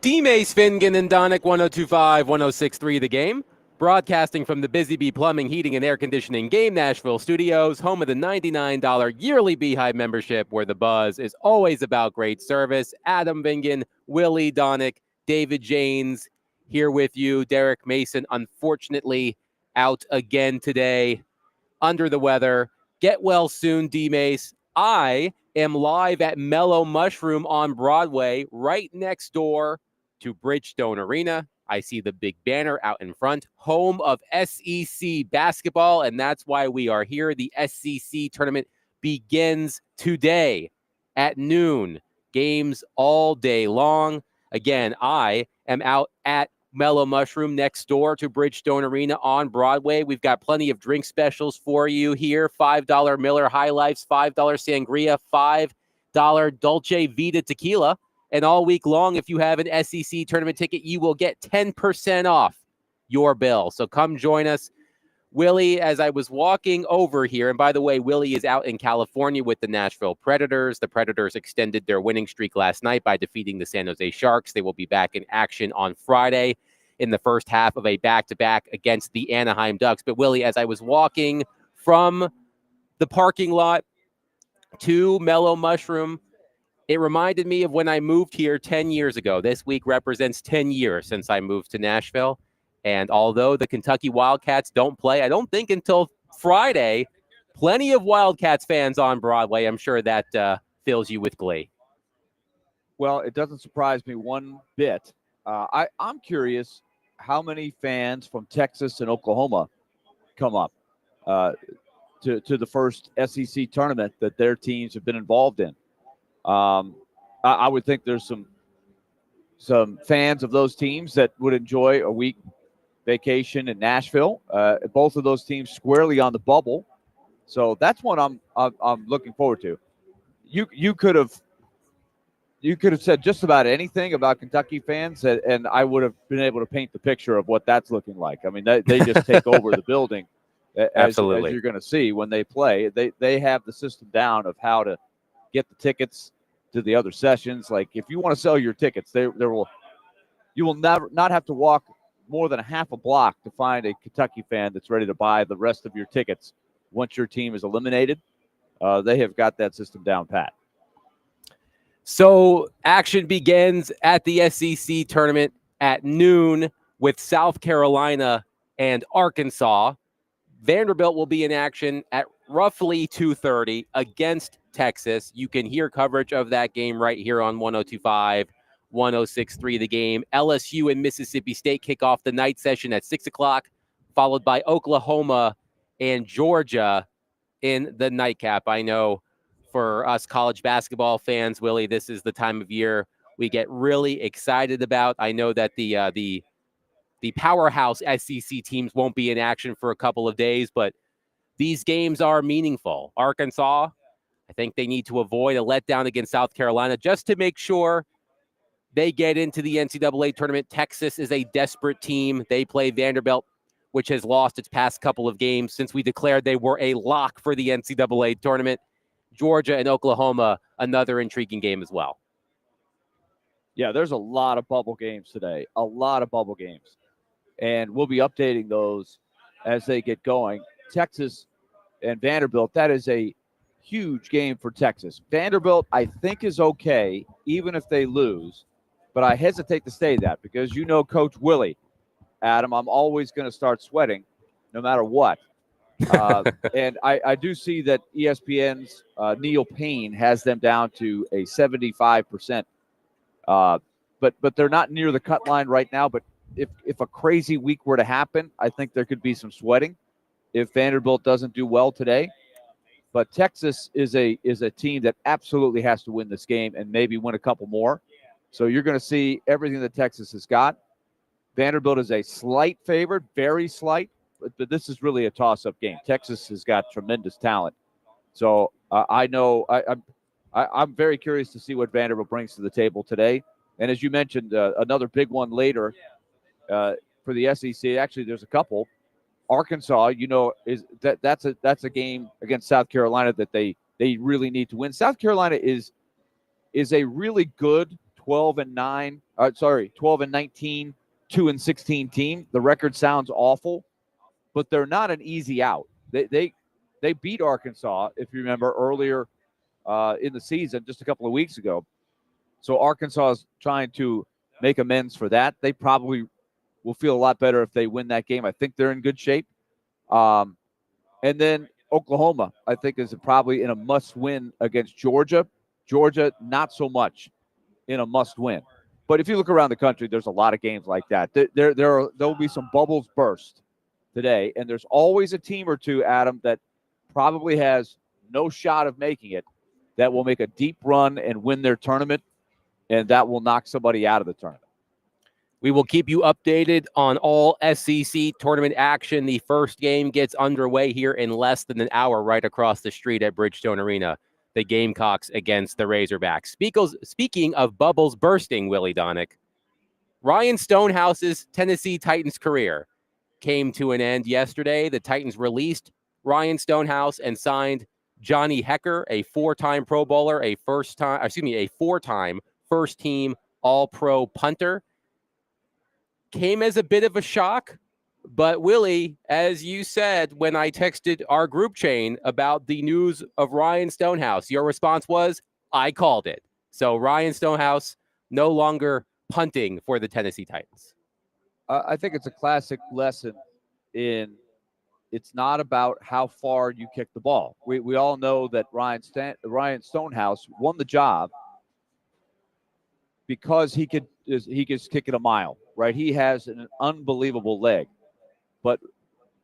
D-Mace, Fingan, and Donick, 102.5, 106.3 The Game. Broadcasting from the Busy Bee Plumbing, Heating, and Air Conditioning Game Nashville studios, home of the $99 yearly Beehive membership, where the buzz is always about great service. Adam Vingan, Willie Donick, David Janes here with you. Derek Mason, unfortunately, out again today, under the weather. Get well soon, D-Mace. I am live at Mellow Mushroom on Broadway, right next door to Bridgestone Arena. I see the big banner out in front, home of SEC basketball, and that's why we are here. The SEC tournament begins today at noon. Games all day long. Again, I am out at Mellow Mushroom next door to Bridgestone Arena on Broadway. We've got plenty of drink specials for you here. $5 Miller High Lifes, $5 Sangria, $5 Dolce Vita Tequila. And all week long, if you have an SEC tournament ticket, you will get 10% off your bill. So come join us. Willie, as I was walking over here, and by the way, Willie is out in California with the Nashville Predators. The Predators extended their winning streak last night by defeating the San Jose Sharks. They will be back in action on Friday in the first half of a back-to-back against the Anaheim Ducks. But Willie, as I was walking from the parking lot to Mellow Mushroom, it reminded me of when I moved here 10 years ago. This week represents 10 years since I moved to Nashville. And although the Kentucky Wildcats don't play, I don't think until Friday, plenty of Wildcats fans on Broadway. I'm sure that fills you with glee. Well, it doesn't surprise me one bit. I'm curious how many fans from Texas and Oklahoma come up to the first SEC tournament that their teams have been involved in. I would think there's some fans of those teams that would enjoy a week vacation in Nashville. Both of those teams squarely on the bubble, so that's one I'm looking forward to. You could have said just about anything about Kentucky fans, and I would have been able to paint the picture of what that's looking like. I mean, they just take over the building, as you're going to see when they play. They have the system down of how to get the tickets to the other sessions. Like if you want to sell your tickets, you will not have to walk more than a half a block to find a Kentucky fan that's ready to buy the rest of your tickets once your team is eliminated. They have got that system down pat. So action begins at the SEC tournament at noon with South Carolina and Arkansas. Vanderbilt will be in action at roughly 2:30 against Texas. You can hear coverage of that game right here on 102.5, 106.3 The Game. LSU and Mississippi State kick off the night session at 6 o'clock, followed by Oklahoma and Georgia in the nightcap. I know for us college basketball fans, Willie, this is the time of year we get really excited about. I know that the powerhouse SEC teams won't be in action for a couple of days, but these games are meaningful. Arkansas, I think they need to avoid a letdown against South Carolina just to make sure they get into the NCAA tournament. Texas is a desperate team. They play Vanderbilt, which has lost its past couple of games since we declared they were a lock for the NCAA tournament. Georgia and Oklahoma, another intriguing game as well. Yeah, there's a lot of bubble games today, a lot of bubble games. And we'll be updating those as they get going. Texas and Vanderbilt, that is a huge game for Texas. Vanderbilt, I think, is okay, even if they lose. But I hesitate to say that because you know Coach Willie, Adam, I'm always going to start sweating no matter what. And I do see that ESPN's Neil Payne has them down to a 75%. But they're not near the cut line right now. But if a crazy week were to happen, I think there could be some sweating if Vanderbilt doesn't do well today. But Texas is a team that absolutely has to win this game and maybe win a couple more. So you're going to see everything that Texas has got. Vanderbilt is a slight favorite, very slight, but this is really a toss-up game. Texas has got tremendous talent. So I know I'm very curious to see what Vanderbilt brings to the table today. And as you mentioned, another big one later for the SEC. Actually, there's a couple. Arkansas, that's a game against South Carolina that they really need to win. South Carolina is a really good 12-9. 12-19, 2-16 team. The record sounds awful, but they're not an easy out. They beat Arkansas, if you remember, earlier in the season, just a couple of weeks ago. So Arkansas is trying to make amends for that. They probably will feel a lot better if they win that game. I think they're in good shape. And then Oklahoma, I think, is probably in a must-win against Georgia. Georgia, not so much in a must-win. But if you look around the country, there's a lot of games like that. There'll be some bubbles burst today, and there's always a team or two, Adam, that probably has no shot of making it, that will make a deep run and win their tournament, and that will knock somebody out of the tournament. We will keep you updated on all SEC tournament action. The first game gets underway here in less than an hour right across the street at Bridgestone Arena. The Gamecocks against the Razorbacks. Speaking of bubbles bursting, Willie Donick, Ryan Stonehouse's Tennessee Titans career came to an end yesterday. The Titans released Ryan Stonehouse and signed Johnny Hekker, a four-time Pro Bowler, a four-time first-team All-Pro punter. Came as a bit of a shock, but Willie, as you said when I texted our group chain about the news of Ryan Stonehouse, your response was, I called it. So Ryan Stonehouse no longer punting for the Tennessee Titans. I think it's a classic lesson in it's not about how far you kick the ball. We all know that Ryan Stonehouse won the job because he could kick it a mile, right? He has an unbelievable leg, but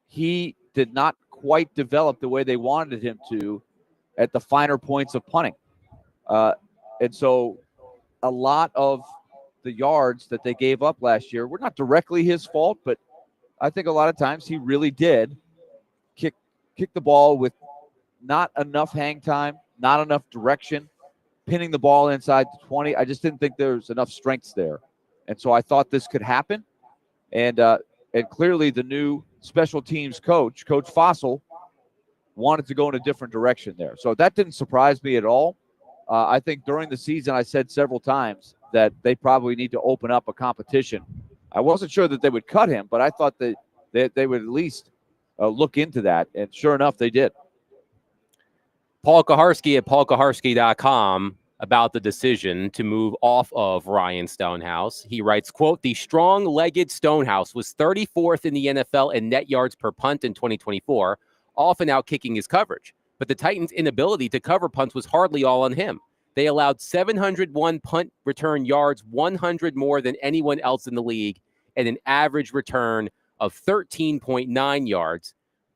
he did not quite develop the way they wanted him to at the finer points of punting. And so a lot of the yards that they gave up last year were not directly his fault, but I think a lot of times he really did kick the ball with not enough hang time, not enough direction, pinning the ball inside the 20. I just didn't think there was enough strengths there. And so I thought this could happen. And clearly the new special teams coach, Coach Fossil, wanted to go in a different direction there. So that didn't surprise me at all. I think during the season I said several times that they probably need to open up a competition. I wasn't sure that they would cut him, but I thought that they would at least look into that. And sure enough, they did. Paul Kaharski at paulkaharski.com about the decision to move off of Ryan Stonehouse. He writes, quote, the strong-legged Stonehouse was 34th in the NFL in net yards per punt in 2024, often out-kicking his coverage. But the Titans' inability to cover punts was hardly all on him. They allowed 701 punt return yards, 100 more than anyone else in the league, and an average return of 13.9 yards.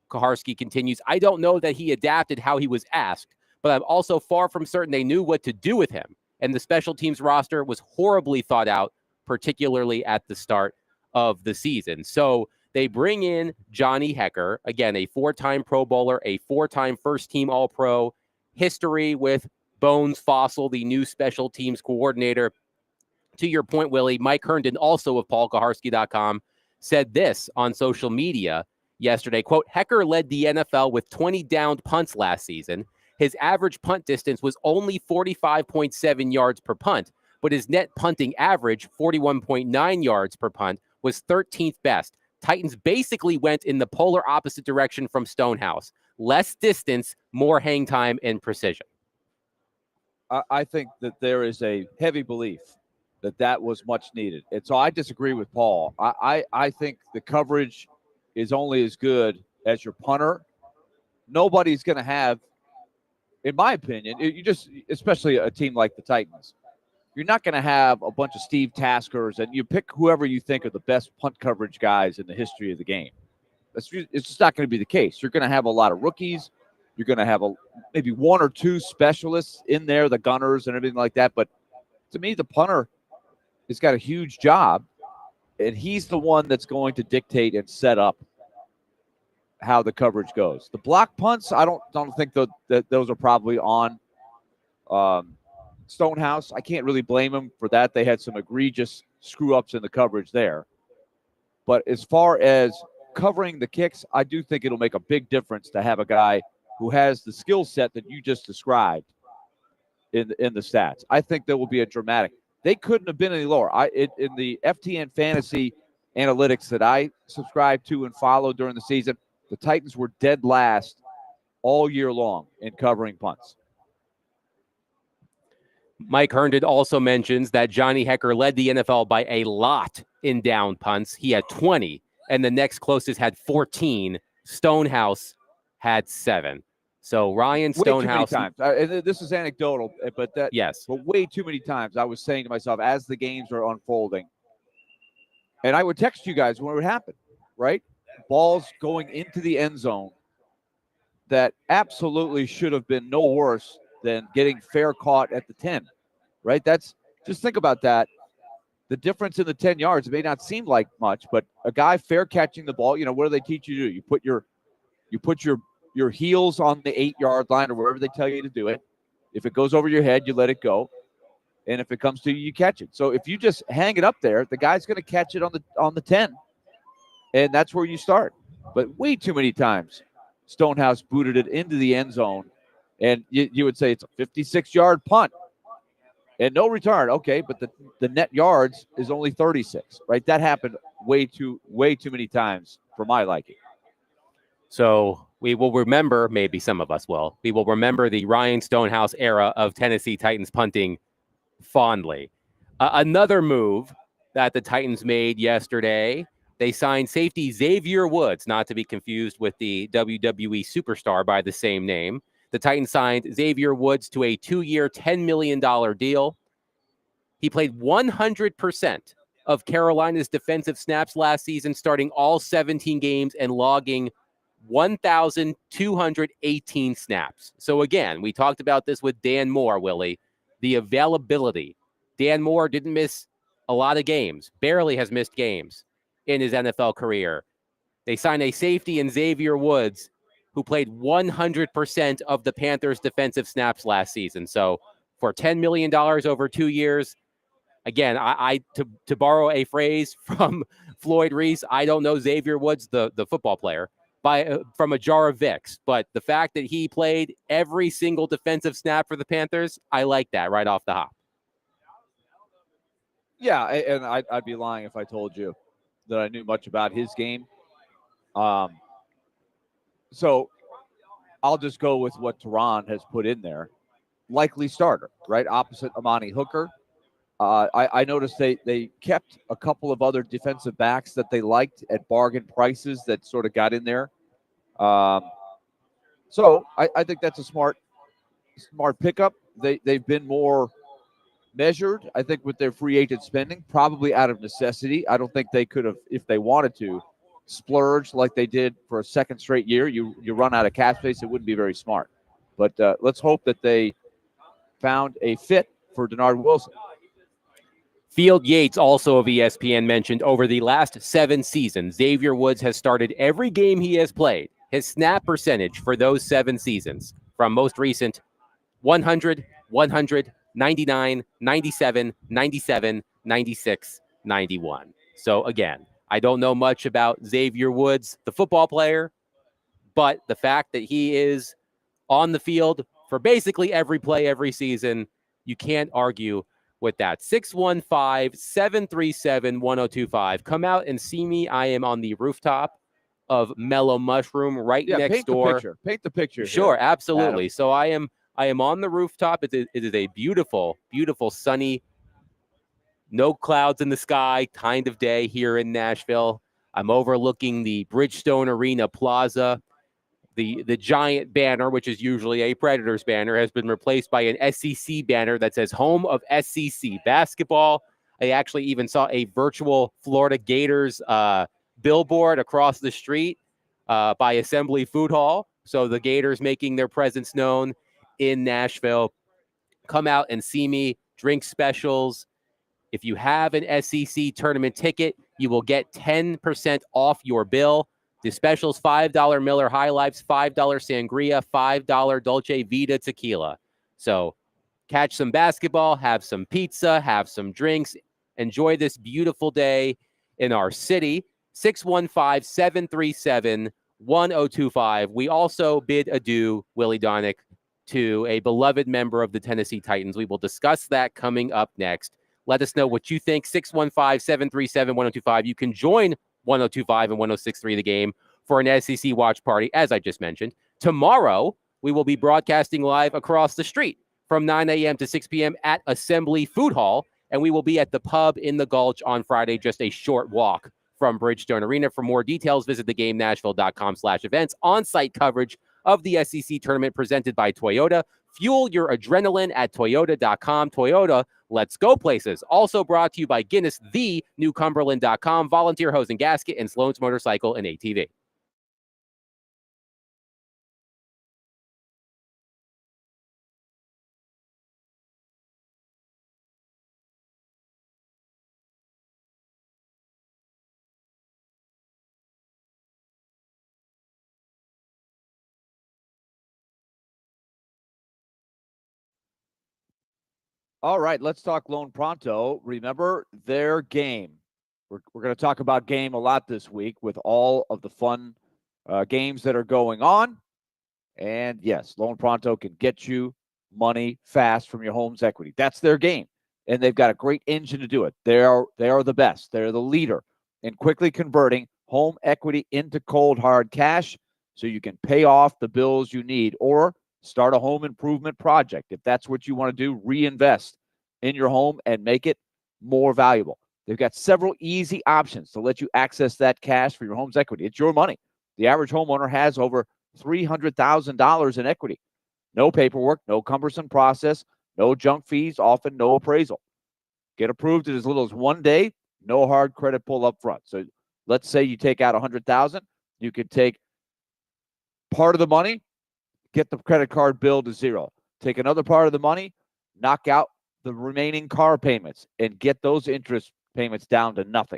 Kaharski continues, I don't know that he adapted how he was asked, but I'm also far from certain they knew what to do with him. And the special teams roster was horribly thought out, particularly at the start of the season. So they bring in Johnny Hekker, again, a four-time Pro Bowler, a four-time first-team All-Pro, history with Bones Fossil, the new special teams coordinator. To your point, Willie, Mike Herndon, also of paulkaharski.com, said this on social media yesterday, quote, Hekker led the NFL with 20 downed punts last season. His average punt distance was only 45.7 yards per punt, but his net punting average, 41.9 yards per punt, was 13th best. Titans basically went in the polar opposite direction from Stonehouse. Less distance, more hang time and precision. I think that there is a heavy belief that was much needed. And so I disagree with Paul. I think the coverage is only as good as your punter. Nobody's going to have, in my opinion, especially a team like the Titans, you're not going to have a bunch of Steve Taskers and you pick whoever you think are the best punt coverage guys in the history of the game. It's just not going to be the case. You're going to have a lot of rookies. You're going to have maybe one or two specialists in there, the gunners and everything like that. But to me, the punter has got a huge job, and he's the one that's going to dictate and set up how the coverage goes. The block punts, I don't think that those are probably on Stonehouse. I can't really blame him for that. They had some egregious screw-ups in the coverage there. But as far as covering the kicks, I do think it'll make a big difference to have a guy who has the skill set that you just described in the stats. I think there will be a dramatic. They couldn't have been any lower. In the FTN fantasy analytics that I subscribe to and follow during the season, the Titans were dead last all year long in covering punts. Mike Herndon also mentions that Johnny Hekker led the NFL by a lot in down punts. He had 20, and the next closest had 14. Stonehouse had 7. So Ryan Stonehouse. Way too many times. And this is anecdotal, but yes. But way too many times I was saying to myself as the games are unfolding, and I would text you guys when it would happen, right? Balls going into the end zone that absolutely should have been no worse than getting fair caught at the 10, right? Just think about that. The difference in the 10 yards, it may not seem like much, but a guy fair catching the ball, what do they teach you to do? You put your heels on the 8-yard line or wherever they tell you to do it. If it goes over your head, you let it go. And if it comes to you, you catch it. So if you just hang it up there, the guy's going to catch it on the 10. And that's where you start. But way too many times, Stonehouse booted it into the end zone. And you would say it's a 56-yard punt. And no return. Okay, but the net yards is only 36, right? That happened way too many times for my liking. So we will remember, maybe some of us will, we will remember the Ryan Stonehouse era of Tennessee Titans punting fondly. Another move that the Titans made yesterday, they signed safety Xavier Woods, not to be confused with the WWE superstar by the same name. The Titans signed Xavier Woods to a 2-year, $10 million deal. He played 100% of Carolina's defensive snaps last season, starting all 17 games and logging 1,218 snaps. So again, we talked about this with Dan Moore, Willie, the availability. Dan Moore didn't miss a lot of games, barely has missed games in his NFL career. They signed a safety in Xavier Woods, who played 100% of the Panthers' defensive snaps last season. So for $10 million over 2 years, again, to borrow a phrase from Floyd Reese, I don't know Xavier Woods, the football player, from a jar of Vicks. But the fact that he played every single defensive snap for the Panthers, I like that right off the hop. Yeah, and I'd be lying if I told you that I knew much about his game. So I'll just go with what Tehran has put in there. Likely starter, right? Opposite Amani Hooker. I noticed they kept a couple of other defensive backs that they liked at bargain prices that sort of got in there. So I think that's a smart pickup. They've been more measured, I think, with their free agent spending, probably out of necessity. I don't think they could have, if they wanted to, splurge like they did for a second straight year. You run out of cap space, it wouldn't be very smart. But let's hope that they found a fit for Denard Wilson. Field Yates, also of ESPN, mentioned over the last 7 seasons, Xavier Woods has started every game he has played. His snap percentage for those 7 seasons, from most recent, 100, 100, 99, 97, 97, 96, 91. So again, I don't know much about Xavier Woods, the football player, but the fact that he is on the field for basically every play, every season, you can't argue with that. 615-737-1025. Come out and see me. I am on the rooftop of Mellow Mushroom right next door. Paint the picture. Sure, here, absolutely. Adam. So I am on the rooftop. It is a beautiful, beautiful sunny, no clouds in the sky kind of day here in Nashville. I'm overlooking the Bridgestone Arena Plaza. The giant banner, which is usually a Predators banner, has been replaced by an SEC banner that says home of SEC basketball. I actually even saw a virtual Florida Gators billboard across the street by Assembly Food Hall. So the Gators making their presence known in Nashville. Come out and see me. Drink specials. If you have an SEC tournament ticket, you will get 10% off your bill. The specials: $5 Miller High Lifes, $5 Sangria, $5 Dolce Vita Tequila. So catch some basketball, have some pizza, have some drinks. Enjoy this beautiful day in our city. 615-737-1025. We also bid adieu, Willie Donick, to a beloved member of the Tennessee Titans. We will discuss that coming up next. Let us know what you think. 615-737-1025. You can join 1025 and 1063 The Game for an SEC watch party, as I just mentioned. Tomorrow, we will be broadcasting live across the street from 9 a.m. to 6 p.m. at Assembly Food Hall, and we will be at the pub in the Gulch on Friday, just a short walk from Bridgestone Arena. For more details, visit theGameNashville.com/events. On-site coverage of the SEC tournament presented by Toyota. Fuel your adrenaline at Toyota.com. Toyota, let's go places. Also brought to you by Guinness, the new Cumberland.com, Volunteer Hose and Gasket, and Sloan's Motorcycle and ATV. All right, let's talk Lone Pronto. Remember their game. We're going to talk about game a lot this week with all of the fun games that are going on. And yes, Lone Pronto can get you money fast from your home's equity. That's their game. And they've got a great engine to do it. They are the best. They're the leader in quickly converting home equity into cold hard cash so you can pay off the bills you need or start a home improvement project. If that's what you want to do, reinvest in your home and make it more valuable. They've got several easy options to let you access that cash for your home's equity. It's your money. The average homeowner has over $300,000 in equity. No paperwork, no cumbersome process, no junk fees, often no appraisal. Get approved in as little as 1 day, no hard credit pull up front. So let's say you take out $100,000, you could take part of the money, get the credit card bill to zero. Take another part of the money, knock out the remaining car payments, and get those interest payments down to nothing.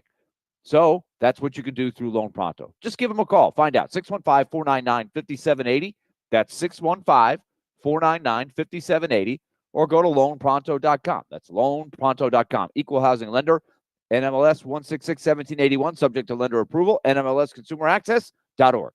So that's what you can do through Lone Pronto. Just give them a call. Find out. 615-499-5780. That's 615-499-5780. Or go to loanpronto.com. That's loanpronto.com. Equal housing lender. NMLS 1661781. Subject to lender approval. NMLSconsumeraccess.org.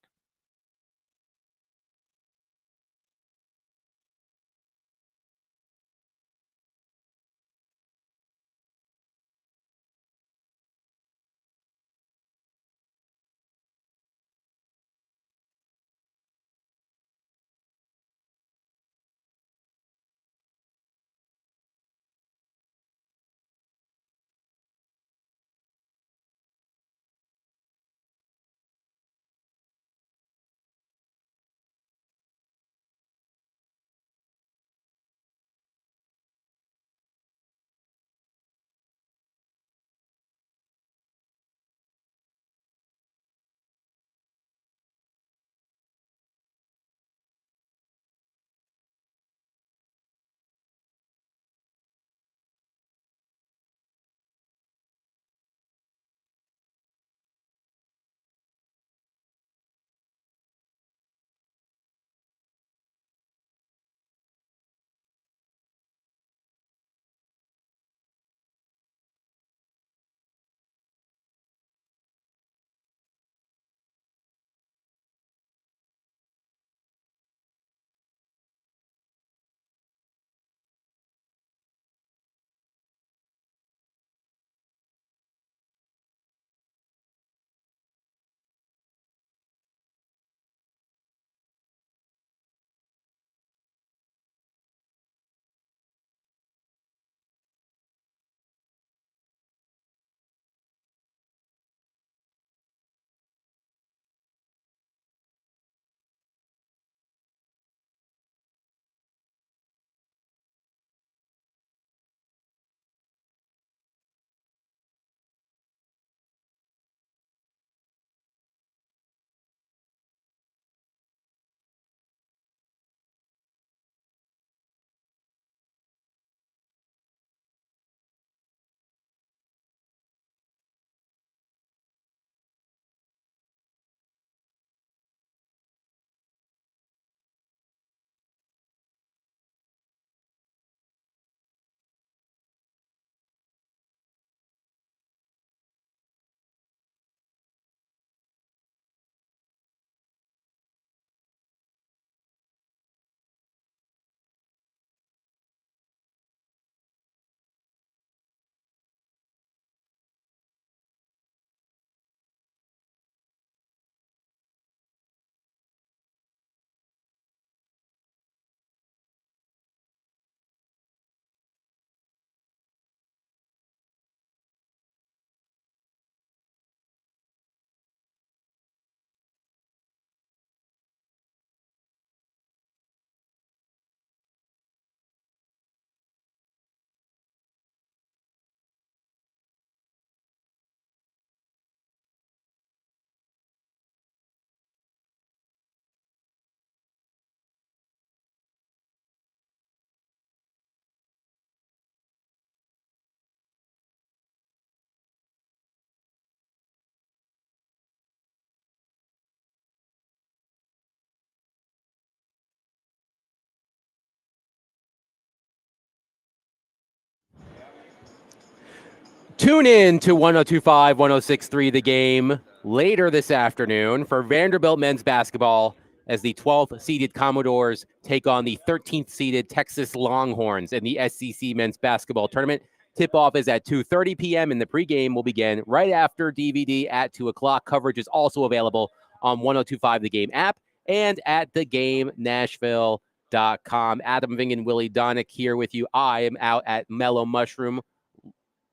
Tune in to 102.5, 106.3 The Game later this afternoon for Vanderbilt men's basketball as the 12th seeded Commodores take on the 13th seeded Texas Longhorns in the SEC men's basketball tournament. Tip-off is at 2:30 p.m. and the pregame will begin right after DVD at 2 o'clock. Coverage is also available on 102.5 The Game app and at thegamenashville.com. Adam Ving and Willie Donick here with you. I am out at Mellow Mushroom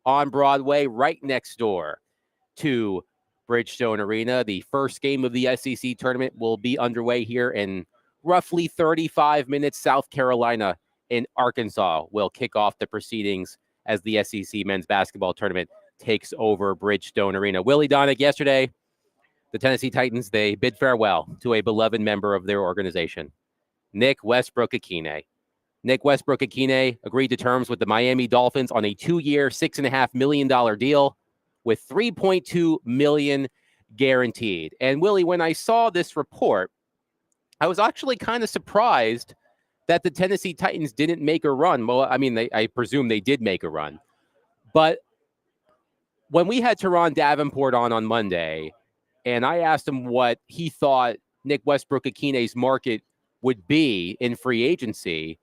on Broadway, right next door to Bridgestone Arena. The first game of the SEC tournament will be underway here in roughly 35 minutes. South Carolina and Arkansas will kick off the proceedings as the SEC men's basketball tournament takes over Bridgestone Arena. Willie Donick, yesterday, the Tennessee Titans, they bid farewell to a beloved member of their organization, Nick Westbrook-Ikhine. Nick Westbrook-Ikhine agreed to terms with the Miami Dolphins on a 2-year, $6.5 million deal with $3.2 million guaranteed. And Willie, when I saw this report, I was actually kind of surprised that the Tennessee Titans didn't make a run. Well, I mean, I presume they did make a run. But when we had Teron Davenport on Monday, and I asked him what he thought Nick Westbrook-Ikhine's market would be in free agency,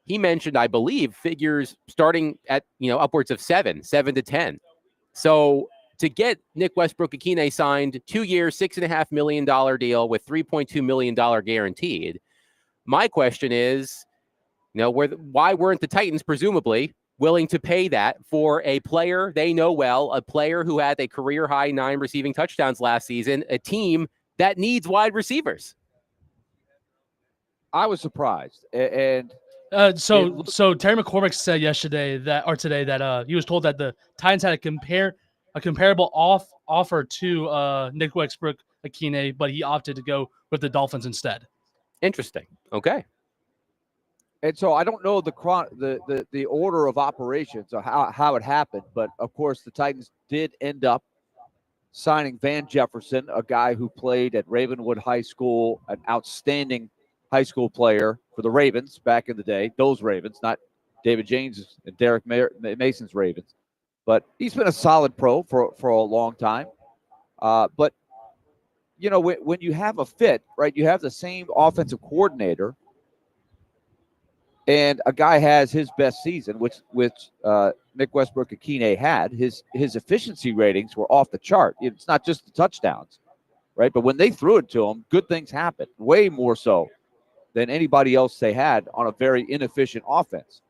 he mentioned, I believe, figures starting at, upwards of 7 to 10. So to get Nick Westbrook-Ikhine signed, 2 years, $6.5 million deal with $3.2 million guaranteed. My question is, why weren't the Titans presumably willing to pay that for a player they know well, a player who had a career high 9 receiving touchdowns last season, a team that needs wide receivers? I was surprised. And so Terry McCormick said today that he was told that the Titans had a comparable offer to Nick Westbrook-Ikhine, but he opted to go with the Dolphins instead. Interesting. Okay. And so I don't know the order of operations or how it happened, but of course the Titans did end up signing Van Jefferson, a guy who played at Ravenwood High School, an outstanding high school player for the Ravens back in the day. Those Ravens, not David James and Derek Mason's Ravens. But he's been a solid pro for a long time. But, when you have a fit, right, you have the same offensive coordinator, and a guy has his best season, which Nick Westbrook-Ikhine had. His efficiency ratings were off the chart. It's not just the touchdowns, right? But when they threw it to him, good things happened, way more so than anybody else they had on a very inefficient offense.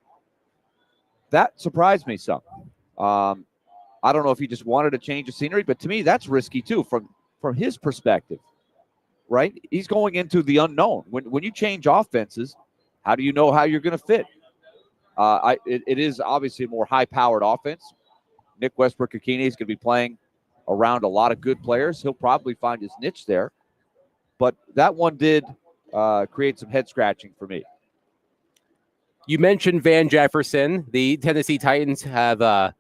That surprised me some. I don't know if he just wanted to change the scenery, but to me, that's risky too from his perspective, right? He's going into the unknown. When you change offenses, how do you know how you're going to fit? It is obviously a more high-powered offense. Nick Westbrook-Ikhine is going to be playing around a lot of good players. He'll probably find his niche there. But that one did create some head-scratching for me. You mentioned Van Jefferson. The Tennessee Titans have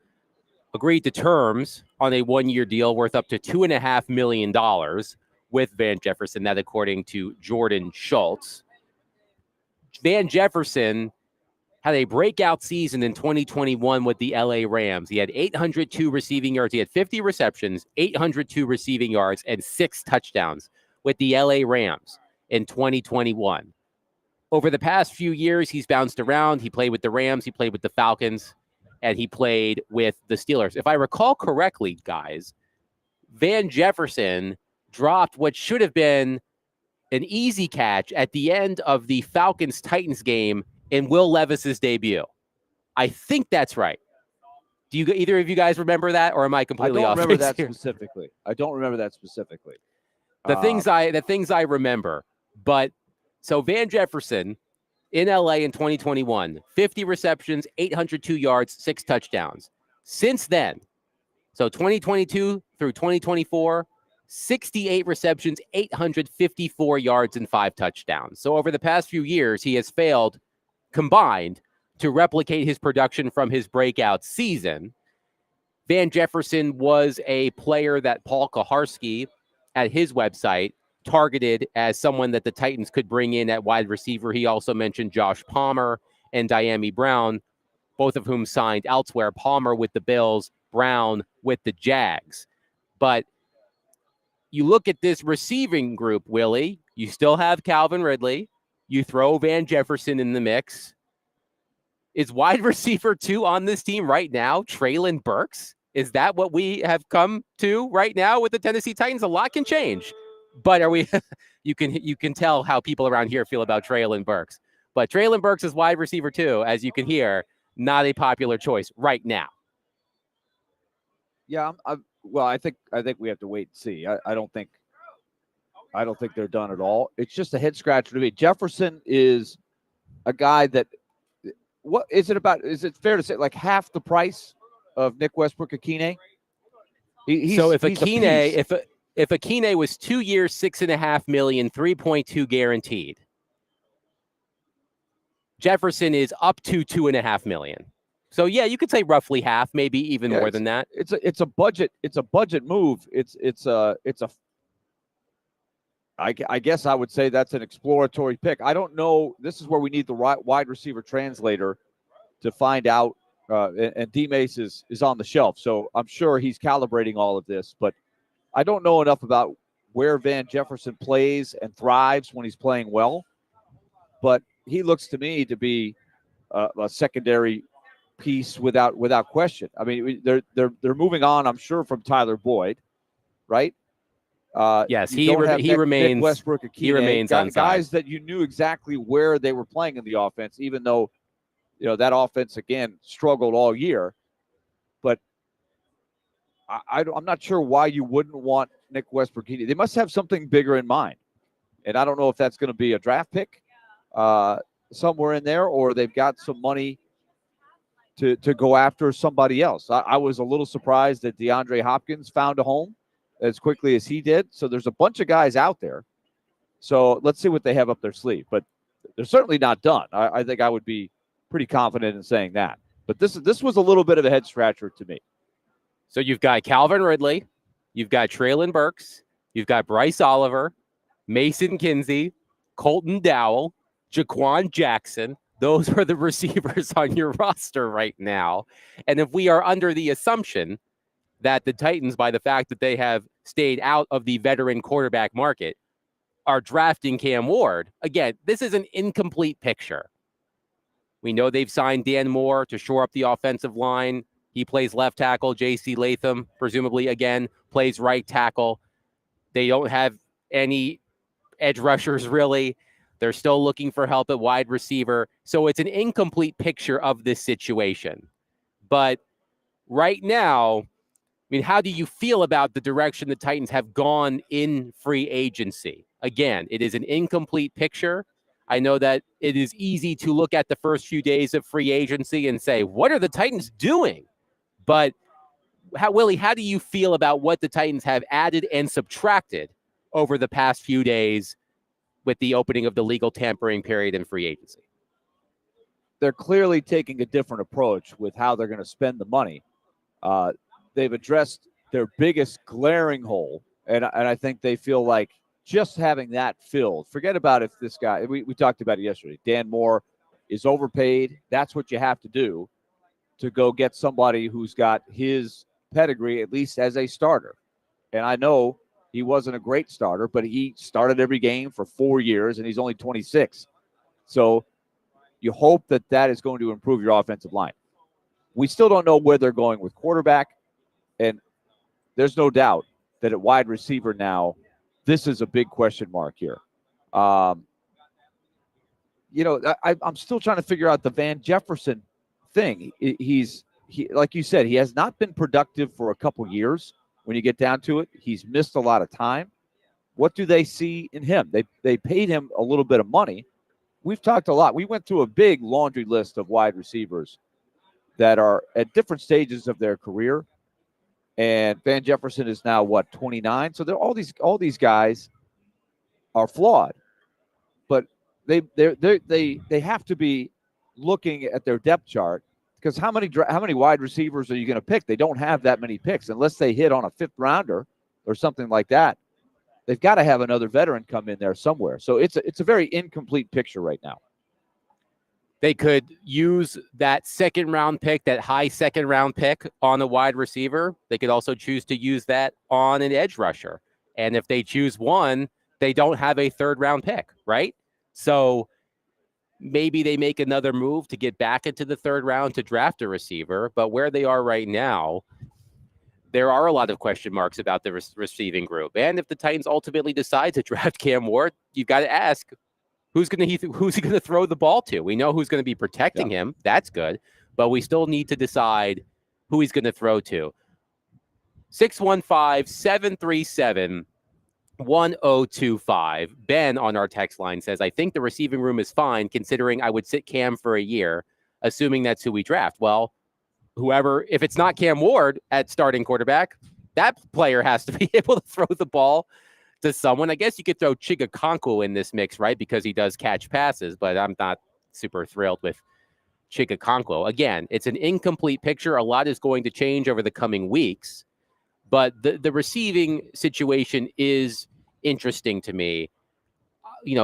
agreed to terms on a 1-year deal worth up to $2.5 million with Van Jefferson, that according to Jordan Schultz. Van Jefferson had a breakout season in 2021 with the LA Rams. He had 802 receiving yards. He had 50 receptions, 802 receiving yards, and 6 touchdowns with the LA Rams in 2021. Over the past few years, he's bounced around. He played with the Rams, he played with the Falcons, and he played with the Steelers. If I recall correctly, guys, Van Jefferson dropped what should have been an easy catch at the end of the Falcons-Titans game in Will Levis's debut. I think that's right. Do you either of you guys remember that, or am I completely off? I don't remember that specifically. The things I remember. But so Van Jefferson in LA in 2021, 50 receptions, 802 yards, 6 touchdowns. Since then, so 2022 through 2024, 68 receptions, 854 yards, and 5 touchdowns. So over the past few years, he has failed combined to replicate his production from his breakout season. Van Jefferson was a player that Paul Kaharski at his website targeted as someone that the Titans could bring in at wide receiver. He also mentioned Josh Palmer and Dyami Brown, both of whom signed elsewhere. Palmer with the Bills, Brown with the Jags. But you look at this receiving group, Willie, you still have Calvin Ridley. You throw Van Jefferson in the mix. Is wide receiver 2 on this team right now Treylon Burks? Is that what we have come to right now with the Tennessee Titans? A lot can change, but are we? you can tell how people around here feel about Treylon Burks. But Treylon Burks is wide receiver 2, as you can hear, not a popular choice right now. Yeah, well, I think we have to wait and see. I don't think they're done at all. It's just a head scratcher to me. Jefferson is a guy that. What is it about? Is it fair to say like half the price of Nick Westbrook-Ikhine? So if Ikhine was 2 years, $6.5 million, 3.2 guaranteed, Jefferson is up to $2.5 million. So yeah, you could say roughly half, maybe even more than that. It's a budget move. I guess I would say that's an exploratory pick. I don't know. This is where we need the wide receiver translator to find out. And D-Mace is on the shelf, so I'm sure he's calibrating all of this. But I don't know enough about where Van Jefferson plays and thrives when he's playing well. But he looks to me to be a secondary piece without question. I mean, they're moving on, I'm sure, from Tyler Boyd, right? Yes, he remains. Nick Westbrook-Ikhine, he remains on guys that you knew exactly where they were playing in the offense, even though that offense again struggled all year. But I'm not sure why you wouldn't want Nick Westbrook-Ikhine. They must have something bigger in mind, and I don't know if that's going to be a draft pick somewhere in there, or they've got some money to go after somebody else. I was a little surprised that DeAndre Hopkins found a home as quickly as he did. So there's a bunch of guys out there. So let's see what they have up their sleeve. But they're certainly not done. I think I would be pretty confident in saying that. But this was a little bit of a head scratcher to me. So you've got Calvin Ridley, you've got Treylon Burks, you've got Bryce Oliver, Mason Kinsey, Colton Dowell, Jaquan Jackson. Those are the receivers on your roster right now. And if we are under the assumption that the Titans, by the fact that they have stayed out of the veteran quarterback market, are drafting Cam Ward, again, this is an incomplete picture. We know they've signed Dan Moore to shore up the offensive line. He plays left tackle. J.C. Latham, presumably, again, plays right tackle. They don't have any edge rushers, really. They're still looking for help at wide receiver. So it's an incomplete picture of this situation. But right now, I mean, how do you feel about the direction the Titans have gone in free agency? Again, it is an incomplete picture. I know that it is easy to look at the first few days of free agency and say, what are the Titans doing? But Willie, how do you feel about what the Titans have added and subtracted over the past few days with the opening of the legal tampering period in free agency? They're clearly taking a different approach with how they're going to spend the money. They've addressed their biggest glaring hole, and I think they feel like just having that filled. Forget about if this guy, we talked about it yesterday, Dan Moore is overpaid. That's what you have to do to go get somebody who's got his pedigree, at least as a starter. And I know he wasn't a great starter, but he started every game for 4 years, and he's only 26. So you hope that is going to improve your offensive line. We still don't know where they're going with quarterback, and there's no doubt that at wide receiver now, this is a big question mark here. I'm still trying to figure out the Van Jefferson thing. He, like you said, he has not been productive for a couple years. When you get down to it, he's missed a lot of time. What do they see in him? They paid him a little bit of money. We've talked a lot. We went through a big laundry list of wide receivers that are at different stages of their career. And Van Jefferson is now 29. So all these guys are flawed, but they have to be looking at their depth chart, because how many wide receivers are you going to pick? They don't have that many picks unless they hit on a 5th rounder or something like that. They've got to have another veteran come in there somewhere. So it's a very incomplete picture right now. They could use that second round pick, that high second round pick on a wide receiver. They could also choose to use that on an edge rusher. And if they choose one, they don't have a third round pick, right? So maybe they make another move to get back into the third round to draft a receiver. But where they are right now, there are a lot of question marks about the receiving group. And if the Titans ultimately decide to draft Cam Ward, you've got to ask, who's he going to throw the ball to? We know who's going to be protecting him. That's good. But we still need to decide who he's going to throw to. 615-737-1025. Ben on our text line says, I think the receiving room is fine considering I would sit Cam for a year, assuming that's who we draft. Well, whoever, if it's not Cam Ward at starting quarterback, that player has to be able to throw the ball to someone. I guess you could throw Chigakonku in this mix, right? Because he does catch passes, but I'm not super thrilled with Chigakonku. Again, it's an incomplete picture. A lot is going to change over the coming weeks. But the receiving situation is interesting to me.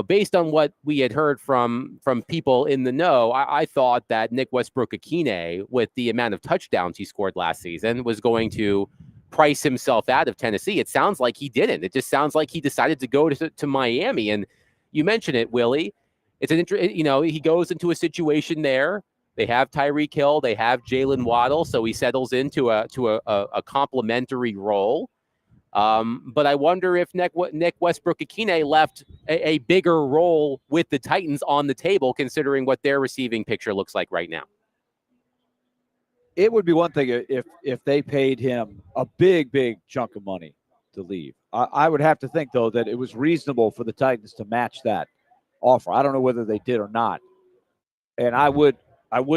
Based on what we had heard from people in the know, I thought that Nick Westbrook-Ikhine, with the amount of touchdowns he scored last season, was going to price himself out of Tennessee. It sounds like he didn't. It just sounds like he decided to go to Miami. And you mentioned it, Willie. It's he goes into a situation there. They have Tyreek Hill. They have Jalen Waddle. So he settles into a complementary role. But I wonder if Nick Westbrook-Ikhine left a bigger role with the Titans on the table, considering what their receiving picture looks like right now. It would be one thing if they paid him a big chunk of money to leave. I would have to think, though, that it was reasonable for the Titans to match that offer. I don't know whether they did or not. And I would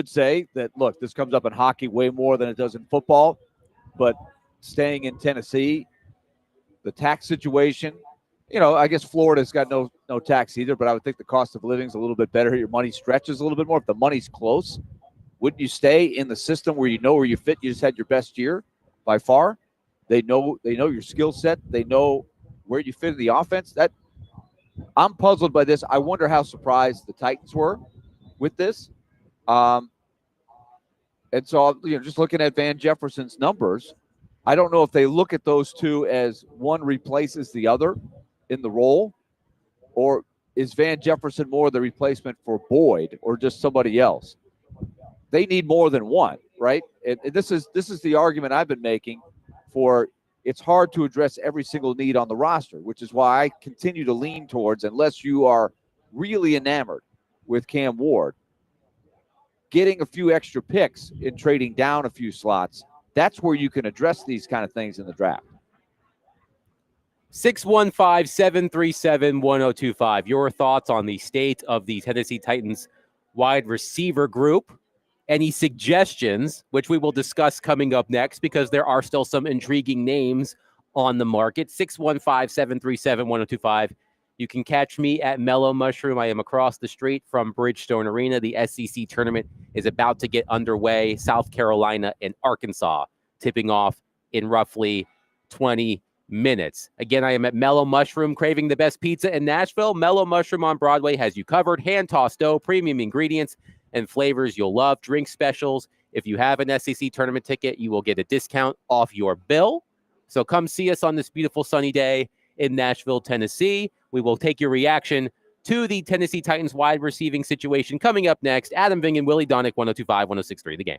say that, look, this comes up in hockey way more than it does in football, but staying in Tennessee, the tax situation, I guess Florida's got no tax either, but I would think the cost of living is a little bit better. Your money stretches a little bit more. If the money's close, wouldn't you stay in the system where you know where you fit? You just had your best year by far. They know your skill set. They know where you fit in the offense. That I'm puzzled by this. I wonder how surprised the Titans were with this. And so, just looking at Van Jefferson's numbers, I don't know if they look at those two as one replaces the other in the role, or is Van Jefferson more the replacement for Boyd or just somebody else? They need more than one, right? And this is the argument I've been making for it's hard to address every single need on the roster, which is why I continue to lean towards, unless you are really enamored with Cam Ward, getting a few extra picks and trading down a few slots. That's where you can address these kind of things in the draft. 615-737-1025. Your thoughts on the state of the Tennessee Titans wide receiver group. Any suggestions, which we will discuss coming up next, because there are still some intriguing names on the market. 615-737-1025. You can catch me at Mellow Mushroom. I am across the street from Bridgestone Arena. The SEC tournament is about to get underway. South Carolina and Arkansas tipping off in roughly 20 minutes. Again, I am at Mellow Mushroom, craving the best pizza in Nashville. Mellow Mushroom on Broadway has you covered. Hand-tossed dough, premium ingredients, and flavors you'll love. Drink specials. If you have an SEC tournament ticket, you will get a discount off your bill. So come see us on this beautiful sunny day in Nashville, Tennessee. We will take your reaction to the Tennessee Titans wide receiving situation coming up next. Adam Ving and Willie Donick, 102.5, 106.3 The Game.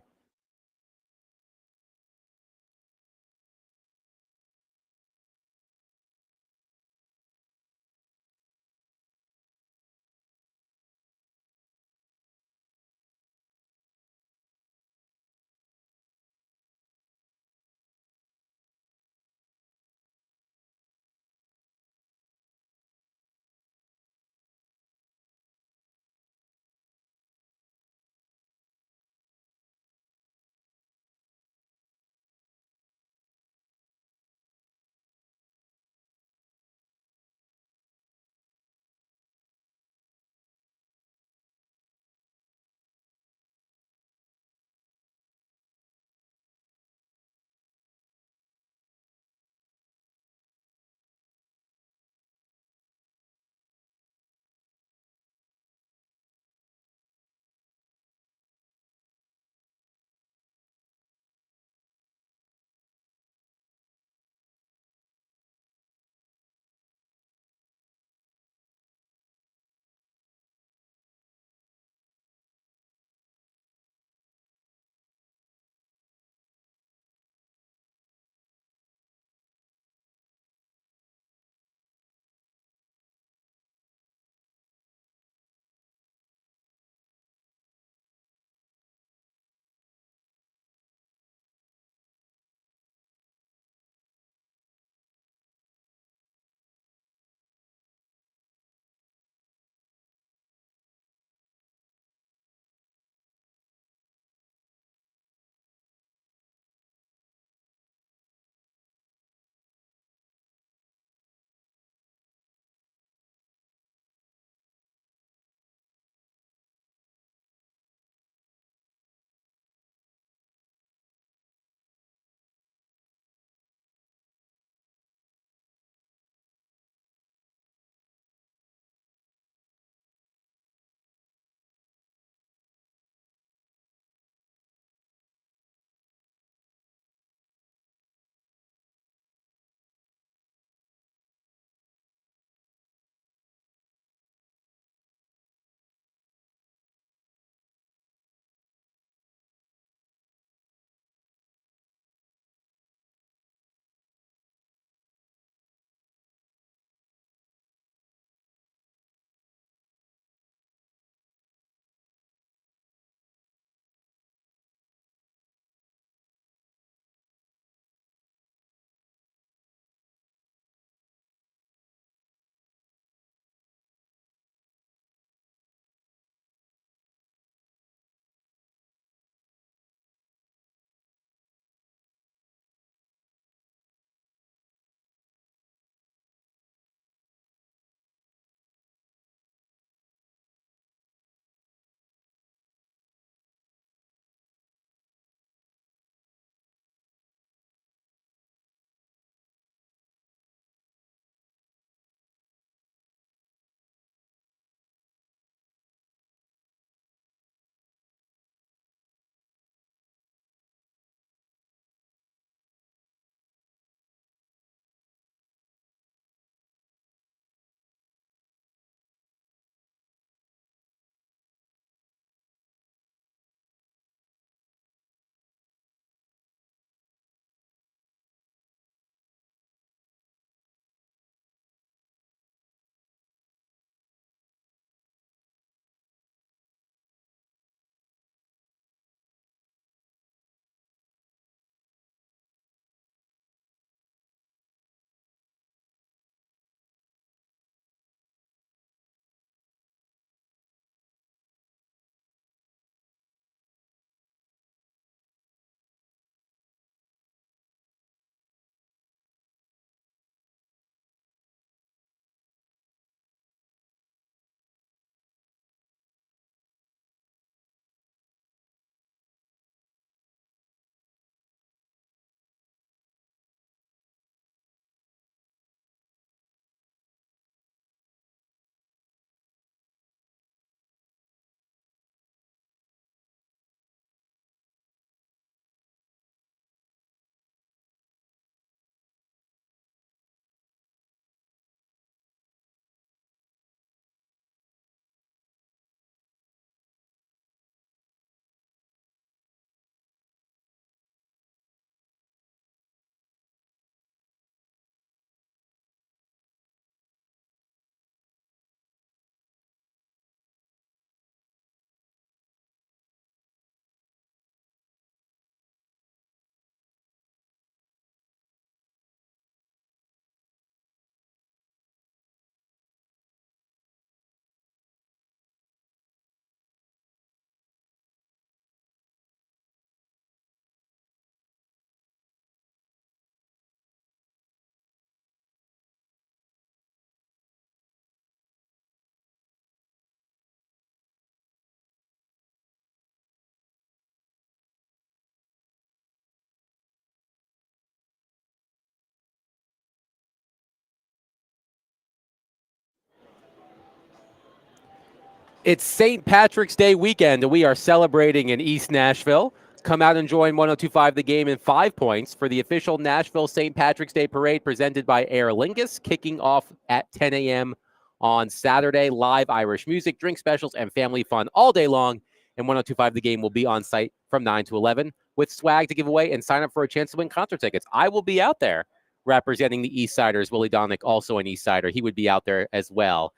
It's St. Patrick's Day weekend, and we are celebrating in East Nashville. Come out and join 102.5 The Game in 5 points for the official Nashville St. Patrick's Day Parade presented by Aer Lingus, kicking off at 10 a.m. on Saturday. Live Irish music, drink specials, and family fun all day long. And 102.5 The Game will be on site from 9 to 11 with swag to give away and sign up for a chance to win concert tickets. I will be out there representing the East Siders. Willie Donick, also an East Sider. He would be out there as well,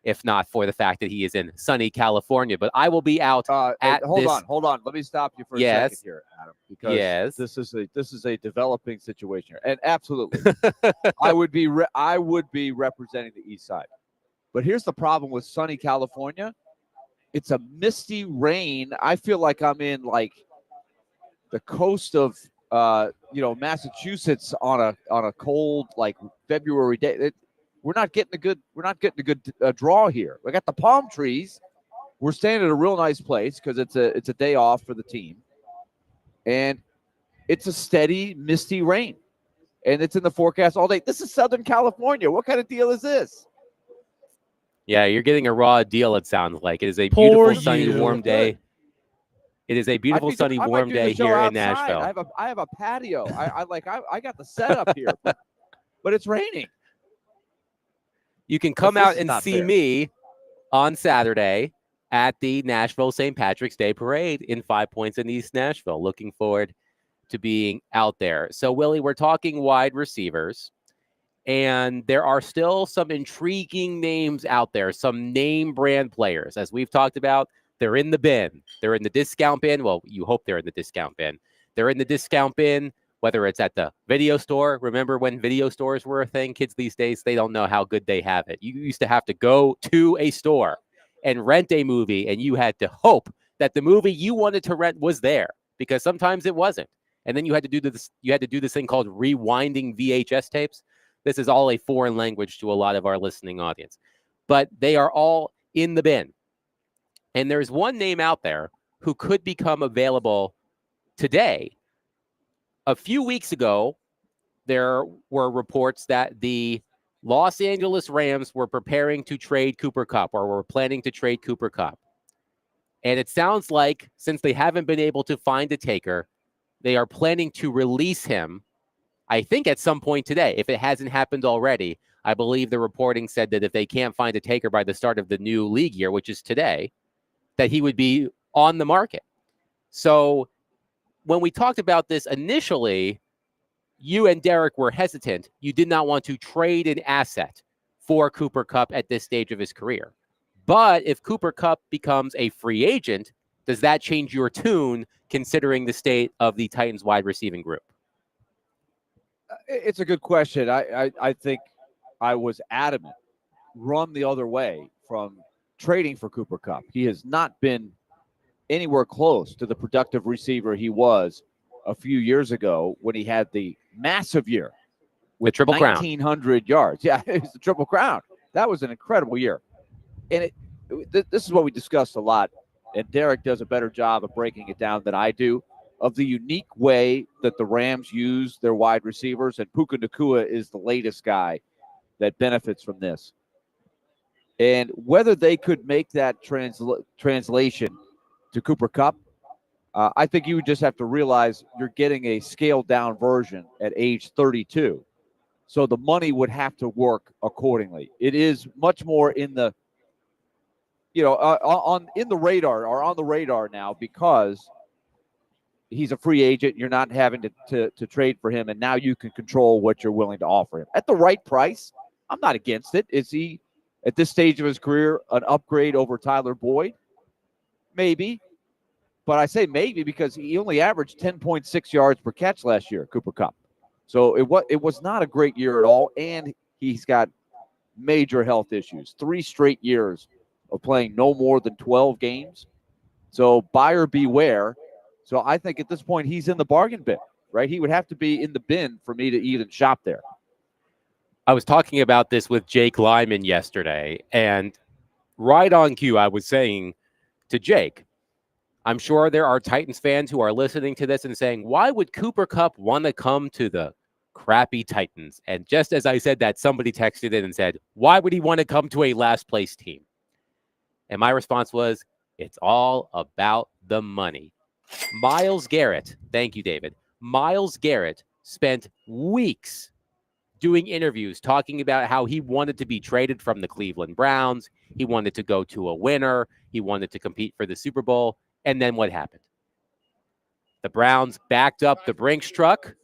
if not for the fact that he is in sunny California. But I will be out at hold this. Hold on. Let me stop you for a second here, Adam, because this is a developing situation here. And absolutely, I would be representing the East Side. But here's the problem with sunny California. It's a misty rain. I feel like I'm in like the coast of Massachusetts on a cold like February day. We're not getting a good draw here. We got the palm trees. We're staying at a real nice place because it's a day off for the team, and it's a steady misty rain, and it's in the forecast all day. This is Southern California. What kind of deal is this? Yeah, you're getting a raw deal, it sounds like. It is a beautiful, sunny, warm day. It is a beautiful, sunny, warm day here in Nashville. I have a patio. I got the setup here, but it's raining. You can come out and see me on Saturday at the Nashville St. Patrick's Day Parade in 5 points in East Nashville. Looking forward to being out there. So, Willie, we're talking wide receivers. And there are still some intriguing names out there, some name brand players. As we've talked about, they're in the bin. They're in the discount bin. Well, you hope they're in the discount bin. They're in the discount bin, whether it's at the video store. Remember when video stores were a thing? Kids these days, they don't know how good they have it. You used to have to go to a store and rent a movie, and you had to hope that the movie you wanted to rent was there, because sometimes it wasn't. And then you had to do this thing called rewinding VHS tapes. This is all a foreign language to a lot of our listening audience, but they are all in the bin. And there's one name out there who could become available today. A few weeks ago, there were reports that the Los Angeles Rams were preparing to trade Cooper Kupp, or were planning to trade Cooper Kupp. And it sounds like, since they haven't been able to find a taker, they are planning to release him, I think, at some point today. If it hasn't happened already, I believe the reporting said that if they can't find a taker by the start of the new league year, which is today, that he would be on the market. So when we talked about this initially, you and Derek were hesitant. You did not want to trade an asset for Cooper Kupp at this stage of his career. But if Cooper Kupp becomes a free agent, does that change your tune, considering the state of the Titans wide receiving group? It's a good question. I think I was adamant, run the other way from trading for Cooper Kupp. He has not been anywhere close to the productive receiver he was a few years ago when he had the massive year with Triple Crown, 1,900 yards. Yeah, it was the Triple Crown. That was an incredible year. And this is what we discussed a lot, and Derek does a better job of breaking it down than I do, of the unique way that the Rams use their wide receivers, and Puka Nacua is the latest guy that benefits from this. And whether they could make that translation to Cooper Kupp, I think you would just have to realize you're getting a scaled-down version at age 32. So the money would have to work accordingly. It is much more in the, on the radar now, because he's a free agent. You're not having to trade for him, and now you can control what you're willing to offer him. At the right price, I'm not against it. Is he, at this stage of his career, an upgrade over Tyler Boyd? Maybe. But I say maybe because he only averaged 10.6 yards per catch last year, Cooper Kupp. So it was not a great year at all, and he's got major health issues. 3 straight years of playing no more than 12 games. So buyer beware. So I think at this point he's in the bargain bin, right? He would have to be in the bin for me to even shop there. I was talking about this with Jake Lyman yesterday, and right on cue, I was saying to Jake, I'm sure there are Titans fans who are listening to this and saying, why would Cooper Kupp want to come to the crappy Titans? And just as I said that, somebody texted in and said, why would he want to come to a last place team? And my response was, it's all about the money. Myles Garrett, thank you, David. Myles Garrett spent weeks doing interviews talking about how he wanted to be traded from the Cleveland Browns. He wanted to go to a winner. He wanted to compete for the Super Bowl. And then what happened? The Browns backed up the Brinks truck,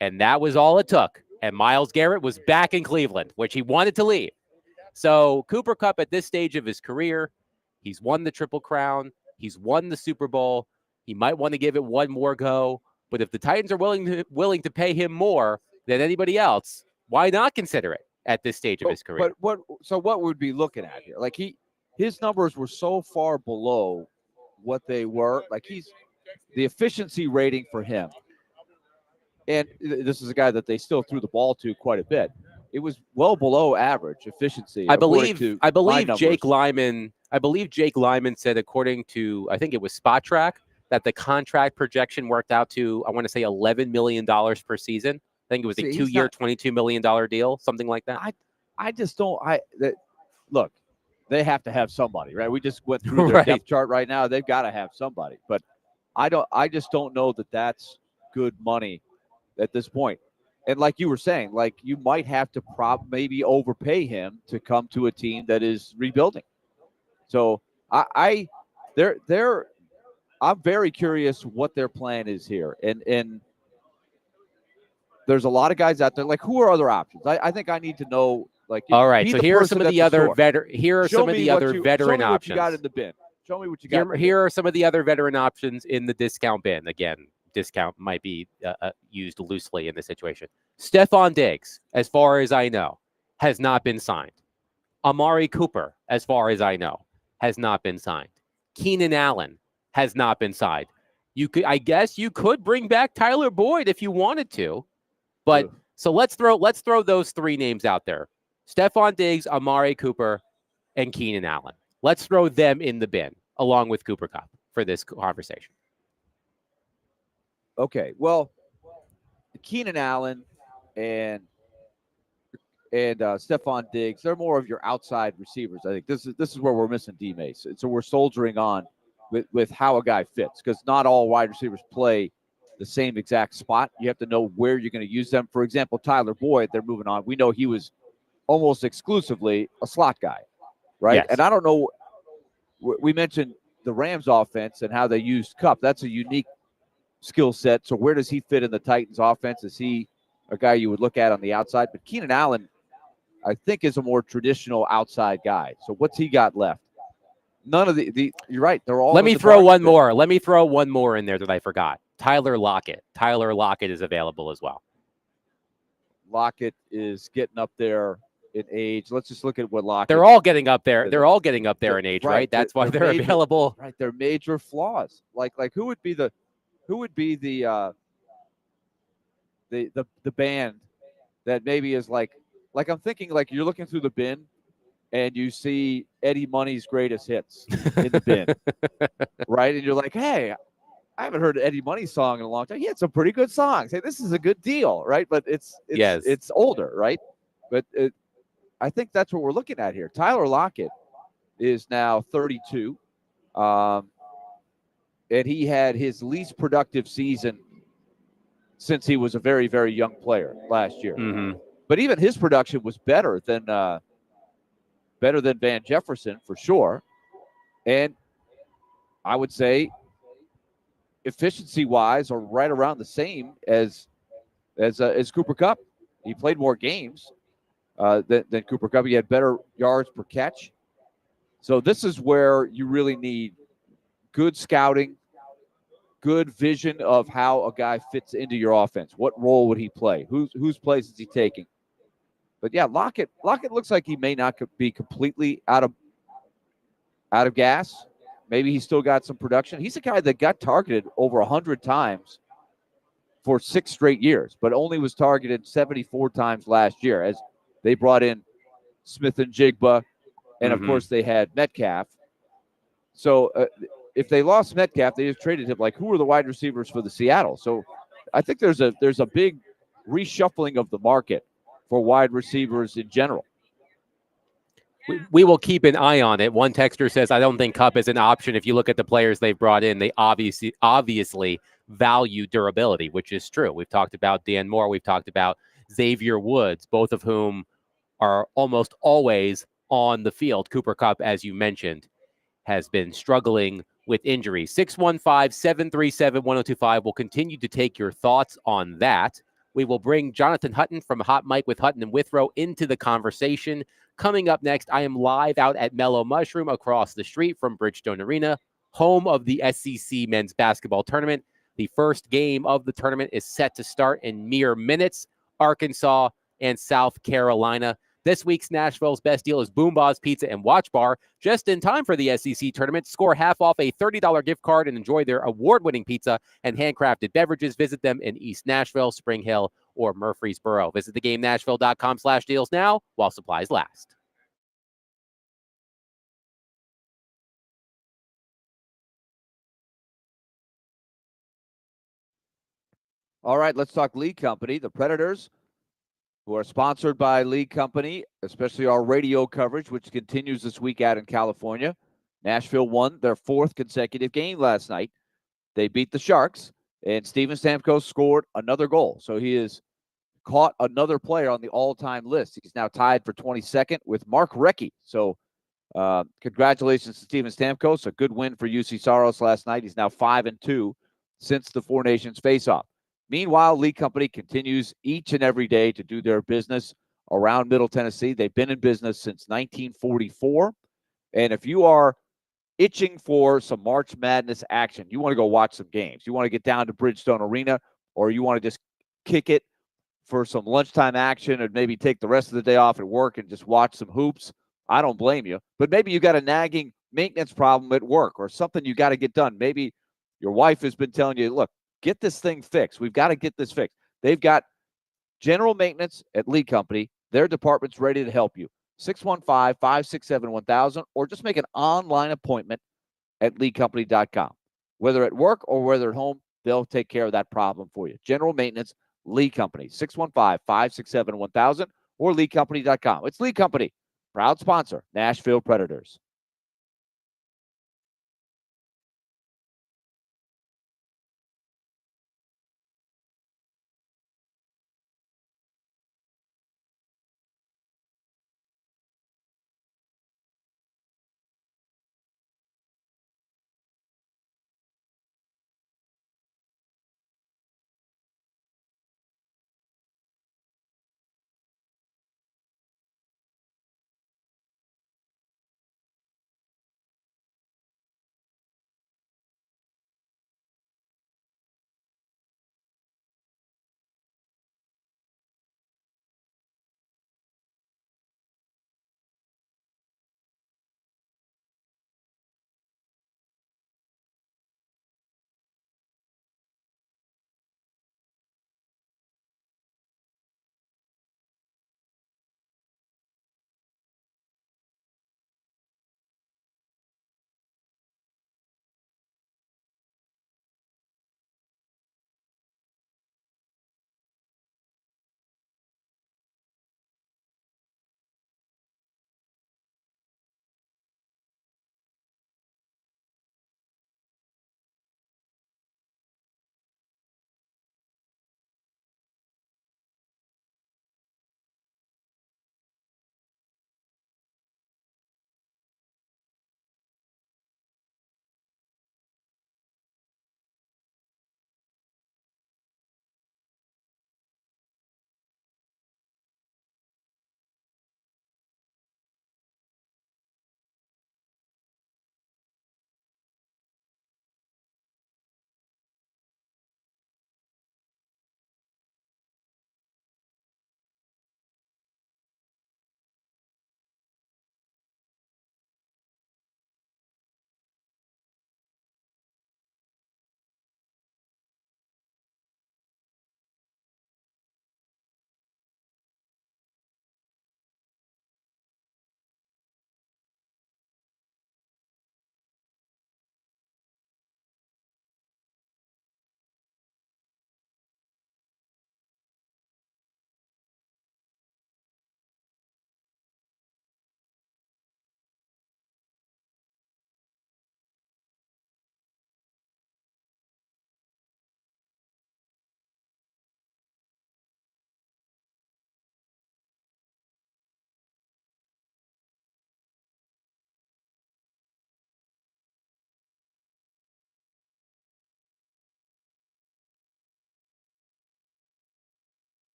and that was all it took. And Myles Garrett was back in Cleveland, which he wanted to leave. So Cooper Kupp at this stage of his career, he's won the Triple Crown. He's won the Super Bowl. He might want to give it one more go. But if the Titans are willing to pay him more than anybody else, why not consider it at this stage of his career? But what would we be looking at here? Like his numbers were so far below what they were. Like the efficiency rating for him, and this is a guy that they still threw the ball to quite a bit. It was well below average efficiency. I believe Jake Lyman said, according to, I think it was Spot Track, that the contract projection worked out to, I want to say, $11 million per season. I think it was a 2-year, $22 million deal, something like that. I just don't. Look, they have to have somebody, right? We just went through their depth chart right now. They've got to have somebody, but I just don't know that that's good money at this point. And like you were saying, like you might have to maybe overpay him to come to a team that is rebuilding. So I'm very curious what their plan is here. And there's a lot of guys out there. Like, who are other options? I think I need to know. Like, all right. So here are some of the other veteran options. You got in the bin. Show me what you got. Here are some of the other veteran options in the discount bin. Again, discount might be used loosely in this situation. Stephon Diggs, as far as I know, has not been signed. Amari Cooper, as far as I know, has not been signed. Keenan Allen has not been signed. I guess you could bring back Tyler Boyd if you wanted to, but so let's throw those three names out there: Stephon Diggs, Amari Cooper, and Keenan Allen. Let's throw them in the bin along with Cooper Kupp for this conversation. Okay, well, Keenan Allen and Stephon Diggs, they're more of your outside receivers. I think this is where we're missing D-Mace. So we're soldiering on with how a guy fits, because not all wide receivers play the same exact spot. You have to know where you're going to use them. For example, Tyler Boyd, they're moving on. We know he was almost exclusively a slot guy, right? Yes. And I don't know. We mentioned the Rams offense and how they used Kupp. That's a unique skill set. So where does he fit in the Titans offense? Is he a guy you would look at on the outside? But Keenan Allen, I think, is a more traditional outside guy. So what's he got left? None of the you're right. They're all. Let me throw one more. Let me throw one more in there that I forgot. Tyler Lockett. Tyler Lockett is available as well. Lockett is getting up there in age. Let's just look at what Lockett. They're all getting up there. They're all getting up there in age, right? That's why they're available. Right. They're major flaws. Like who would be the band that maybe is like I'm thinking, like, you're looking through the bin and you see Eddie Money's greatest hits in the bin, right? And you're like, hey, I haven't heard an Eddie Money song in a long time. He had some pretty good songs. Hey, this is a good deal, right? But it's older, right? But I think that's what we're looking at here. Tyler Lockett is now 32, and he had his least productive season since he was a very, very young player last year. Mm-hmm. But even his production was better than Van Jefferson for sure. And I would say efficiency-wise are right around the same as Cooper Kupp. He played more games than Cooper Kupp. He had better yards per catch. So this is where you really need good scouting, good vision of how a guy fits into your offense. What role would he play? Whose place is he taking? But yeah, Lockett looks like he may not be completely out of gas. Maybe he's still got some production. He's a guy that got targeted over 100 times for 6 straight years, but only was targeted 74 times last year as they brought in Smith and Jigba, and of course they had Metcalf. So if they lost Metcalf, they just traded him. Like, who are the wide receivers for the Seattle? So I think there's a big reshuffling of the market for wide receivers in general. we will keep an eye on it. One texter says, I don't think Cup is an option. If you look at the players they've brought in, they obviously value durability, which is true. We've talked about Dan Moore. We've talked about Xavier Woods, both of whom are almost always on the field. Cooper Kupp, as you mentioned, has been struggling with injuries. 615-737-1025. We'll continue to take your thoughts on that. We will bring Jonathan Hutton from Hot Mike with Hutton and Withrow into the conversation. Coming up next, I am live out at Mellow Mushroom across the street from Bridgestone Arena, home of the SEC men's basketball tournament. The first game of the tournament is set to start in mere minutes. Arkansas and South Carolina. This week's Nashville's best deal is Boomba's Pizza and Watch Bar. Just in time for the SEC tournament, score half off a $30 gift card and enjoy their award-winning pizza and handcrafted beverages. Visit them in East Nashville, Spring Hill, or Murfreesboro. Visit thegamenashville.com/deals now while supplies last. All right, let's talk Lead Company. The Predators, who are sponsored by Lead Company, especially our radio coverage, which continues this week out in California. Nashville won their fourth consecutive game last night. They beat the Sharks, and Steven Stamkos scored another goal. So he has caught another player on the all-time list. He's now tied for 22nd with Mark Recchi. So congratulations to Steven Stamkos. A good win for UC Saros last night. He's now 5-2 since the Four Nations face-off. Meanwhile, Lead Company continues each and every day to do their business around Middle Tennessee. They've been in business since 1944. And if you are itching for some March Madness action, you want to go watch some games, you want to get down to Bridgestone Arena, or you want to just kick it for some lunchtime action and maybe take the rest of the day off at work and just watch some hoops, I don't blame you. But maybe you got a nagging maintenance problem at work or something you got to get done. Maybe your wife has been telling you, look, get this thing fixed. We've got to get this fixed. They've got general maintenance at Lead Company. Their department's ready to help you. 615-567-1000, or just make an online appointment at leadcompany.com. Whether at work or whether at home, they'll take care of that problem for you. General maintenance, Lead Company, 615-567-1000 or leadcompany.com. It's Lead Company, proud sponsor, Nashville Predators.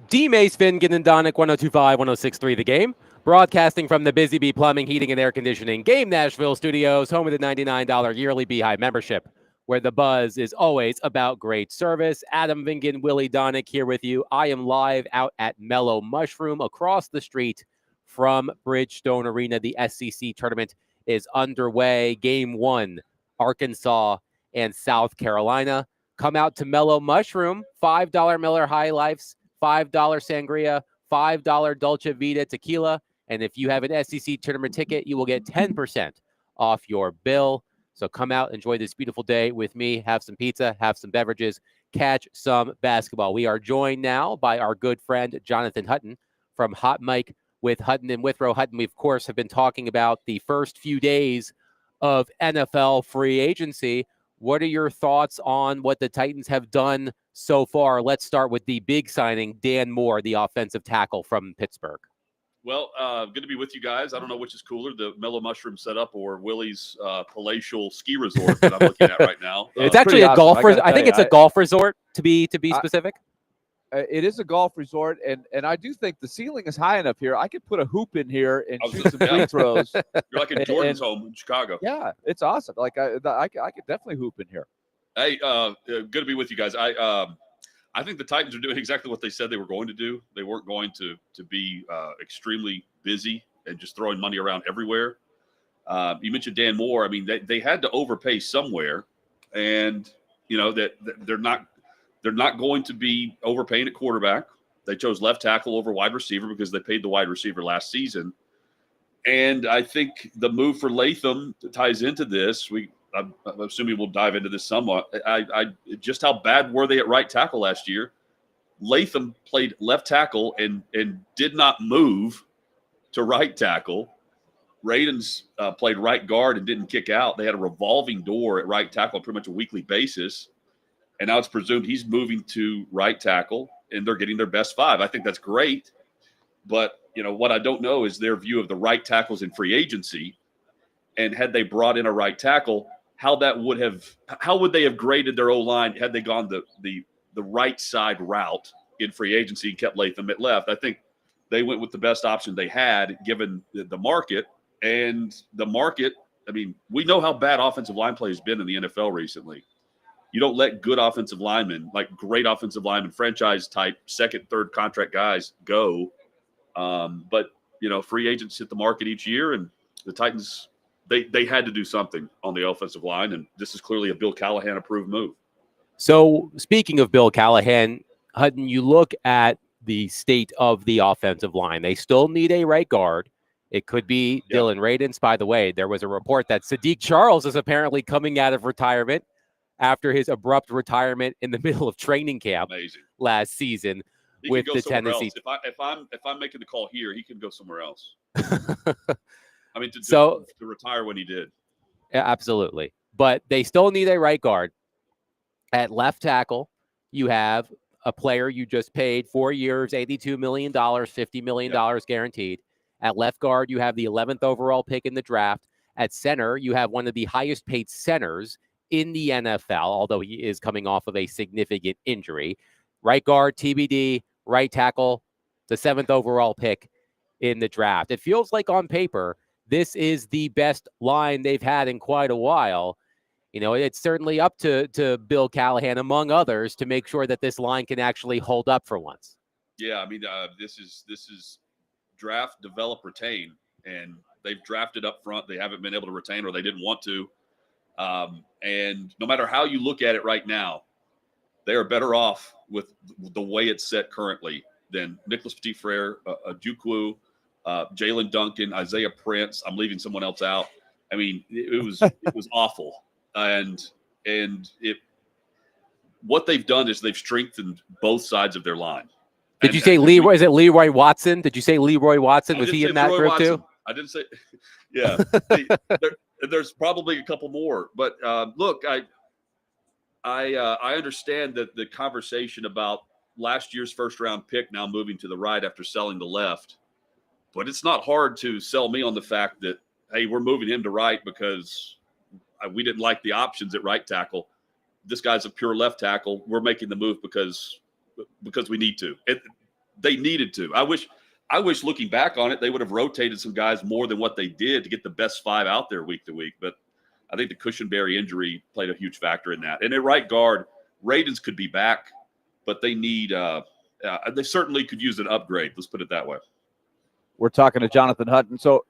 D. Mace Fingan and Donick 1025 1063 The Game. Broadcasting from the Busy Bee Plumbing, Heating, and Air Conditioning Game Nashville studios, home of the $99 yearly Beehive membership, where the buzz is always about great service. Adam Vingan, Willie Donick here with you. I am live out at Mellow Mushroom across the street from Bridgestone Arena. The SEC tournament is underway. Game 1, Arkansas and South Carolina. Come out to Mellow Mushroom, $5 Miller High Lifes, $5 Sangria, $5 Dolce Vita Tequila. And if you have an SEC tournament ticket, you will get 10% off your bill. So come out, enjoy this beautiful day with me, have some pizza, have some beverages, catch some basketball. We are joined now by our good friend, Jonathan Hutton from Hot Mike with Hutton and Withrow. Hutton, we, of course, have been talking about the first few days of NFL free agency. What are your thoughts on what the Titans have done so far? Let's start with the big signing, Dan Moore, the offensive tackle from Pittsburgh. Well, good to be with you guys. I don't know which is cooler, the Mellow Mushroom setup or Willie's palatial ski resort that I'm looking at right now. It's actually a golf resort. I think it's a golf resort, to be specific. It is a golf resort, and I do think the ceiling is high enough here. I could put a hoop in here and shoot some free throws. You're like in Jordan's home in Chicago. Yeah, it's awesome. Like I could definitely hoop in here. Hey, good to be with you guys. I think the Titans are doing exactly what they said they were going to do. They weren't going to be extremely busy and just throwing money around everywhere. You mentioned Dan Moore. I mean, they had to overpay somewhere, and you know that they're not going to be overpaying at quarterback. They chose left tackle over wide receiver because they paid the wide receiver last season. And I think the move for Latham ties into this. I'm assuming we'll dive into this somewhat. Just how bad were they at right tackle last year? Latham played left tackle and did not move to right tackle. Radens played right guard and didn't kick out. They had a revolving door at right tackle on pretty much a weekly basis. And now it's presumed he's moving to right tackle, and they're getting their best 5. I think that's great. But, you know, what I don't know is their view of the right tackles in free agency. And had they brought in a right tackle, how would they have graded their O-line had they gone the right side route in free agency and kept Latham at left? I think they went with the best option they had given the market. And the market, I mean, we know how bad offensive line play has been in the NFL recently. You don't let good offensive linemen, like great offensive linemen, franchise type, second, third contract guys go. But, you know, free agents hit the market each year, and the Titans – They had to do something on the offensive line, and this is clearly a Bill Callahan approved move. So speaking of Bill Callahan, Hutton, you look at the state of the offensive line. They still need a right guard. It could be Dylan Radens. By the way, there was a report that Sadiq Charles is apparently coming out of retirement after his abrupt retirement in the middle of training camp last season with the Tennessee. If I'm making the call here, he can go somewhere else. I mean, to retire when he did. Yeah, absolutely. But they still need a right guard. At left tackle, you have a player you just paid 4 years, $82 million, $50 million guaranteed. At left guard, you have the 11th overall pick in the draft. At center, you have one of the highest paid centers in the NFL, although he is coming off of a significant injury. Right guard, TBD. Right tackle, the 7th overall pick in the draft. It feels like on paper, this is the best line they've had in quite a while. You know, it's certainly up to Bill Callahan, among others, to make sure that this line can actually hold up for once. Yeah, I mean, this is draft, develop, retain, and they've drafted up front. They haven't been able to retain, or they didn't want to. And no matter how you look at it right now, they are better off with the way it's set currently than Nicholas Petit-Frere, Ojukwu, Jalen Duncan, Isaiah Prince. I'm leaving someone else out. I mean, it was awful. And what they've done is they've strengthened both sides of their line. Did you say Leroy? Is it Leroy Watson? Did you say Leroy Watson? Was he in that group too? I didn't say. Yeah, there's probably a couple more. But look, I understand that the conversation about last year's first round pick now moving to the right after selling the left. But it's not hard to sell me on the fact that, hey, we're moving him to right because we didn't like the options at right tackle. This guy's a pure left tackle. We're making the move because we need to. they needed to. I wish looking back on it, they would have rotated some guys more than what they did to get the best 5 out there week to week. But I think the Cushenberry injury played a huge factor in that. And at right guard, Radens could be back, but they need they certainly could use an upgrade. Let's put it that way. We're talking to Jonathan Hutton. So,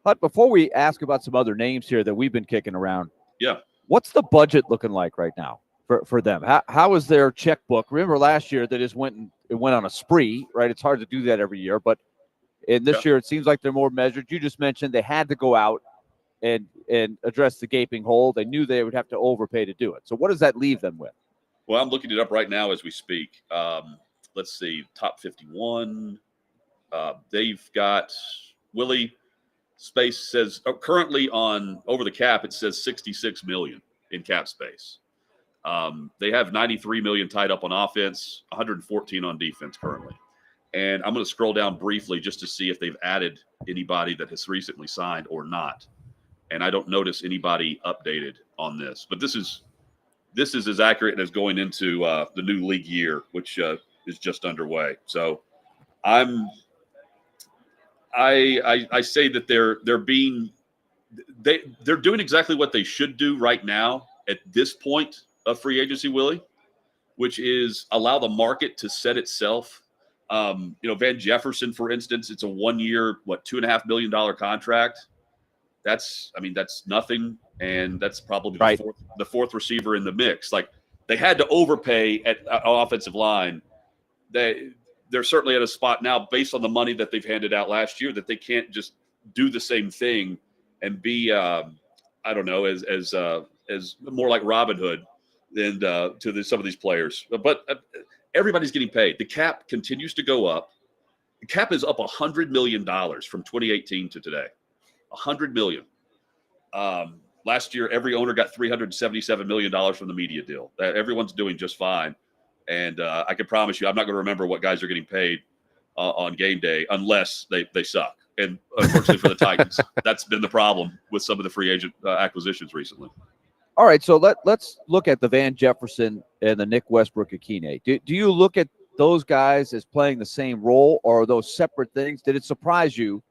Hut, before we ask about some other names here that we've been kicking around, Yeah. what's the budget looking like right now for them? How is their checkbook? Remember last year they just went on a spree, right? It's hard to do that every year, but in this year it seems like they're more measured. You just mentioned they had to go out and address the gaping hole. They knew they would have to overpay to do it. So what does that leave them with? Well, I'm looking it up right now as we speak. Let's see, top 51. They've got Willie Space says currently on over the cap, it says 66 million in cap space. They have 93 million tied up on offense, 114 on defense currently. And I'm going to scroll down briefly just to see if they've added anybody that has recently signed or not. And I don't notice anybody updated on this, but this is as accurate as going into the new league year, which is just underway. So I say that they're doing exactly what they should do right now at this point of free agency, Willie, which is allow the market to set itself. Van Jefferson, for instance, it's a 1 year, $2.5 million contract. That's nothing. And that's probably the fourth receiver in the mix. Like, they had to overpay at offensive line. They're certainly at a spot now based on the money that they've handed out last year that they can't just do the same thing and be, as more like Robin Hood than to some of these players. But everybody's getting paid. The cap continues to go up. The cap is up $100 million from 2018 to today. $100 million. Last year, every owner got $377 million from the media deal. Everyone's doing just fine. And I can promise you, I'm not going to remember what guys are getting paid on game day unless they suck. And unfortunately for the Titans, that's been the problem with some of the free agent acquisitions recently. All right, so let's look at the Van Jefferson and the Nick Westbrook-Ikhine. Do you look at those guys as playing the same role, or are those separate things? Did it surprise you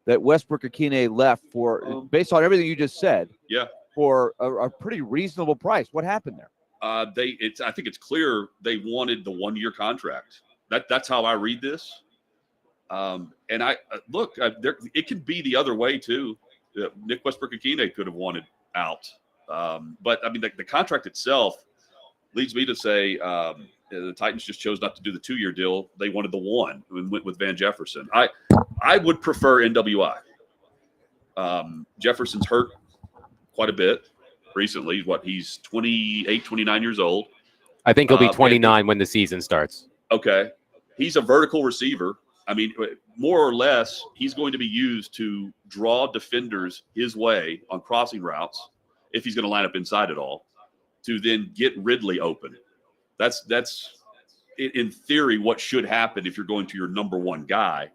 that Westbrook-Ikhine left based on everything you just said, for a pretty reasonable price? What happened there? I think it's clear they wanted the 1 year contract. That's how I read this. And it could be the other way too. Nick Westbrook-Ikhine could have wanted out. But I mean, the contract itself leads me to say the Titans just chose not to do the 2 year deal. They wanted the 1 and went with Van Jefferson. I would prefer NWI. Jefferson's hurt quite a bit recently. He's 28, 29 years old. I think he'll be 29 when the season starts. Okay. He's a vertical receiver. I mean, more or less, he's going to be used to draw defenders his way on crossing routes if he's going to line up inside at all, to then get Ridley open. That's in theory what should happen if you're going to your number 1 guy.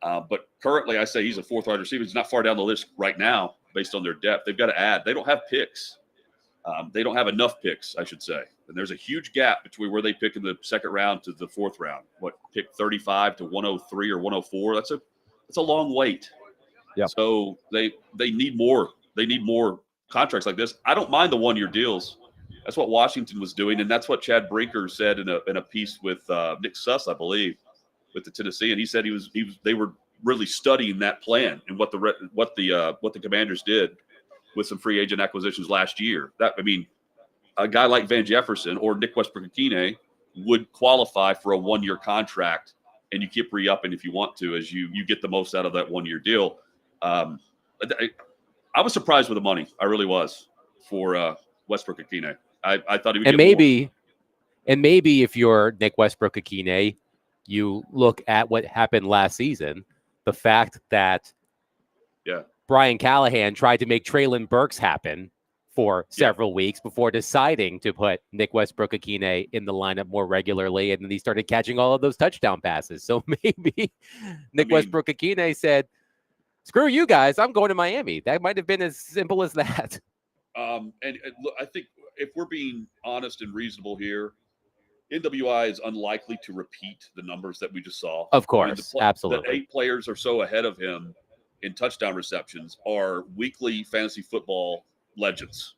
But currently, I say he's a 4th wide receiver. He's not far down the list right now based on their depth. They've got to add. They don't have picks. They don't have enough picks, I should say. And there's a huge gap between where they pick in the 2nd round to the 4th round. Pick 35 to 103 or 104? That's a long wait. Yeah. So they need more. They need more contracts like this. I don't mind the 1 year deals. That's what Washington was doing, and that's what Chad Brinker said in a piece with Nick Suss, I believe, with the Tennessee. And he said they were really studying that plan and what the Commanders did with some free agent acquisitions last year. A guy like Van Jefferson or Nick Westbrook-Ikhine would qualify for a 1 year contract, and you keep re-upping if you want to as you get the most out of that 1 year deal. I was surprised with the money. I really was for Westbrook-Ikhine. I thought he would get more. And maybe if you're Nick Westbrook-Ikhine, you look at what happened last season, the fact that Brian Callahan tried to make Treylon Burks happen for several weeks before deciding to put Nick Westbrook-Ikhine in the lineup more regularly, and then he started catching all of those touchdown passes. So maybe Westbrook-Ikhine said, screw you guys, I'm going to Miami. That might have been as simple as that. And look, I think if we're being honest and reasonable here, NWI is unlikely to repeat the numbers that we just saw. Of course, absolutely. The 8 players or so ahead of him in touchdown receptions are weekly fantasy football legends,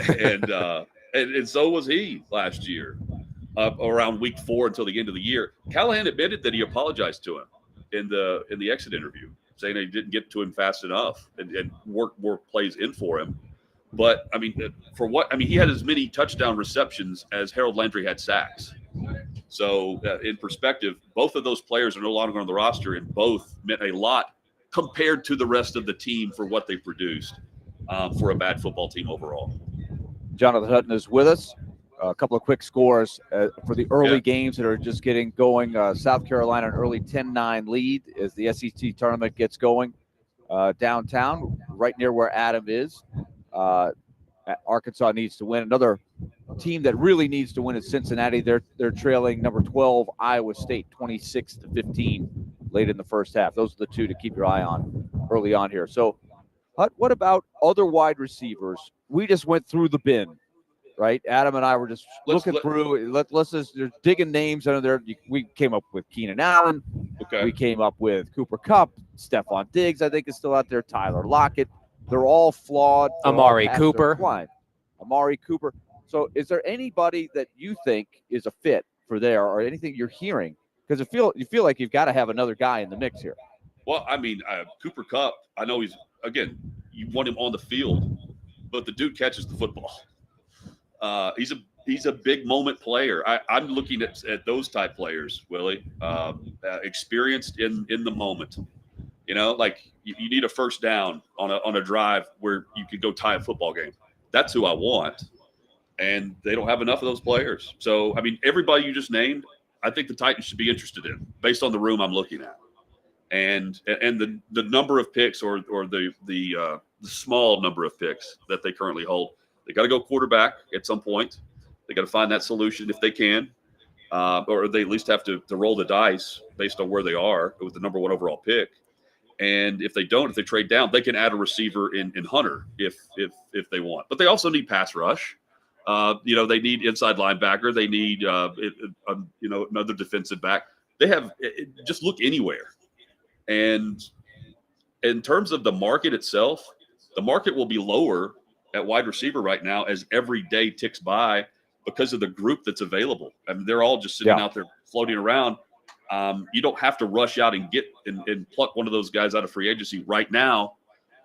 and so was he last year, around week 4 until the end of the year. Callahan admitted that he apologized to him in the exit interview, saying that he didn't get to him fast enough and work more plays in for him. But I mean, he had as many touchdown receptions as Harold Landry had sacks. So in perspective, both of those players are no longer on the roster, and both meant a lot compared to the rest of the team for what they produced for a bad football team overall. Jonathan Hutton is with us. A couple of quick scores for the early games that are just getting going. South Carolina, an early 10-9 lead as the SEC tournament gets going downtown, right near where Adam is. Arkansas needs to win. Another team that really needs to win is Cincinnati. They're trailing number 12 Iowa State 26-15 late in the first half. Those are the two to keep your eye on early on here. So, what about other wide receivers? We just went through the bin, right? Adam and I were just looking through. Let's just digging names under there. We came up with Keenan Allen. Okay. We came up with Cooper Kupp, Stephon Diggs. I think is still out there. Tyler Lockett. They're all flawed. Amari Cooper. Amari Cooper. So is there anybody that you think is a fit for there or anything you're hearing? Because you feel like you've got to have another guy in the mix here. Well, I mean, Cooper Kupp, I know you want him on the field, but the dude catches the football. He's a big moment player. I'm looking at those type players, Willie, experienced in the moment. You know, like you need a first down on a drive where you could go tie a football game. That's who I want, and they don't have enough of those players. So, I mean, everybody you just named, I think the Titans should be interested in, based on the room I'm looking at, and the number of picks or the small number of picks that they currently hold. They got to go quarterback at some point. They got to find that solution if they can, or they at least have to roll the dice based on where they are with the number 1 overall pick. And if they don't, if they trade down, they can add a receiver in Hunter if they want. But they also need pass rush. They need inside linebacker. They need another defensive back. They have just look anywhere. And in terms of the market itself, the market will be lower at wide receiver right now as every day ticks by because of the group that's available. I mean, they're all just sitting out there floating around. You don't have to rush out and get and pluck one of those guys out of free agency right now,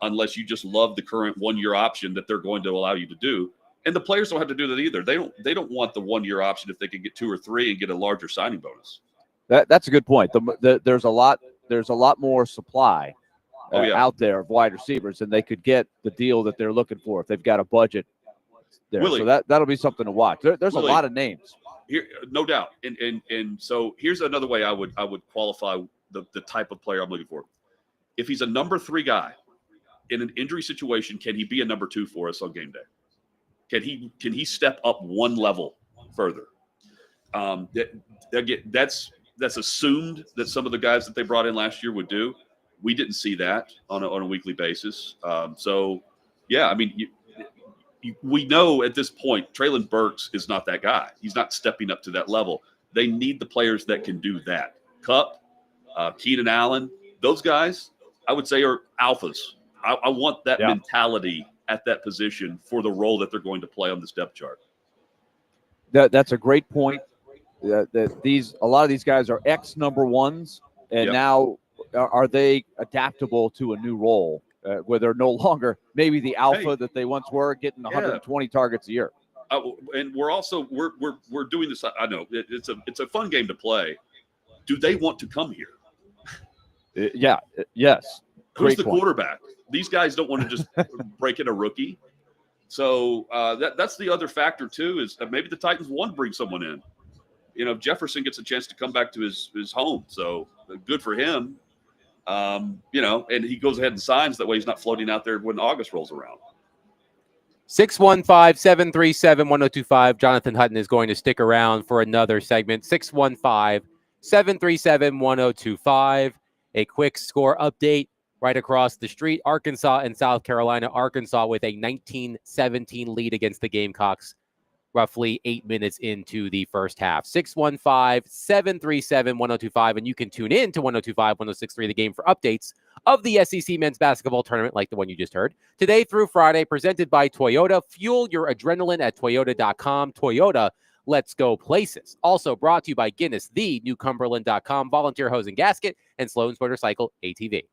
unless you just love the current 1-year option that they're going to allow you to do. And the players don't have to do that either. They don't want the 1-year option if they can get 2 or 3 and get a larger signing bonus. That's a good point. There's a lot more supply out there of wide receivers, and they could get the deal that they're looking for if they've got a budget there. Willie, so that'll be something to watch. There's Willie, a lot of names. Here, no doubt. And so here's another way I would qualify the type of player I'm looking for. If he's a number 3 guy in an injury situation, can he be a number 2 for us on game day? Can he step up one level further? That's assumed that some of the guys that they brought in last year would do. We didn't see that on a weekly basis. We know at this point, Treylon Burks is not that guy. He's not stepping up to that level. They need the players that can do that. Kupp, Keenan Allen, those guys, I would say, are alphas. I want that mentality at that position for the role that they're going to play on this depth chart. That's a great point. A lot of these guys are ex number 1s, and now are they adaptable to a new role? Where they're no longer maybe the alpha that they once were, getting 120 targets a year. And we're also we're doing this. I know it's a fun game to play. Do they want to come here? Yes. Who's the quarterback? These guys don't want to just break in a rookie. So that's the other factor too. Is that maybe the Titans want to bring someone in. You know, Jefferson gets a chance to come back to his home, so good for him. And he goes ahead and signs. That way he's not floating out there when August rolls around. 615-737-1025. Jonathan Hutton is going to stick around for another segment. 615-737-1025. A quick score update right across the street. Arkansas and South Carolina. Arkansas with a 19-17 lead against the Gamecocks roughly 8 minutes into the first half. 615-737-1025, and you can tune in to 1025, 1063 The Game for updates of the SEC men's basketball tournament like the one you just heard. Today through Friday, presented by Toyota. Fuel your adrenaline at toyota.com. Toyota, let's go places. Also brought to you by Guinness, the new Cumberland.com, Volunteer Hose and Gasket, and Sloan's Motorcycle ATV.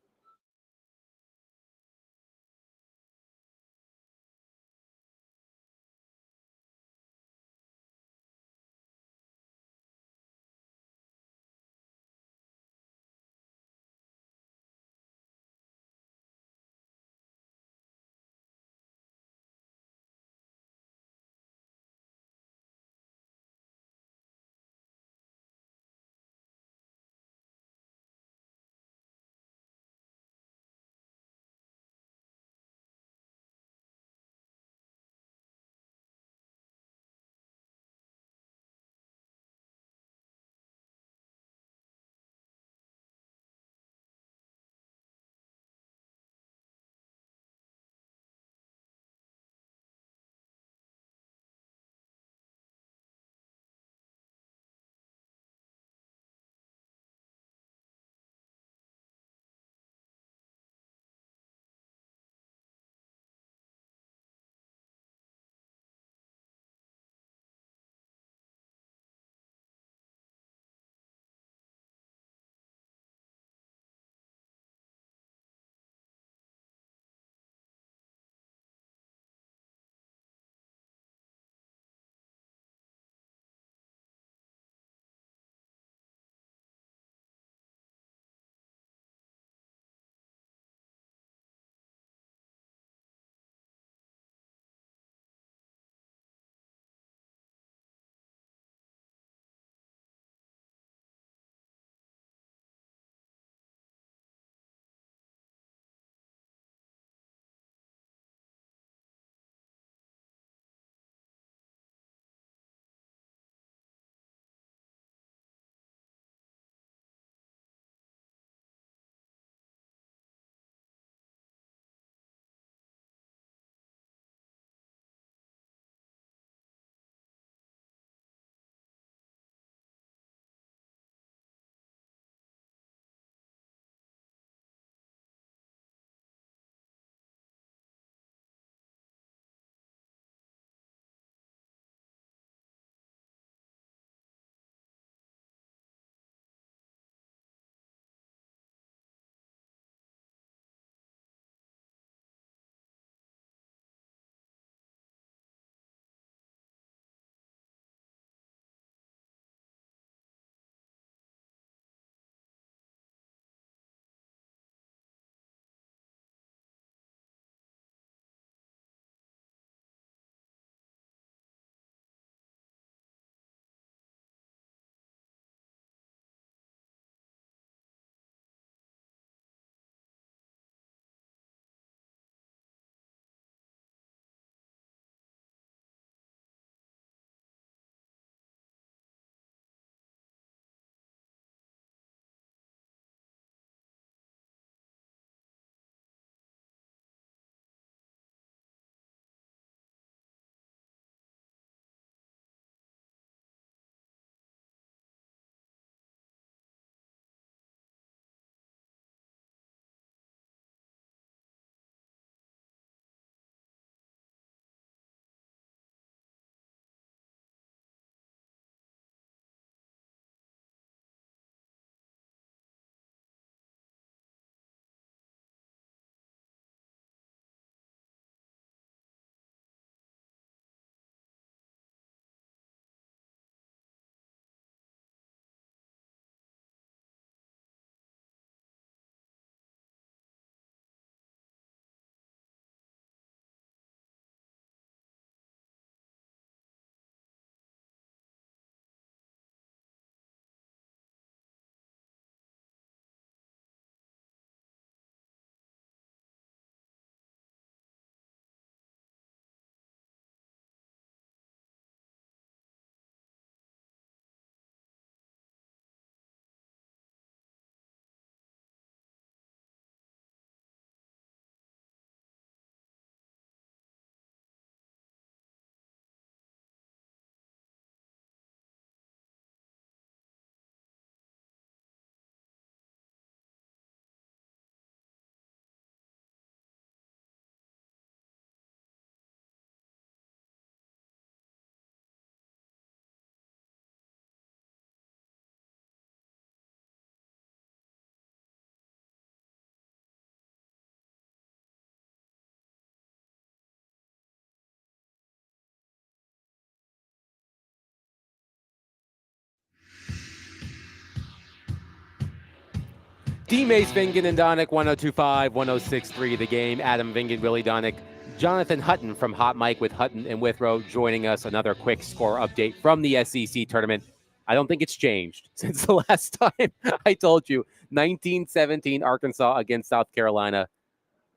Teammates Vingen and Donick, 102.5, 106.3 The Game. Adam Vingen, Willie Donick, Jonathan Hutton from Hot Mike with Hutton and Withrow joining us. Another quick score update from the SEC tournament. I don't think it's changed since the last time I told you. 1917 Arkansas against South Carolina,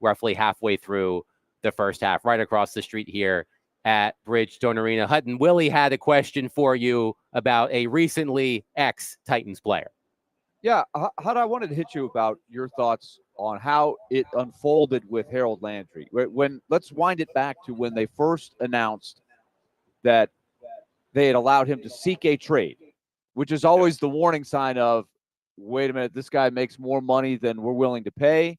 roughly halfway through the first half, right across the street here at Bridgestone Arena. Hutton, Willie had a question for you about a recently ex-Titans player. Yeah, Hud, I wanted to hit you about your thoughts on how it unfolded with Harold Landry. Let's wind it back to when they first announced that they had allowed him to seek a trade, which is always the warning sign of, wait a minute, this guy makes more money than we're willing to pay.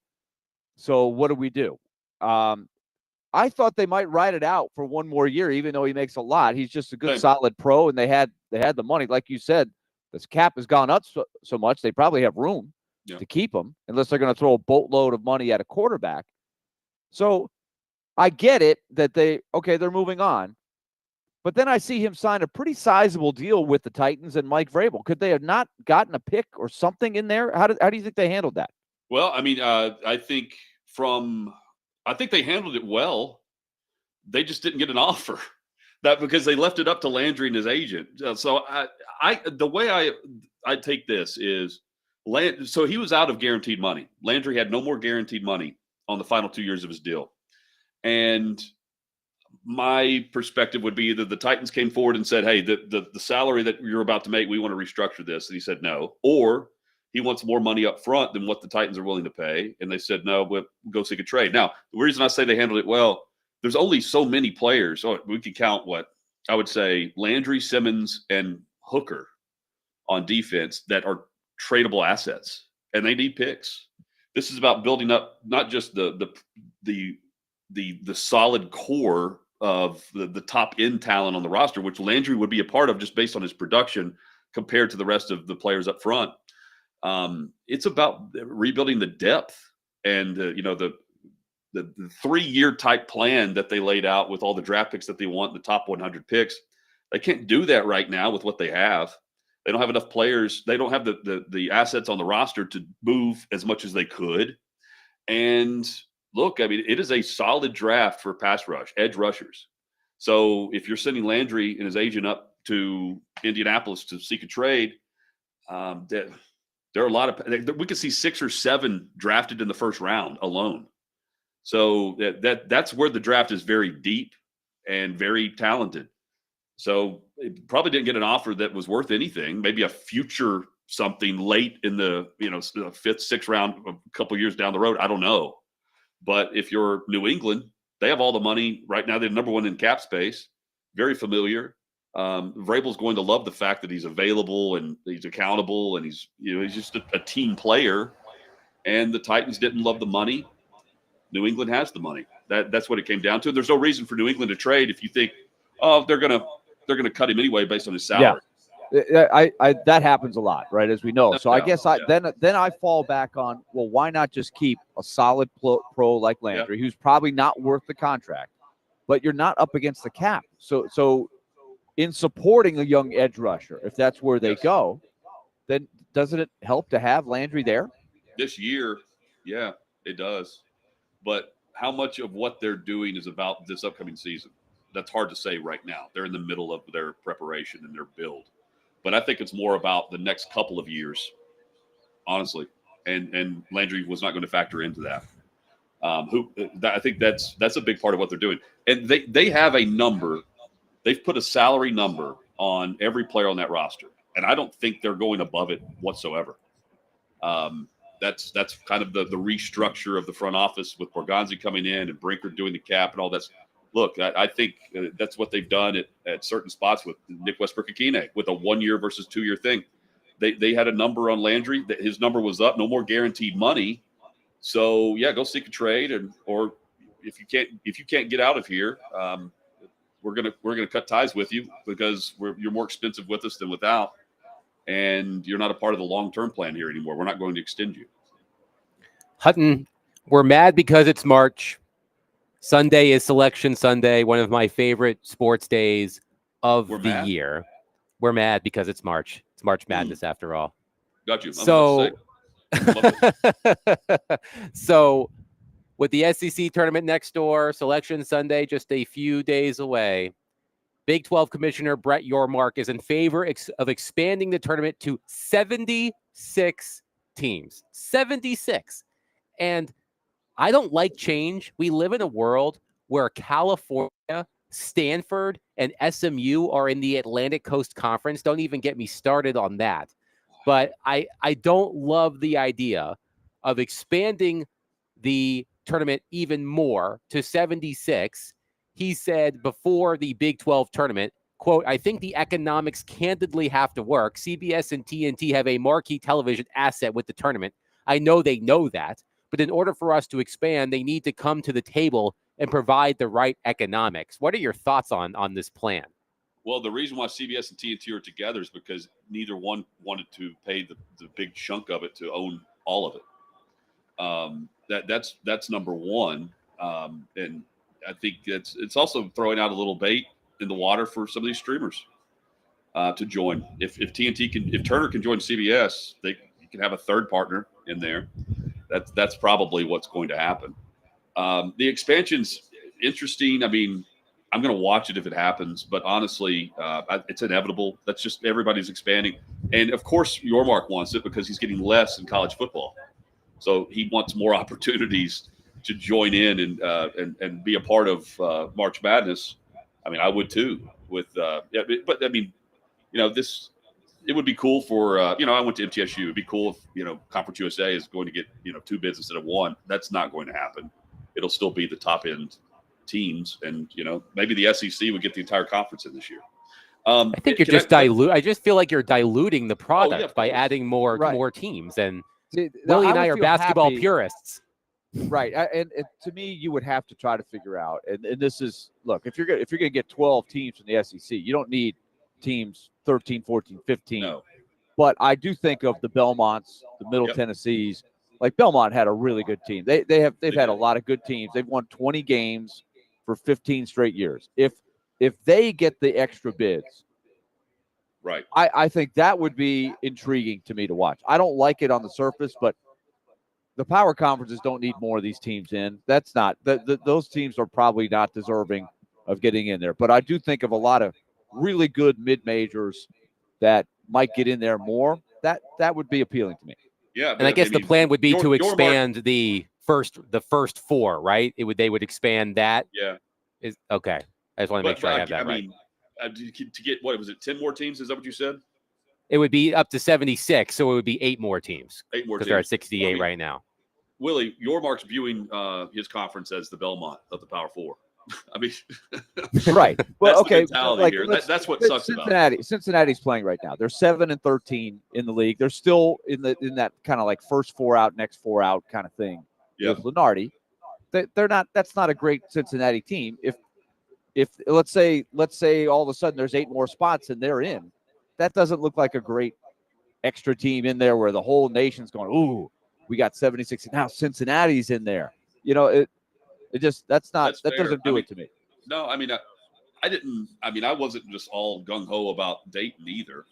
So what do we do? I thought they might ride it out for one more year, even though he makes a lot. He's just a good, solid pro, and they had the money. Like you said, this cap has gone up so much, they probably have room to keep him, unless they're going to throw a boatload of money at a quarterback. So I get it that they're moving on. But then I see him sign a pretty sizable deal with the Titans and Mike Vrabel. Could they have not gotten a pick or something in there? How do you think they handled that? Well, I mean, I think they handled it well. They just didn't get an offer. That because they left it up to Landry and his agent. So the way I take this is, so he was out of guaranteed money. Landry had no more guaranteed money on the final 2 years of his deal. And my perspective would be either the Titans came forward and said, hey, the salary that you're about to make, we want to restructure this. And he said no. Or he wants more money up front than what the Titans are willing to pay. And they said, no, we'll go seek a trade. Now, the reason I say they handled it well, there's only so many players. So we can count what I would say Landry, Simmons, and Hooker on defense that are tradable assets, and they need picks. This is about building up not just the solid core of the top end talent on the roster, which Landry would be a part of just based on his production compared to the rest of the players up front. It's about rebuilding the depth and the 3-year type plan that they laid out with all the draft picks that they want, the top 100 picks. They can't do that right now with what they have. They don't have enough players. They don't have the assets on the roster to move as much as they could. And look, I mean, it is a solid draft for pass rush, edge rushers. So if you're sending Landry and his agent up to Indianapolis to seek a trade, there are a lot of – we could see 6 or 7 drafted in the first round alone. So that's where the draft is very deep and very talented. So it probably didn't get an offer that was worth anything. Maybe a future something late in the 5th, 6th round, a couple of years down the road. I don't know. But if you're New England, they have all the money right now. They're number 1 in cap space. Very familiar. Vrabel's going to love the fact that he's available and he's accountable and he's just a team player. And the Titans didn't love the money. New England has the money. That's what it came down to. There's no reason for New England to trade if you think, oh, they're gonna cut him anyway based on his salary. Yeah, that happens a lot, right? As we know. So I guess then I fall back on, well, why not just keep a solid pro like Landry, who's probably not worth the contract, but you're not up against the cap. So in supporting a young edge rusher, if that's where they go, then doesn't it help to have Landry there? This year, yeah, it does. But how much of what they're doing is about this upcoming season? That's hard to say right now. They're in the middle of their preparation and their build. But I think it's more about the next couple of years, honestly. And Landry was not going to factor into that. I think that's a big part of what they're doing. And they have a number. They've put a salary number on every player on that roster. And I don't think they're going above it whatsoever. That's kind of the restructure of the front office with Borgonzi coming in and Brinker doing the cap and all that. Look, I think that's what they've done at certain spots with Nick Westbrook-Ikhine with a 1-year versus 2-year thing. They had a number on Landry that his number was up, no more guaranteed money. So yeah, go seek a trade, or if you can't get out of here, we're gonna cut ties with you because you're more expensive with us than without. And you're not a part of the long-term plan here anymore. We're not going to extend you. Hutton, we're mad because it's March. Sunday is Selection Sunday, one of my favorite sports days of the year. We're mad because it's March. It's March Madness after all. Got you. So So, with the SEC tournament next door, Selection Sunday just a few days away, Big 12 Commissioner Brett Yormark is in favor of expanding the tournament to 76 teams. 76. And I don't like change. We live in a world where California, Stanford, and SMU are in the Atlantic Coast Conference. Don't even get me started on that. But I don't love the idea of expanding the tournament even more to 76. He said before the Big 12 tournament, quote, I think the economics candidly have to work. CBS and TNT have a marquee television asset with the tournament. I know they know that. But in order for us to expand, they need to come to the table and provide the right economics. What are your thoughts on this plan? Well, the reason why CBS and TNT are together is because neither one wanted to pay the big chunk of it to own all of it. That's number one. And I think it's also throwing out a little bait in the water for some of these streamers to join. If Turner can join CBS, you can have a third partner in there. That's probably what's going to happen. The expansion's interesting. I mean, I'm going to watch it if it happens, but honestly, it's inevitable. That's just everybody's expanding. And of course, Yormark wants it because he's getting less in college football. So he wants more opportunities to join in and be a part of March Madness. I mean, I would too but I mean, it would be cool for, I went to MTSU. It'd be cool if, Conference USA is going to get, 2 bids instead of 1. That's not going to happen. It'll still be the top end teams. And, maybe the SEC would get the entire conference in this year. I think you're just I just feel like you're diluting the product by adding more teams. And Willie and I are basketball purists. Right. And to me, you would have to try to figure out. And this is, look, if you're going to get 12 teams from the SEC, you don't need teams 13, 14, 15. No. But I do think of the Belmonts, the Middle Tennessees. Like Belmont had a really good team. They've had a lot of good teams. They've won 20 games for 15 straight years. If they get the extra bids, right, I think that would be intriguing to me to watch. I don't like it on the surface, but the power conferences don't need more of these teams in. That's not those teams are probably not deserving of getting in there. But I do think of a lot of really good mid-majors that might get in there more. That would be appealing to me. Yeah, and I guess the plan would be to expand the first 4, right? They would expand that. Yeah. Okay. I just want to make sure I have that right. I mean, to get, what was it, 10 more teams? Is that what you said? It would be up to 76, so it would be 8 more teams. 8 more teams. Because they're at 68 right now. Willie, Yormark's viewing his conference as the Belmont of the Power 4. I mean, right. Well, okay. That's what sucks about it. Cincinnati's playing right now. They're 7-13 in the league. They're still in that kind of like first 4 out, next 4 out kind of thing. Yeah. With Lunardi, they're not. That's not a great Cincinnati team. If let's say all of a sudden there's 8 more spots and they're in, that doesn't look like a great extra team in there where the whole nation's going, ooh, we got 76 now. Cincinnati's in there. It just that doesn't do it to me. No, I mean, I wasn't just all gung ho about Dayton either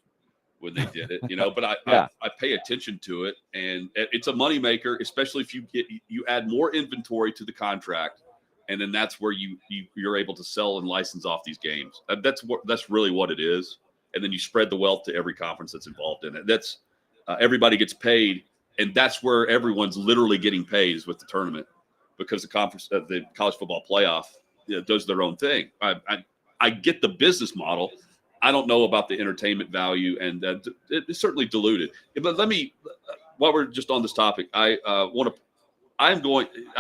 when they did it, but I pay attention to it, and it's a moneymaker, especially if you add more inventory to the contract, and then that's where you're able to sell and license off these games. That's really what it is, and then you spread the wealth to every conference that's involved in it. That's everybody gets paid, and that's where everyone's literally getting paid is with the tournament. Because the college football playoff does their own thing. I get the business model. I don't know about the entertainment value, and it's certainly diluted. But let me, while we're just on this topic, I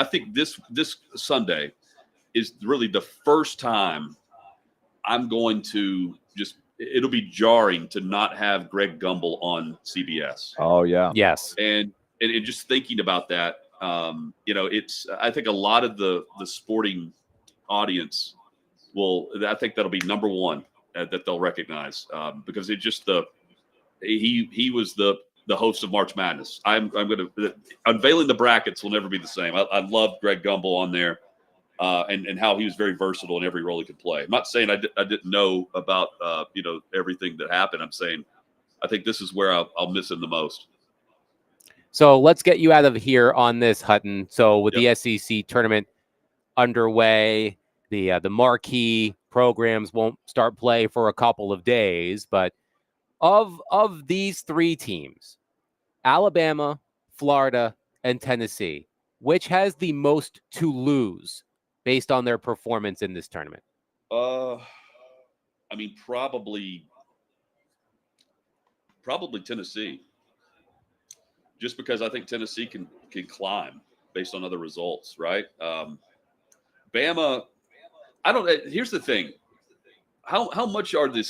think this Sunday is really the first time I'm going to it'll be jarring to not have Greg Gumbel on CBS. Oh yeah. Yes. And just thinking about that. I think a lot of the sporting audience I think that'll be number one that they'll recognize because he was the host of March Madness. I'm going to unveiling the brackets will never be the same. I love Greg Gumbel on there and how he was very versatile in every role he could play. I'm not saying I didn't know about everything that happened. I'm saying I think this is where I'll miss him the most. So let's get you out of here on this, Hutton. So with Yep. the SEC tournament underway, the marquee programs won't start play for a couple of days. But of these three teams, Alabama, Florida, and Tennessee, which has the most to lose based on their performance in this tournament? I mean, probably Tennessee, just because I think Tennessee can climb based on other results, right? Bama, I don't. Here's the thing: how much of the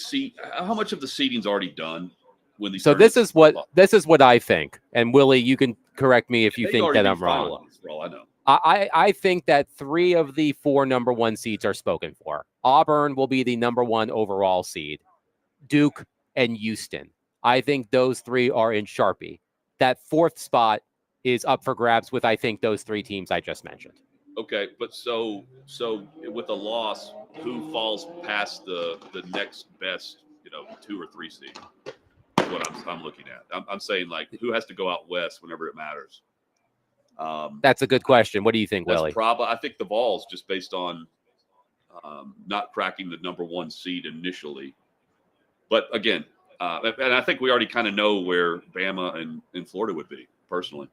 seeding's already done when these? So this tournaments is what I think, and Willie, you can correct me if you They'd think already that be I'm wrong. finalized, for all I know. I think that 3 of the 4 number 1 seeds are spoken for. Auburn will be the number 1 overall seed. Duke and Houston. I think those 3 are in Sharpie. That 4th spot is up for grabs with, I think, those 3 teams I just mentioned. Okay, but so with a loss, who falls past the next best, 2 or 3 seed? Is what I'm looking at. I'm saying, like, who has to go out west whenever it matters? That's a good question. What do you think, Willie? I think the Vols, just based on not cracking the number 1 seed initially. But again, and I think we already kind of know where Bama and Florida would be personally.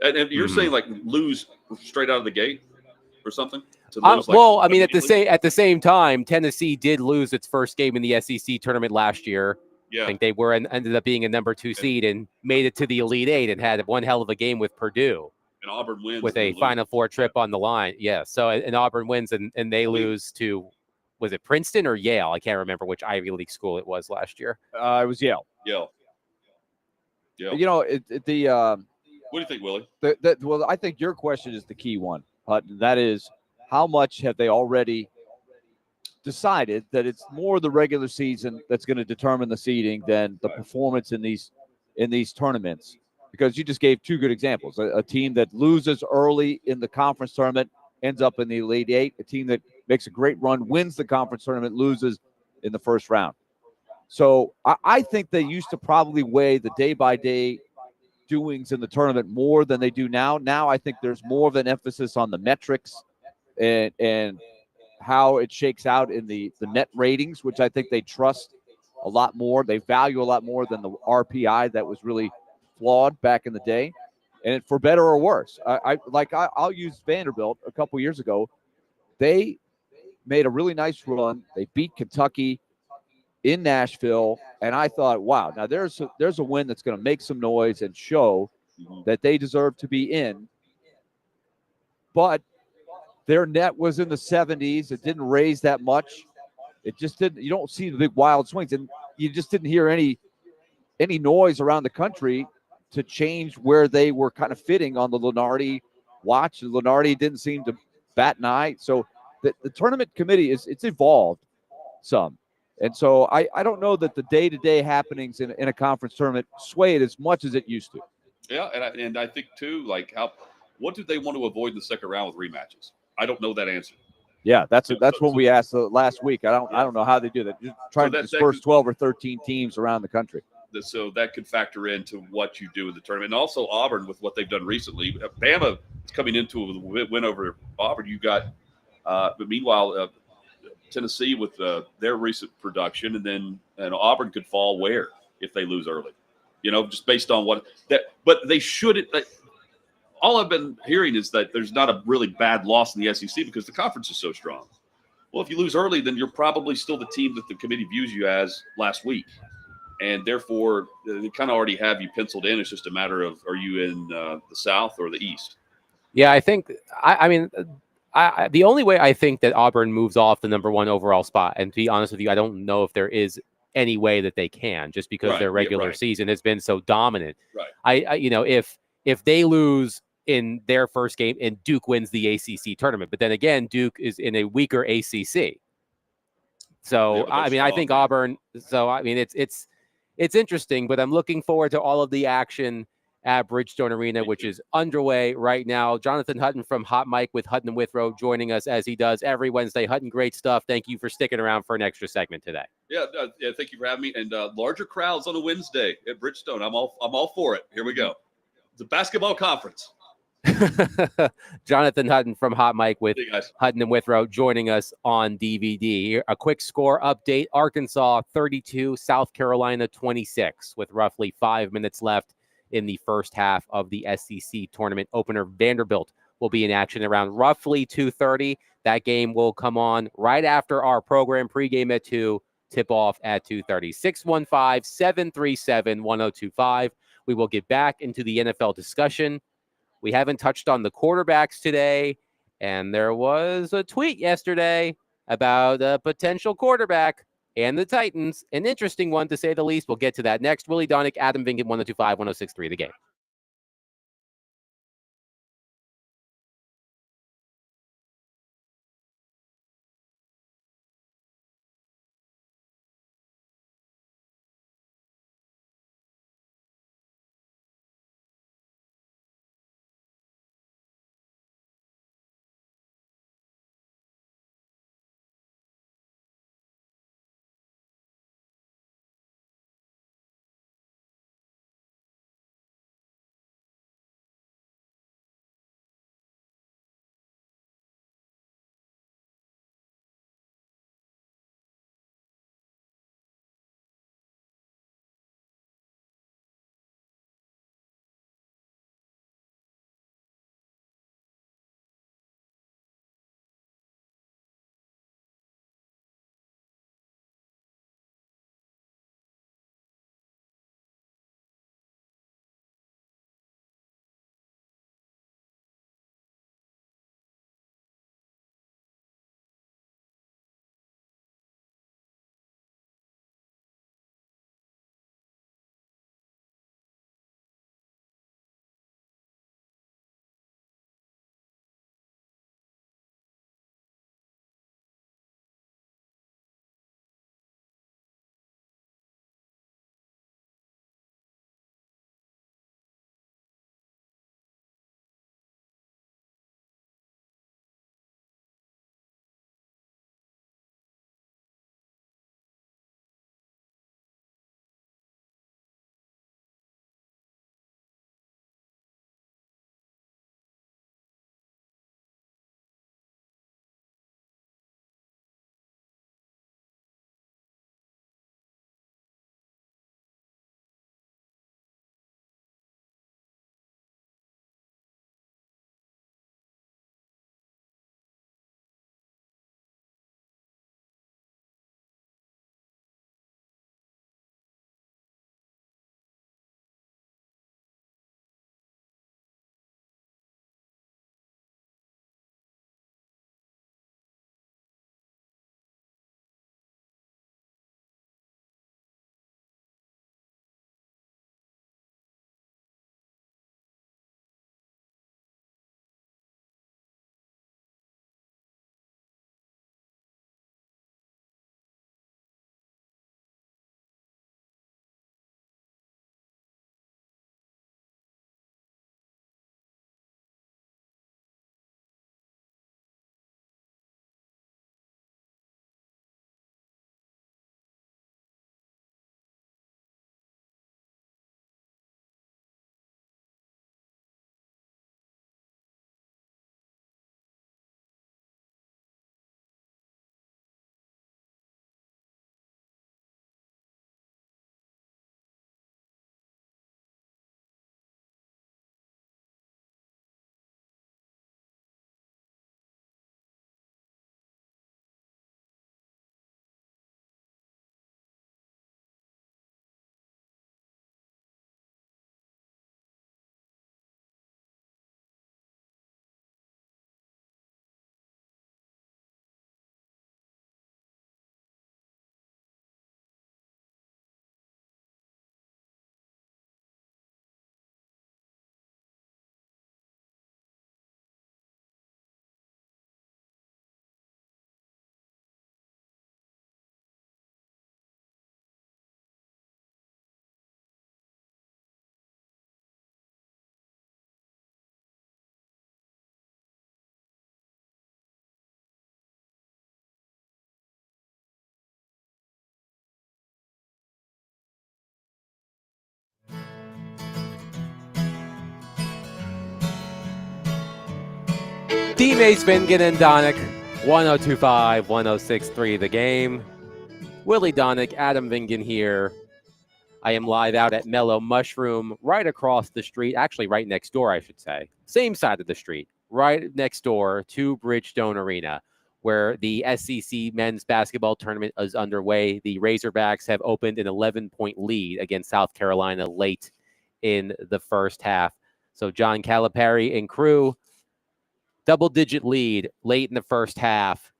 And you're saying, like, lose straight out of the gate or something? Well, I mean, at the same time, Tennessee did lose its first game in the SEC tournament last year. Yeah. I think they ended up being a number 2 seed and made it to the Elite 8 and had one hell of a game with Purdue. And Auburn wins with a Final Four trip on the line. Yeah. So and Auburn wins and they lose to, was it Princeton or Yale? I can't remember which Ivy League school it was last year. It was Yale. Yale. What do you think, Willie? Well, I think your question is the key one, Hutton. That is, how much have they already decided that it's more the regular season that's going to determine the seeding than the performance in these tournaments? Because you just gave 2 good examples. A team that loses early in the conference tournament ends up in the Elite 8. A team that makes a great run, wins the conference tournament, loses in the first round. So I think they used to probably weigh the day-by-day doings in the tournament more than they do now. Now I think there's more of an emphasis on the metrics and how it shakes out in the net ratings, which I think they trust a lot more. They value a lot more than the RPI that was really flawed back in the day, and for better or worse. I'll use Vanderbilt. A couple years ago, they made a really nice run. They beat Kentucky in Nashville, and I thought, wow, now there's a win that's going to make some noise and show that they deserve to be in. But their net was in the 70s. It didn't raise that much. It just didn't. You don't see the big wild swings, and you just didn't hear any noise around the country to change where they were kind of fitting on the Lunardi watch. Lunardi didn't seem to bat an eye. So the tournament committee it's evolved some. And so I don't know that the day-to-day happenings in a conference tournament sway it as much as it used to. Yeah, and I think, too, like, what do they want to avoid in the second round with rematches? I don't know that answer. Yeah, that's what we asked last week. I don't know how they do that. Just trying to disperse 12 or 13 teams around the country. So that could factor into what you do in the tournament. And also Auburn, with what they've done recently. Bama is coming into a win over Auburn. You got, but meanwhile, Tennessee with their recent production, and Auburn could fall where if they lose early. Just based on what that. But they shouldn't. All I've been hearing is that there's not a really bad loss in the SEC because the conference is so strong. Well, if you lose early, then you're probably still the team that the committee views you as last week. And therefore, they kind of already have you penciled in. It's just a matter of, are you in the South or the East? Yeah, I think, I mean, the only way I think that Auburn moves off the number 1 overall spot, and to be honest with you, I don't know if there is any way that they can, just because their regular season has been so dominant. Right. If they lose in their first game and Duke wins the ACC tournament, but then again, Duke is in a weaker ACC. So, I mean, I think Auburn, so, I mean, it's interesting, but I'm looking forward to all of the action at Bridgestone Arena, which is underway right now. Jonathan Hutton from Hot Mic with Hutton and Withrow joining us as he does every Wednesday. Hutton, great stuff. Thank you for sticking around for an extra segment today. Yeah, thank you for having me. And larger crowds on a Wednesday at Bridgestone. I'm all for it. Here we go. It's a basketball conference. Jonathan Hutton from Hot Mike with Hey, guys. Hutton and Withrow joining us on DVD. Here, a quick score update. Arkansas 32, South Carolina 26, with roughly 5 minutes left in the first half of the SEC tournament opener. Vanderbilt will be in action around roughly 2:30. That game will come on right after our program. Pregame at 2, tip-off at 2:30. 615-737-1025. We will get back into the NFL discussion. We haven't touched on the quarterbacks today, and there was a tweet yesterday about a potential quarterback and the Titans. An interesting one, to say the least. We'll get to that next. Willie Donick, Adam Vingan, 1025, 1063, The Game. D-Mace, Fingan, and Donick, 1025, 1063 the game. Willie Donick, Adam Vingan here. I am live out at Mellow Mushroom, right across the street, actually right next door, I should say. Same side of the street, right next door to Bridgestone Arena, where the SEC men's basketball tournament is underway. The Razorbacks have opened an 11-point lead against South Carolina late in the first half. So John Calipari and crew, double-digit lead late in the first half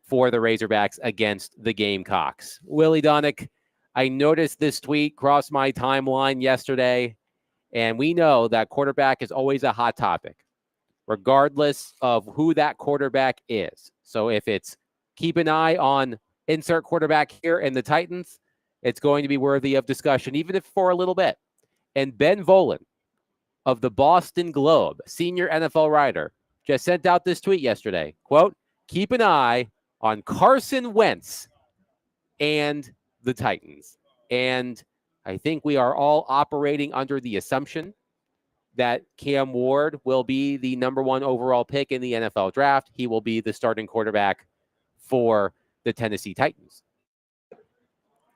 for the Razorbacks against the Gamecocks. Willie Donick, I noticed this tweet cross my timeline yesterday, and we know that quarterback is always a hot topic, regardless of who that quarterback is. So if it's keep an eye on insert quarterback here in the Titans, it's going to be worthy of discussion, even if for a little bit. And Ben Volen of the Boston Globe, senior NFL writer, just sent out this tweet yesterday. Quote, keep an eye on Carson Wentz and the Titans. And I think we are all operating under the assumption that Cam Ward will be the number one overall pick in the NFL draft. He will be the starting quarterback for the Tennessee Titans.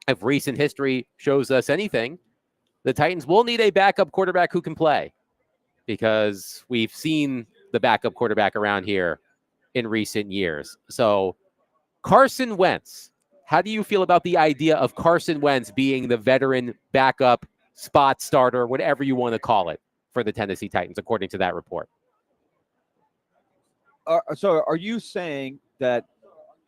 If recent history shows us anything, the Titans will need a backup quarterback who can play, because we've seen the backup quarterback around here in recent years. So Carson Wentz, how do you feel about the idea of Carson Wentz being the veteran backup spot starter, whatever you want to call it, for the Tennessee Titans, according to that report? So are you saying that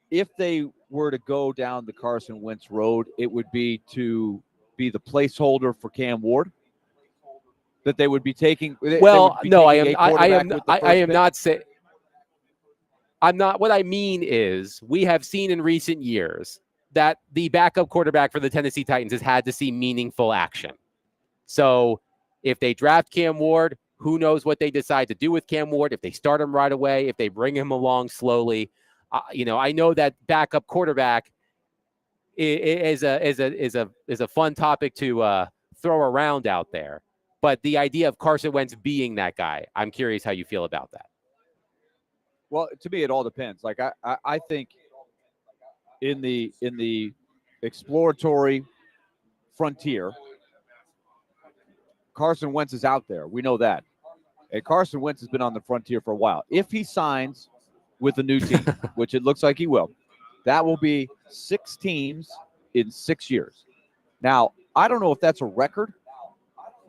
if they were to go down the Carson Wentz road, it would be to be the placeholder for Cam Ward? That they would be taking? Well, no, I am not saying. I'm not. What I mean is, we have seen in recent years that the backup quarterback for the Tennessee Titans has had to see meaningful action. So if they draft Cam Ward, who knows what they decide to do with Cam Ward? If they start him right away, if they bring him along slowly, I know that backup quarterback is a fun topic to throw around out there. But the idea of Carson Wentz being that guy, I'm curious how you feel about that. Well, to me, it all depends. Like I think in the exploratory frontier, Carson Wentz is out there. We know that. And Carson Wentz has been on the frontier for a while. If he signs with a new team, which it looks like he will, that will be 6 teams in 6 years. Now, I don't know if that's a record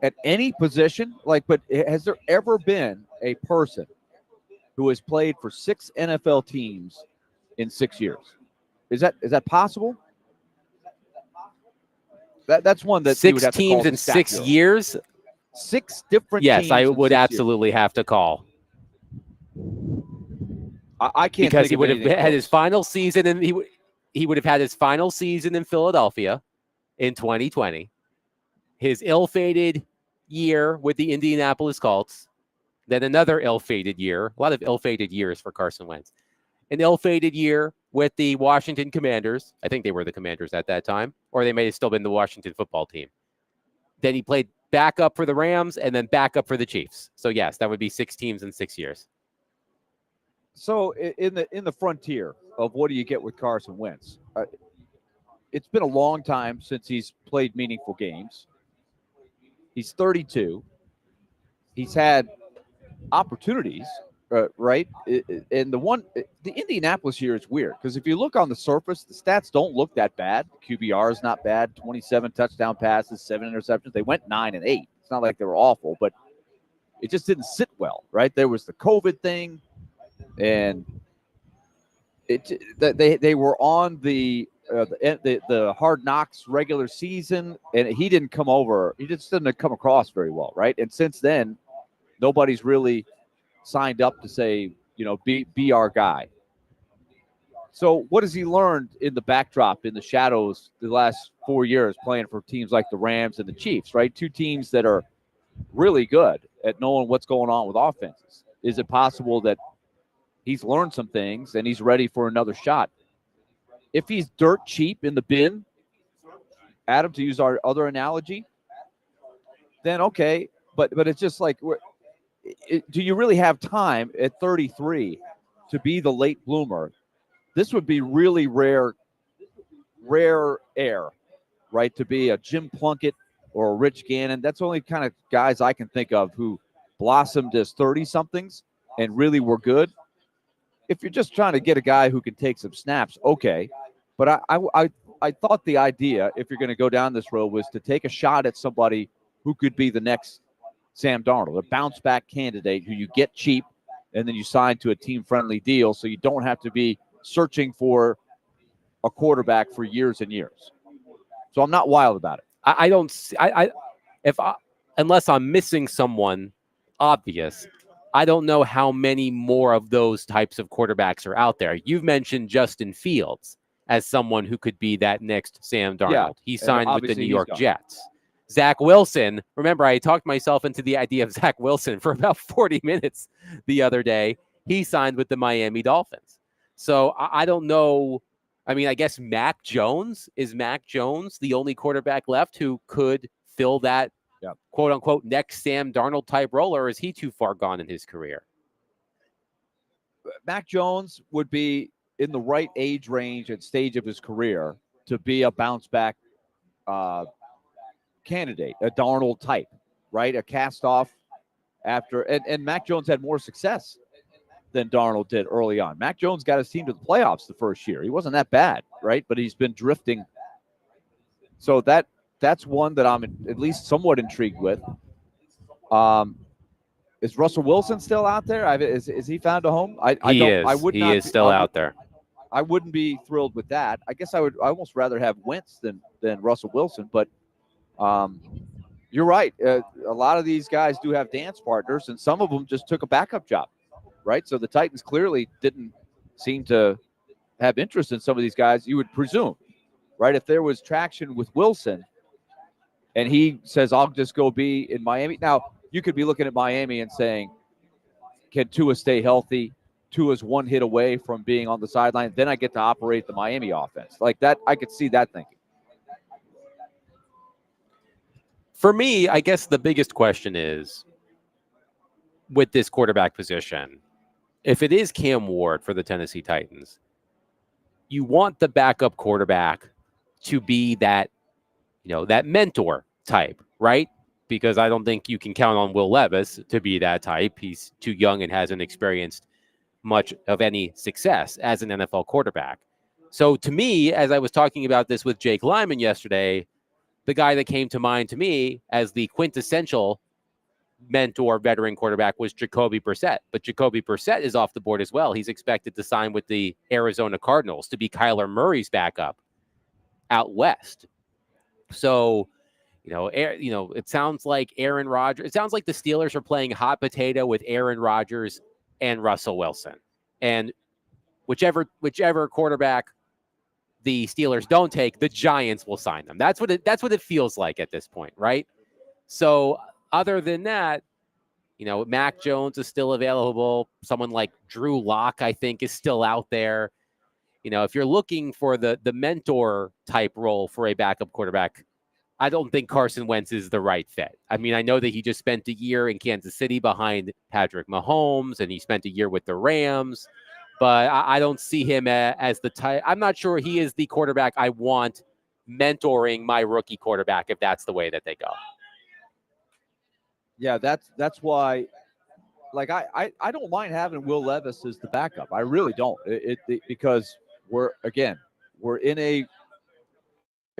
at any position, but has there ever been a person who has played for 6 NFL teams in 6 years? Is that possible? That's one that 6 teams in 6 years. 6 different yes, teams. I would absolutely have to call. I can't, because he would have had his final season, and he would have had his final season in Philadelphia in 2020. His ill-fated year with the Indianapolis Colts, then another ill-fated year. A lot of ill-fated years for Carson Wentz. An ill-fated year with the Washington Commanders. I think they were the Commanders at that time, or they may have still been the Washington football team. Then he played backup for the Rams and then backup for the Chiefs. So yes, that would be 6 teams in 6 years. So in the frontier of what do you get with Carson Wentz? It's been a long time since he's played meaningful games. He's 32. He's had opportunities, right? And the Indianapolis year is weird because if you look on the surface, the stats don't look that bad. QBR is not bad. 27 touchdown passes, 7 interceptions. They went 9-8. It's not like they were awful, but it just didn't sit well, right? There was the COVID thing, and they were on the Hard Knocks regular season, and he didn't come over. He just didn't come across very well, right? And since then, nobody's really signed up to say, be our guy. So what has he learned in the backdrop, in the shadows, the last 4 years playing for teams like the Rams and the Chiefs, right? 2 teams that are really good at knowing what's going on with offenses. Is it possible that he's learned some things and he's ready for another shot? If he's dirt cheap in the bin, Adam, to use our other analogy, then okay. But it's just like do you really have time at 33 to be the late bloomer? This would be really rare air, right? To be a Jim Plunkett or a Rich Gannon. That's the only kind of guys I can think of who blossomed as 30-somethings and really were good. If you're just trying to get a guy who can take some snaps, okay. But I thought the idea, if you're going to go down this road, was to take a shot at somebody who could be the next Sam Darnold, a bounce-back candidate who you get cheap and then you sign to a team-friendly deal so you don't have to be searching for a quarterback for years and years. So I'm not wild about it. I don't see, unless I'm missing someone obvious, I don't know how many more of those types of quarterbacks are out there. You've mentioned Justin Fields as someone who could be that next Sam Darnold. Yeah, he signed with the obviously New York gone. Jets. Zach Wilson, remember I talked myself into the idea of Zach Wilson for about 40 minutes the other day. He signed with the Miami Dolphins. So I don't know. I mean, I guess Mac Jones, is Mac Jones the only quarterback left who could fill that quote unquote next Sam Darnold type role, or is he too far gone in his career? Mac Jones would be in the right age range and stage of his career to be a bounce back candidate, a Darnold type, right? A cast off after, and Mac Jones had more success than Darnold did early on. Mac Jones got his team to the playoffs the first year. He wasn't that bad, right? But he's been drifting. So that's one that I'm at least somewhat intrigued with. Is Russell Wilson still out there? Is he found a home? He is still out there. I wouldn't be thrilled with that. I guess I would almost rather have Wentz than Russell Wilson. But you're right. A lot of these guys do have dance partners, and some of them just took a backup job, right? So the Titans clearly didn't seem to have interest in some of these guys, you would presume, right? If there was traction with Wilson and he says, I'll just go be in Miami. Now, you could be looking at Miami and saying, can Tua stay healthy? Tua's one hit away from being on the sideline. Then I get to operate the Miami offense. Like that, I could see that thinking. For me, I guess the biggest question is, with this quarterback position, if it is Cam Ward for the Tennessee Titans, you want the backup quarterback to be that, that mentor type, right? Because I don't think you can count on Will Levis to be that type. He's too young and hasn't experienced much of any success as an NFL quarterback. So to me, as I was talking about this with Jake Lyman yesterday, the guy that came to mind to me as the quintessential mentor veteran quarterback was Jacoby Brissett. But Jacoby Brissett is off the board as well. He's expected to sign with the Arizona Cardinals to be Kyler Murray's backup out west. So, it sounds like Aaron Rodgers. It sounds like the Steelers are playing hot potato with Aaron Rodgers and Russell Wilson. And whichever quarterback the Steelers don't take, the Giants will sign them. That's what it feels like at this point, right? So other than that, Mac Jones is still available. Someone like Drew Lock, I think, is still out there. If you're looking for the mentor type role for a backup quarterback, I don't think Carson Wentz is the right fit. I mean, I know that he just spent a year in Kansas City behind Patrick Mahomes, and he spent a year with the Rams, but I don't see him as the type. I'm not sure he is the quarterback I want mentoring my rookie quarterback if that's the way that they go. Yeah, that's why. Like I don't mind having Will Levis as the backup. I really don't. Because we're in a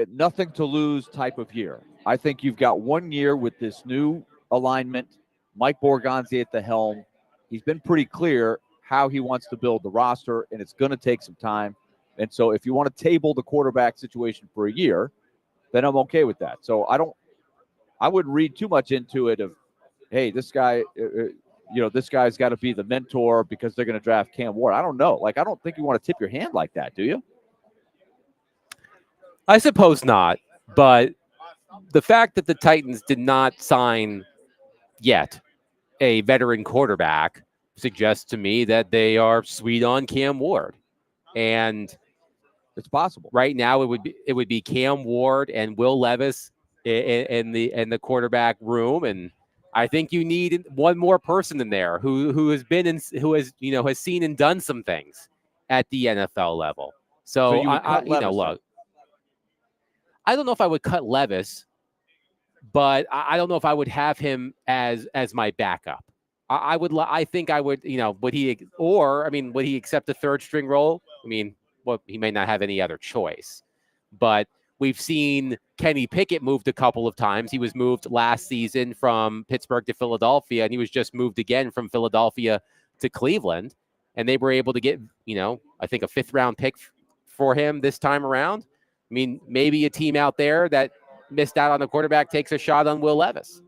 nothing to lose type of year. I think you've got 1 year with this new alignment. Mike Borgonzi at the helm. He's been pretty clear how he wants to build the roster, and it's going to take some time. And so if you want to table the quarterback situation for a year, then I'm okay with that. So I wouldn't read too much into it of, hey, this guy, this guy's got to be the mentor because they're going to draft Cam Ward. I don't know. Like, I don't think you want to tip your hand like that, do you? I suppose not, but the fact that the Titans did not sign yet a veteran quarterback suggests to me that they are sweet on Cam Ward. And it's possible. Right now it would be Cam Ward and Will Levis in the quarterback room, and I think you need one more person in there who has been in, who has has seen and done some things at the NFL level. So you would cut look, Levis, I don't know if I would cut Levis, but I don't know if I would have him as my backup. I think I would. Would he? Or I mean, would he accept a third string role? I mean, well, he may not have any other choice. But we've seen Kenny Pickett moved a couple of times. He was moved last season from Pittsburgh to Philadelphia, and he was just moved again from Philadelphia to Cleveland. And they were able to get, I think a 5th round pick for him this time around. I mean, maybe a team out there that missed out on a quarterback takes a shot on Will Levis.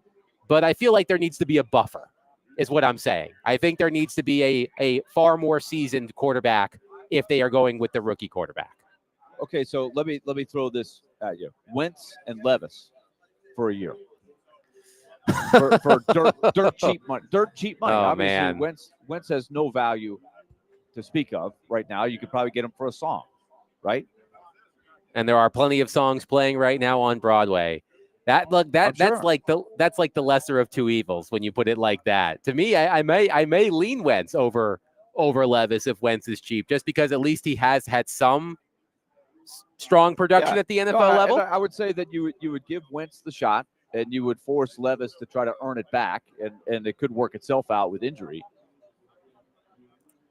But I feel like there needs to be a buffer, is what I'm saying. I think there needs to be a far more seasoned quarterback if they are going with the rookie quarterback. Okay, so let me throw this at you: Wentz and Levis for a year for dirt cheap money. Dirt cheap money. Oh, Obviously, man. Wentz has no value to speak of right now. You could probably get him for a song, right? And there are plenty of songs playing right now on Broadway. That's like the lesser of two evils when you put it like that. To me, I may lean Wentz over Levis if Wentz is cheap, just because at least he has had some strong production at the NFL level. I would say that you would give Wentz the shot, and you would force Levis to try to earn it back, and it could work itself out with injury.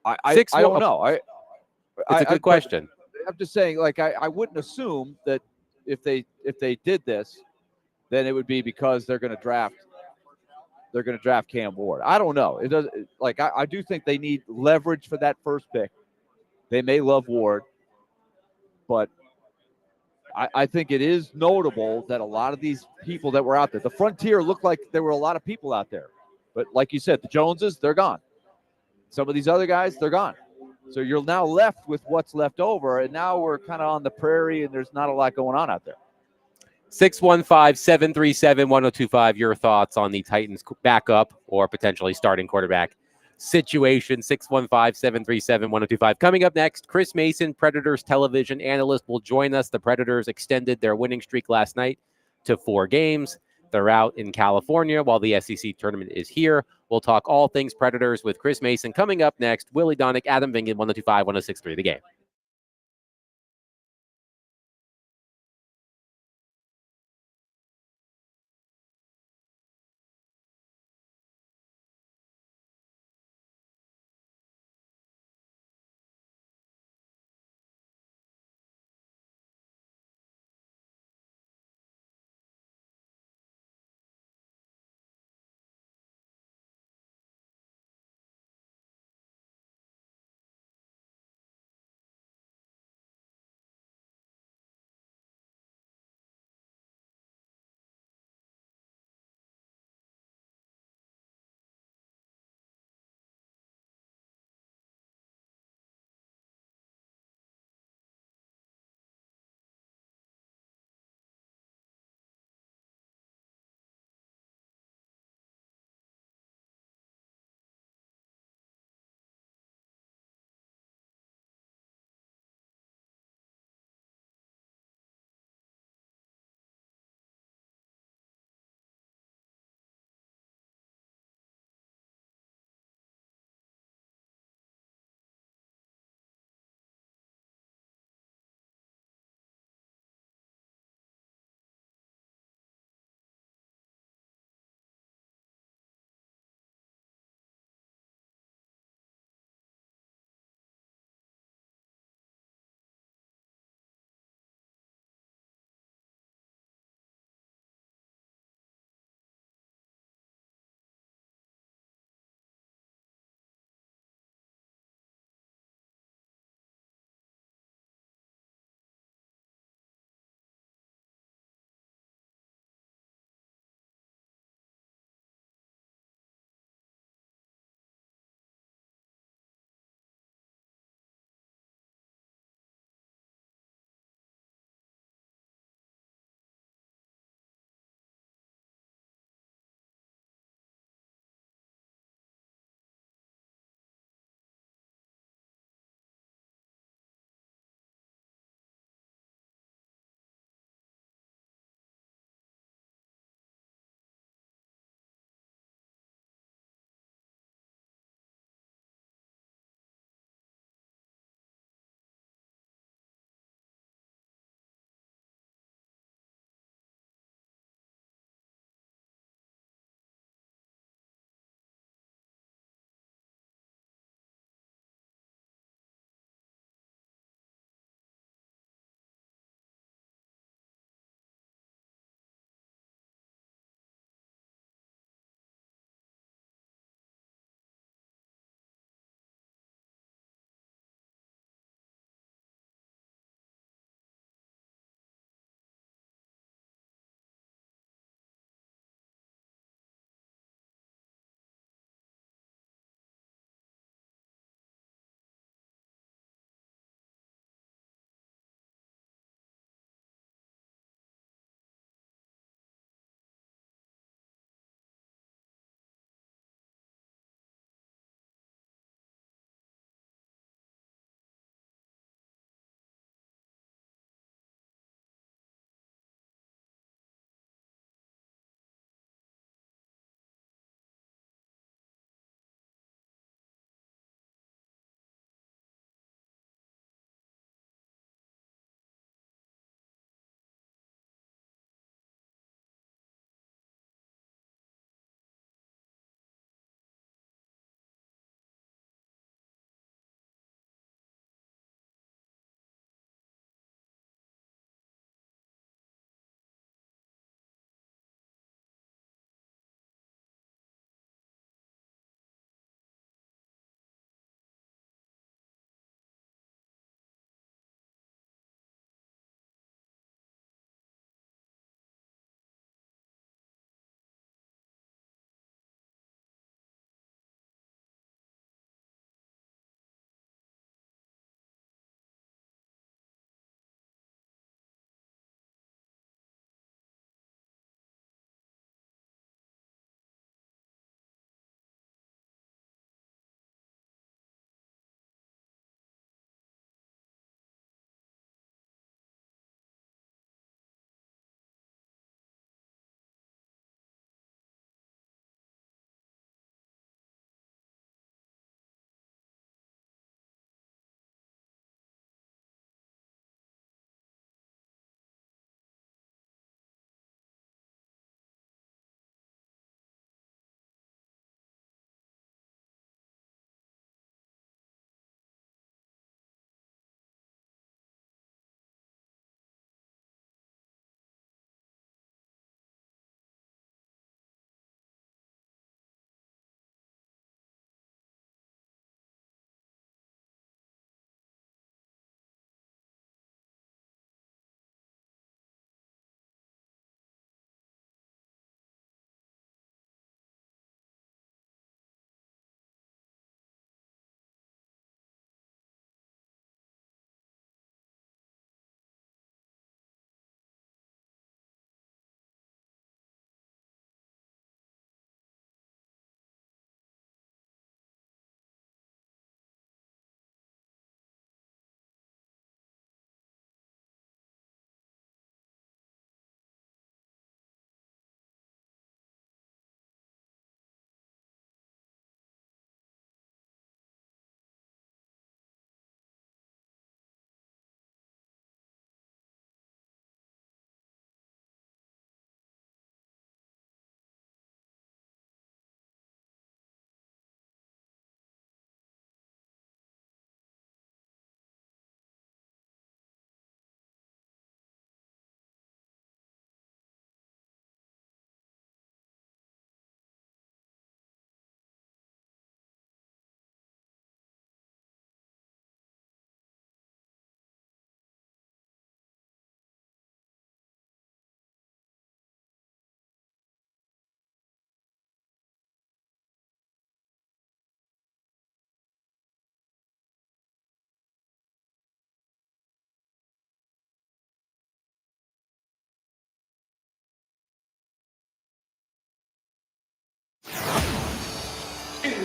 I don't know. It's a good question. I'm just saying, like, I wouldn't assume that if they did this, then it would be because they're going to draft Cam Ward. I don't know. It does. Like, I do think they need leverage for that first pick. They may love Ward, but I think it is notable that a lot of these people that were out there, the Frontier looked like there were a lot of people out there. But like you said, the Joneses, they're gone. Some of these other guys, they're gone. So you're now left with what's left over, and now we're kind of on the prairie, and there's not a lot going on out there. 615-737-1025. Your thoughts on the Titans backup or potentially starting quarterback situation. 615-737-1025. Coming up next, Chris Mason, Predators television analyst, will join us. The Predators extended their winning streak last night to 4 games. They're out in California while the SEC tournament is here. We'll talk all things Predators with Chris Mason coming up next. Willie Donick, Adam Vingan, 1025-1063 The Game.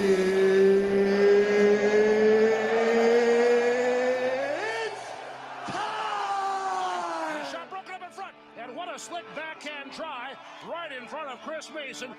Shot broken up in front, and what a slick backhand try right in front of Chris Mason.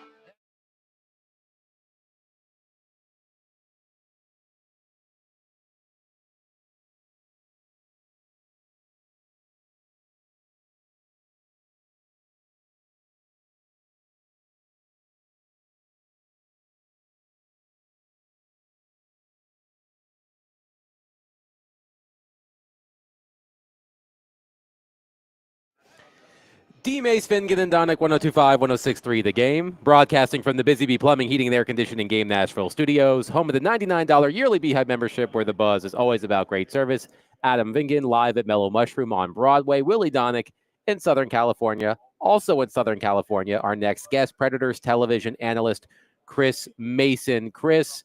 D. Mace, Finnegan, and Donick, 102.5, 106.3 The Game. Broadcasting from the Busy Bee Plumbing, Heating, and Air Conditioning Game Nashville studios. Home of the $99 yearly Beehive membership where the buzz is always about great service. Adam Vingan live at Mellow Mushroom on Broadway. Willie Donick in Southern California. Also in Southern California, our next guest, Predators television analyst Chris Mason. Chris,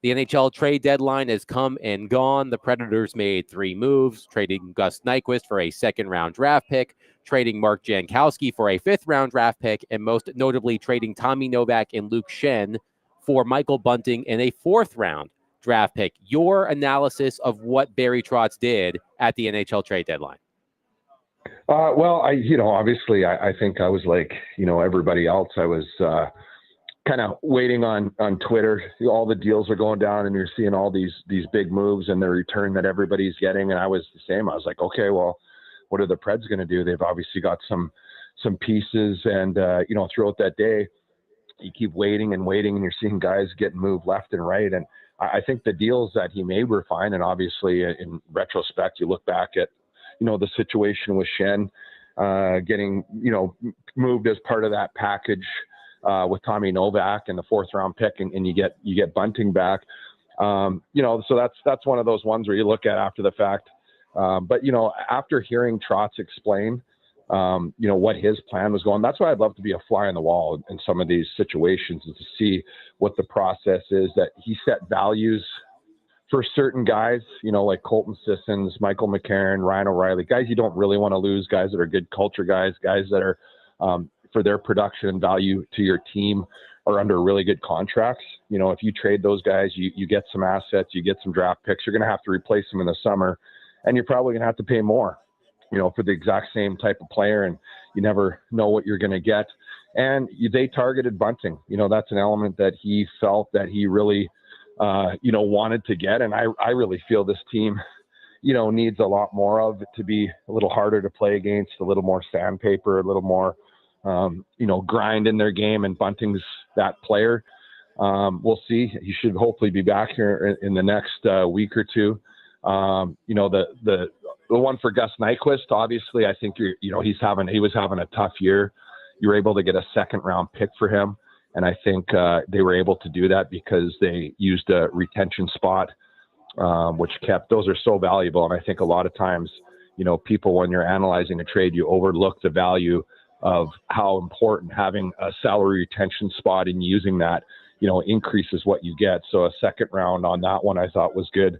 the NHL trade deadline has come and gone. The Predators made 3 moves, trading Gus Nyquist for a second-round draft pick, trading Mark Jankowski for a 5th-round draft pick, and most notably trading Tommy Novak and Luke Schenn for Michael Bunting and a 4th-round draft pick. Your analysis of what Barry Trotz did at the NHL trade deadline. Well, obviously I think I was like, everybody else. I was kind of waiting on Twitter. All the deals are going down and you're seeing all these big moves and the return that everybody's getting. And I was the same. I was like, okay, well, what are the Preds going to do? They've obviously got some pieces and, throughout that day, you keep waiting and you're seeing guys get moved left and right. And I think the deals that he made were fine. And obviously in retrospect, you look back at, the situation with Schenn getting, moved as part of that package with Tommy Novak and the 4th-round pick, and you get Bunting back. So that's one of those ones where you look at after the fact. But after hearing Trotz explain, what his plan was going, that's why I'd love to be a fly on the wall in some of these situations and to see what the process is. That he set values for certain guys, like Colton Sissons, Michael McCarron, Ryan O'Reilly, guys you don't really want to lose, guys that are good culture guys that are for their production and value to your team are under really good contracts. If you trade those guys, you get some assets, you get some draft picks, you're going to have to replace them in the summer, and you're probably going to have to pay more, for the exact same type of player, and you never know what you're going to get. And they targeted Bunting. That's an element that he felt that he really, wanted to get. And I really feel this team, needs a lot more of it to be a little harder to play against, a little more sandpaper, a little more, grind in their game. And Bunting's that player. We'll see. He should hopefully be back here in the next week or two. The one for Gus Nyquist, obviously, I think he was having a tough year. You were able to get a 2nd-round pick for him. And I think they were able to do that because they used a retention spot, which those are so valuable. And I think a lot of times, people, when you're analyzing a trade, you overlook the value of how important having a salary retention spot and using that, increases what you get. So a 2nd round on that one I thought was good,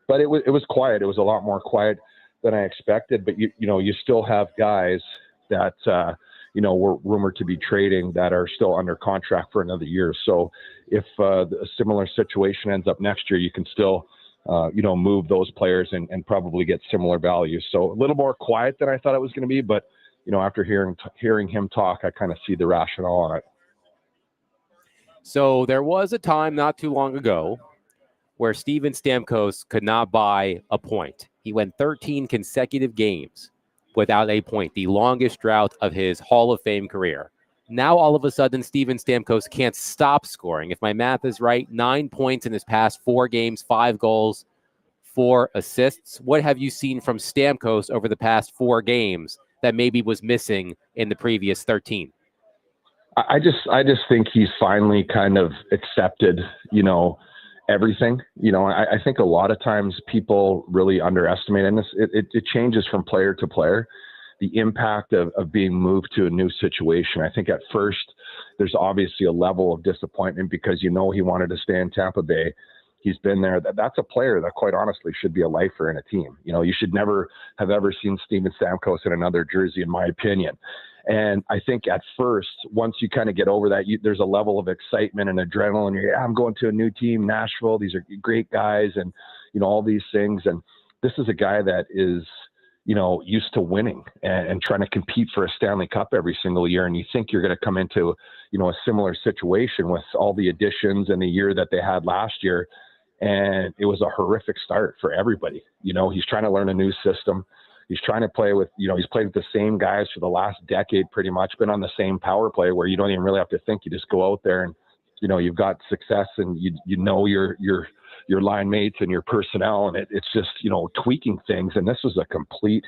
but it was quiet. It was a lot more quiet than I expected. But you still have guys that were rumored to be trading that are still under contract for another year. So if a similar situation ends up next year, you can still move those players and probably get similar value. So a little more quiet than I thought it was going to be, but after hearing him talk, I kind of see the rationale on it. So there was a time not too long ago where Steven Stamkos could not buy a point. He went 13 consecutive games without a point, the longest drought of his Hall of Fame career. Now, all of a sudden, Steven Stamkos can't stop scoring. If my math is right, 9 points in his past 4 games, 5 goals, 4 assists. What have you seen from Stamkos over the past 4 games that maybe was missing in the previous 13? I just think he's finally kind of accepted, everything. I think a lot of times people really underestimate, and it changes from player to player, the impact of being moved to a new situation. I think at first there's obviously a level of disappointment because he wanted to stay in Tampa Bay. He's been there. That's a player that quite honestly should be a lifer in a team. You should never have ever seen Steven Stamkos in another jersey, in my opinion. And I think at first, once you kind of get over that, there's a level of excitement and adrenaline. You're, I'm going to a new team, Nashville. These are great guys, and all these things. And this is a guy that is, used to winning and trying to compete for a Stanley Cup every single year. And you think you're going to come into, a similar situation with all the additions and the year that they had last year. And it was a horrific start for everybody. He's trying to learn a new system. He's trying to play with, he's played with the same guys for the last decade, pretty much, been on the same power play where you don't even really have to think. You just go out there and, you've got success, and your line mates and your personnel, and it's just, tweaking things. And this was a complete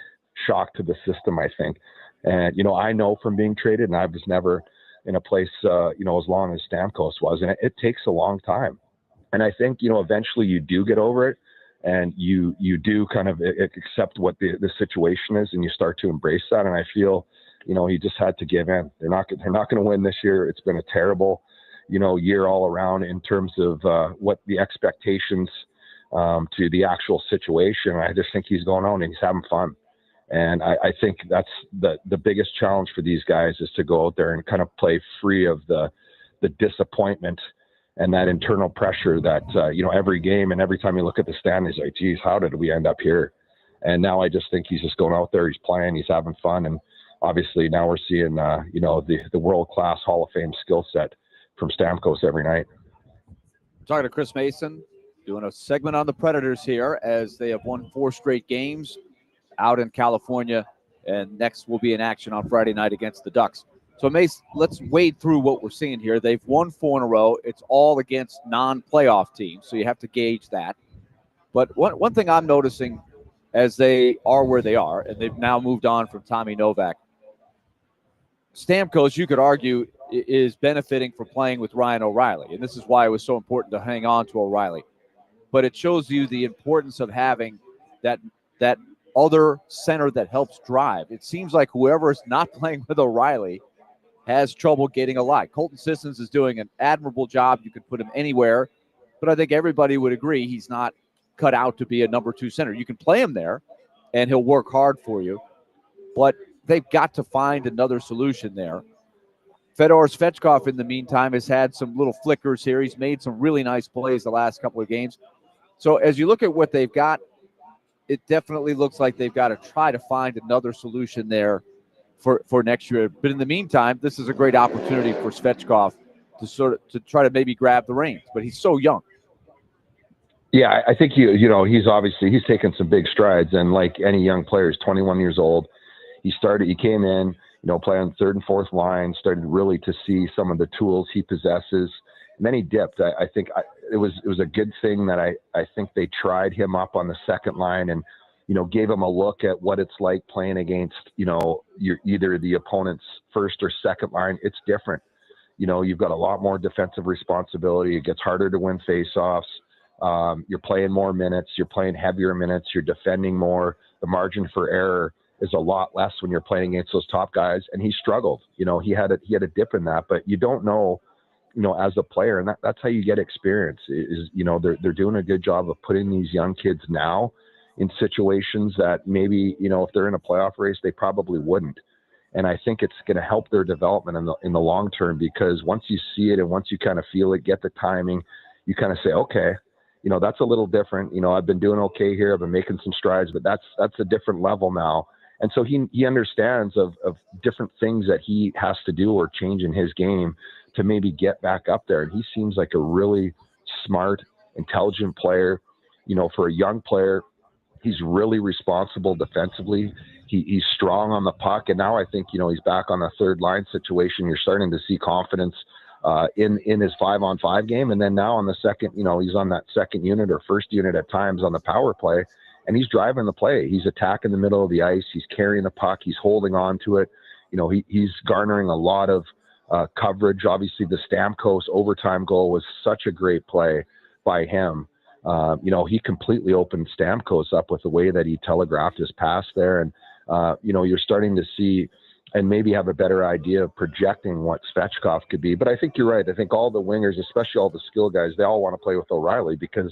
shock to the system, I think. And, I know from being traded, and I was never in a place, as long as Stamkos was, and it takes a long time. And I think, eventually you do get over it, and you do kind of accept what the situation is, and you start to embrace that. And I feel, he just had to give in. They're not going to win this year. It's been a terrible, year all around in terms of what the expectations to the actual situation. I just think he's going on and he's having fun. And I think that's the biggest challenge for these guys, is to go out there and kind of play free of the disappointment and that internal pressure that, every game and every time you look at the standings, like, geez, how did we end up here? And now I just think he's just going out there, he's playing, he's having fun. And obviously now we're seeing, the world-class Hall of Fame skill set from Stamkos every night. Talking to Chris Mason, doing a segment on the Predators here as they have won 4 straight games out in California, and next will be in action on Friday night against the Ducks. So, Mace, let's wade through what we're seeing here. They've won 4 in a row. It's all against non-playoff teams, so you have to gauge that. But one thing I'm noticing as they are where they are, and they've now moved on from Tommy Novak, Stamkos, you could argue, is benefiting from playing with Ryan O'Reilly, and this is why it was so important to hang on to O'Reilly. But it shows you the importance of having that other center that helps drive. It seems like whoever is not playing with O'Reilly has trouble getting a lie. Colton Sissons is doing an admirable job. You could put him anywhere, but I think everybody would agree he's not cut out to be a number 2 center. You can play him there, and he'll work hard for you, but they've got to find another solution there. Fedor Svechkov, in the meantime, has had some little flickers here. He's made some really nice plays the last couple of games. So as you look at what they've got, it definitely looks like they've got to try to find another solution there for next year. But in the meantime, this is a great opportunity for Svechkov to try to maybe grab the reins. But he's so young. Yeah, I think he's taken some big strides, and like any young player, he's 21 years old. He came in, playing 3rd and 4th line, started really to see some of the tools he possesses. And then he dipped. I think it was a good thing that I think they tried him up on the 2nd line and, gave him a look at what it's like playing against, either the opponent's 1st or 2nd line. It's different. You've got a lot more defensive responsibility. It gets harder to win faceoffs. You're playing more minutes. You're playing heavier minutes. You're defending more. The margin for error is a lot less when you're playing against those top guys. And he struggled. He had a dip in that, but you don't know, as a player, and that's how you get experience. Is they're doing a good job of putting these young kids now in situations that maybe if they're in a playoff race they probably wouldn't. And I think it's going to help their development in the long term, because once you see it and once you kind of feel it, get the timing, you kind of say, okay, that's a little different. I've been doing okay here. I've been making some strides, but that's a different level now. And so he understands of different things that he has to do or change in his game to maybe get back up there. And he seems like a really smart, intelligent player. For a young player, he's really responsible defensively. He's strong on the puck. And now I think, he's back on a 3rd line situation. You're starting to see confidence in his 5-on-5 game. And then now on the 2nd, he's on that 2nd unit or 1st unit at times on the power play. And he's driving the play. He's attacking the middle of the ice. He's carrying the puck. He's holding on to it. He's garnering a lot of coverage. Obviously, the Stamkos overtime goal was such a great play by him. He completely opened Stamkos up with the way that he telegraphed his pass there. And, you're starting to see and maybe have a better idea of projecting what Svechkov could be. But I think you're right. I think all the wingers, especially all the skill guys, they all want to play with O'Reilly because,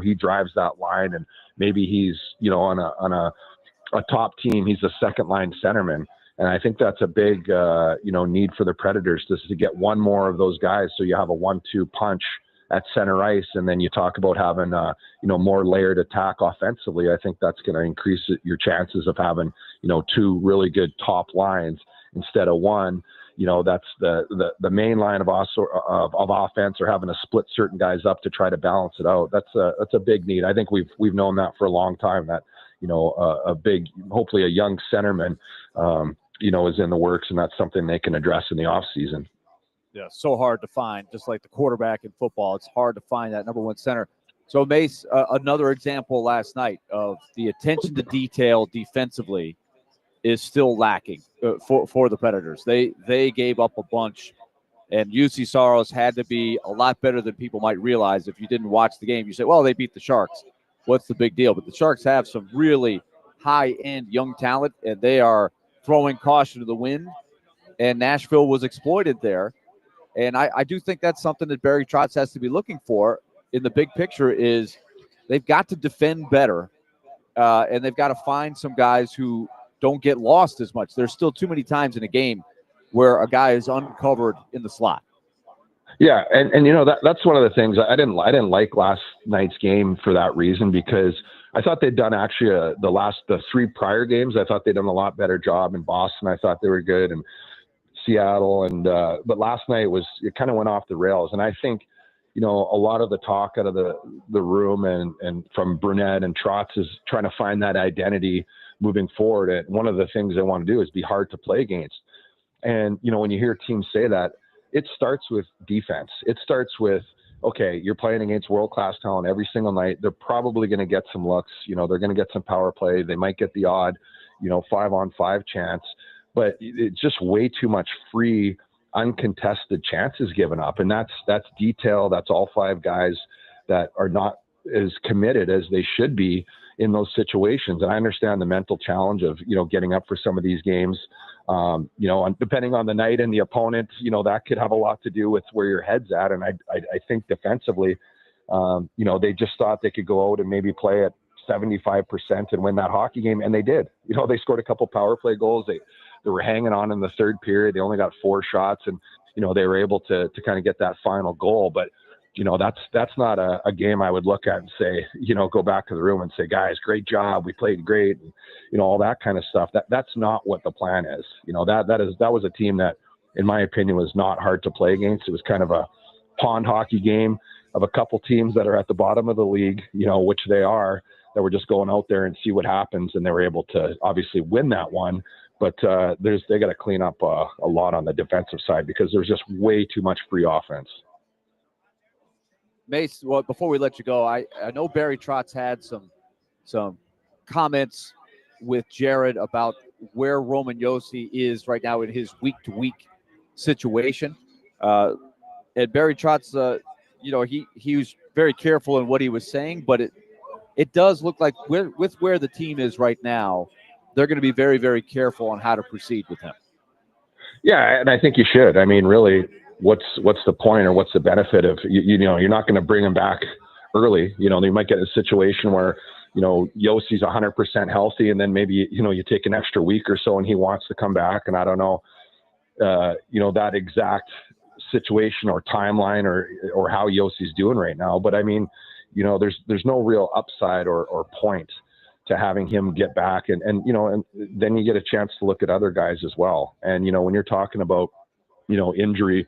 he drives that line, and maybe he's, on a top team, he's a 2nd line centerman. And I think that's a big, need for the Predators, just to get one more of those guys. So you have a 1-2 punch at center ice. And then you talk about having, more layered attack offensively. I think that's going to increase your chances of having, two really good top lines instead of one. That's the main line of offense, or having to split certain guys up to try to balance it out. That's a big need. I think we've known that for a long time, that, a big, hopefully a young centerman, is in the works, and that's something they can address in the off season. Yeah, so hard to find, just like the quarterback in football. It's hard to find that number one center. So Mace, another example last night of the attention to detail defensively is still lacking for the Predators. They gave up a bunch, and UC Soros had to be a lot better than people might realize. If you didn't watch the game, you say, well, they beat the Sharks. What's the big deal? But the Sharks have some really high-end young talent, and they are throwing caution to the wind, and Nashville was exploited there. And I do think that's something that Barry Trotz has to be looking for in the big picture. Is they've got to defend better, and they've got to find some guys who don't get lost as much. There's still too many times in a game where a guy is uncovered in the slot. Yeah, and that's one of the things I didn't like last night's game for that reason, because I thought they'd done actually the three prior games. I thought they'd done a lot better job in Boston. I thought they were good, and Seattle, but last night it kind of went off the rails. And I think, a lot of the talk out of the room and from Brunette and Trotz is trying to find that identity moving forward. And one of the things they want to do is be hard to play against. And, when you hear teams say that, it starts with defense. It starts with, okay, you're playing against world-class talent every single night. They're probably going to get some looks. They're going to get some power play. They might get the odd, 5-on-5 chance. But it's just way too much free, uncontested chances given up. And that's detail. That's all five guys that are not as committed as they should be in those situations. And I understand the mental challenge of, getting up for some of these games, and depending on the night and the opponent, that could have a lot to do with where your head's at. And I think defensively, they just thought they could go out and maybe play at 75% and win that hockey game. And they did. They scored a couple power play goals. They were hanging on in the third period. They only got 4 shots, and, they were able to kind of get that final goal. But, that's not a game I would look at and say, go back to the room and say, guys, great job. We played great. And, all that kind of stuff. That's not what the plan is. That was a team that, in my opinion, was not hard to play against. It was kind of a pond hockey game of a couple teams that are at the bottom of the league, which they are, that were just going out there and see what happens. And they were able to obviously win that one. But they got to clean up a lot on the defensive side, because there's just way too much free offense. Mace, well, before we let you go, I know Barry Trotz had some comments with Jared about where Roman Josi is right now in his week-to-week situation. And Barry Trotz, he was very careful in what he was saying, but it does look like with where the team is right now, they're going to be very, very careful on how to proceed with him. Yeah, and I think you should. I mean, really, what's the point, or what's the benefit of, you're not going to bring him back early. You might get a situation where, Yossi's 100% healthy, and then maybe, you take an extra week or so and he wants to come back. And I don't know, that exact situation or timeline or how Yossi's doing right now. But I mean, there's no real upside or point to having him get back. And then you get a chance to look at other guys as well. And, when you're talking about, injury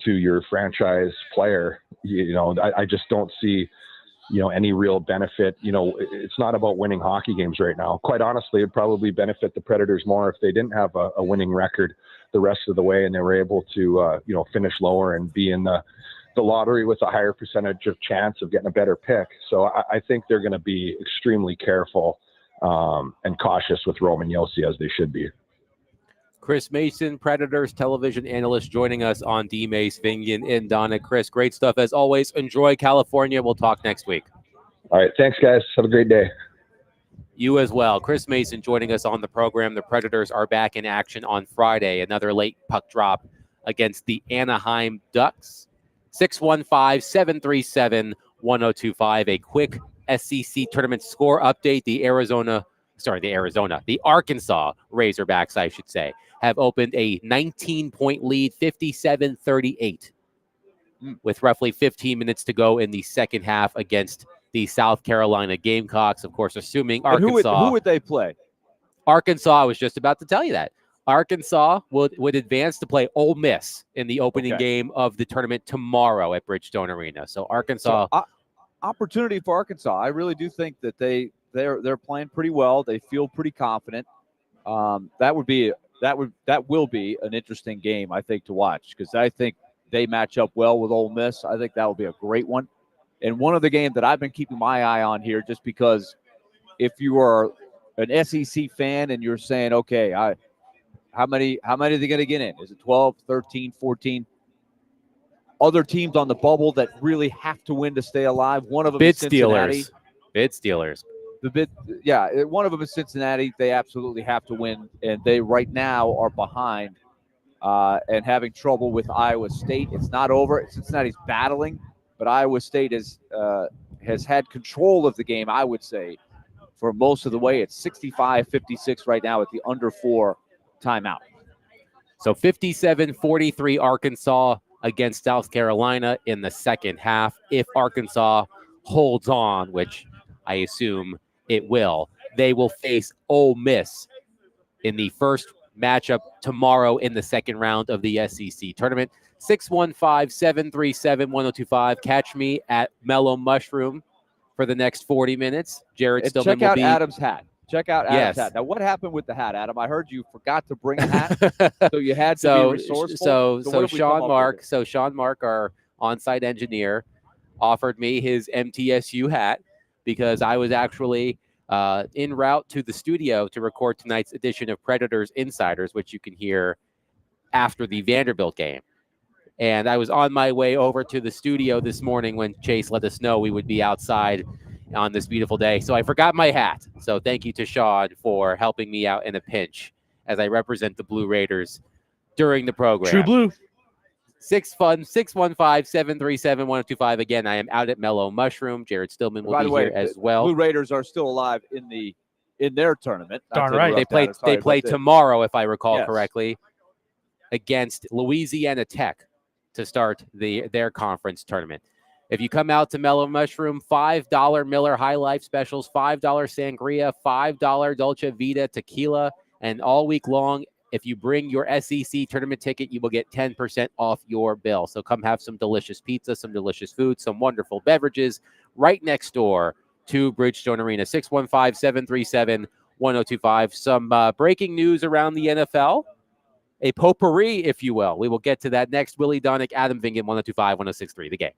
to your franchise player, I just don't see, any real benefit. It's not about winning hockey games right now. Quite honestly, it'd probably benefit the Predators more if they didn't have a winning record the rest of the way, and they were able to, finish lower and be in the lottery with a higher percentage of chance of getting a better pick. So I think they're going to be extremely careful and cautious with Roman Josi, as they should be. Chris Mason, Predators television analyst, joining us on D-Mace, Vingan, and Donna. Chris, great stuff as always. Enjoy California. We'll talk next week. All right. Thanks, guys. Have a great day. You as well. Chris Mason joining us on the program. The Predators are back in action on Friday. Another late puck drop against the Anaheim Ducks. 615-737-1025. A quick SEC tournament score update. The Arizona the Arkansas Razorbacks, I should say, have opened a 19-point lead, 57-38, with roughly 15 minutes to go in the second half against the South Carolina Gamecocks. Of course, assuming And Arkansas. who would they play? Arkansas, I was just about to tell you that. Arkansas would advance to play Ole Miss in the opening game of the tournament tomorrow at Bridgestone Arena. So Arkansas. So, opportunity for Arkansas. I really do think that they're playing pretty well. They feel pretty confident. That will be an interesting game, I think, to watch, because I think they match up well with Ole Miss. I think that will be a great one. And one of the games that I've been keeping my eye on here, just because if you are an SEC fan and you're saying, okay, how many are they going to get in? Is it 12, 13, 14? Other teams on the bubble that really have to win to stay alive. One of them is Cincinnati. Bid Steelers. One of them is Cincinnati. They absolutely have to win, and they right now are behind and having trouble with Iowa State. It's not over. Cincinnati's battling, but Iowa State has had control of the game, I would say, for most of the way. It's 65-56 right now at the under 4 timeout. So 57-43 Arkansas against South Carolina in the second half. If Arkansas holds on, which I assume it will, they will face Ole Miss in the first matchup tomorrow in the second round of the SEC tournament. 615-737-1025. Catch me at Mellow Mushroom for the next 40 minutes. Jared Stillman will be. Check out Adam's hat. Check out Adam's hat. Now, what happened with the hat, Adam? I heard you forgot to bring a hat, so you had to be resourceful. So Sean Mark, our on-site engineer, offered me his MTSU hat because I was actually en route to the studio to record tonight's edition of Predators Insiders, which you can hear after the Vanderbilt game. And I was on my way over to the studio this morning when Chase let us know we would be outside on this beautiful day. So I forgot my hat. So thank you to Sean for helping me out in a pinch as I represent the Blue Raiders during the program. True Blue. 615-737-1025. Again, I am out at Mellow Mushroom. Jared Stillman will be here as well. Blue Raiders are still alive in their tournament. Darn right. They play tomorrow, if I recall correctly, against Louisiana Tech to start their conference tournament. If you come out to Mellow Mushroom, $5 Miller High Life specials, $5 Sangria, $5 Dolce Vita tequila, and all week long, if you bring your SEC tournament ticket, you will get 10% off your bill. So come have some delicious pizza, some delicious food, some wonderful beverages right next door to Bridgestone Arena. 615-737-1025. Some breaking news around the NFL. A potpourri, if you will. We will get to that next. Willie Donick, Adam Vingan, 1025-1063, The Game.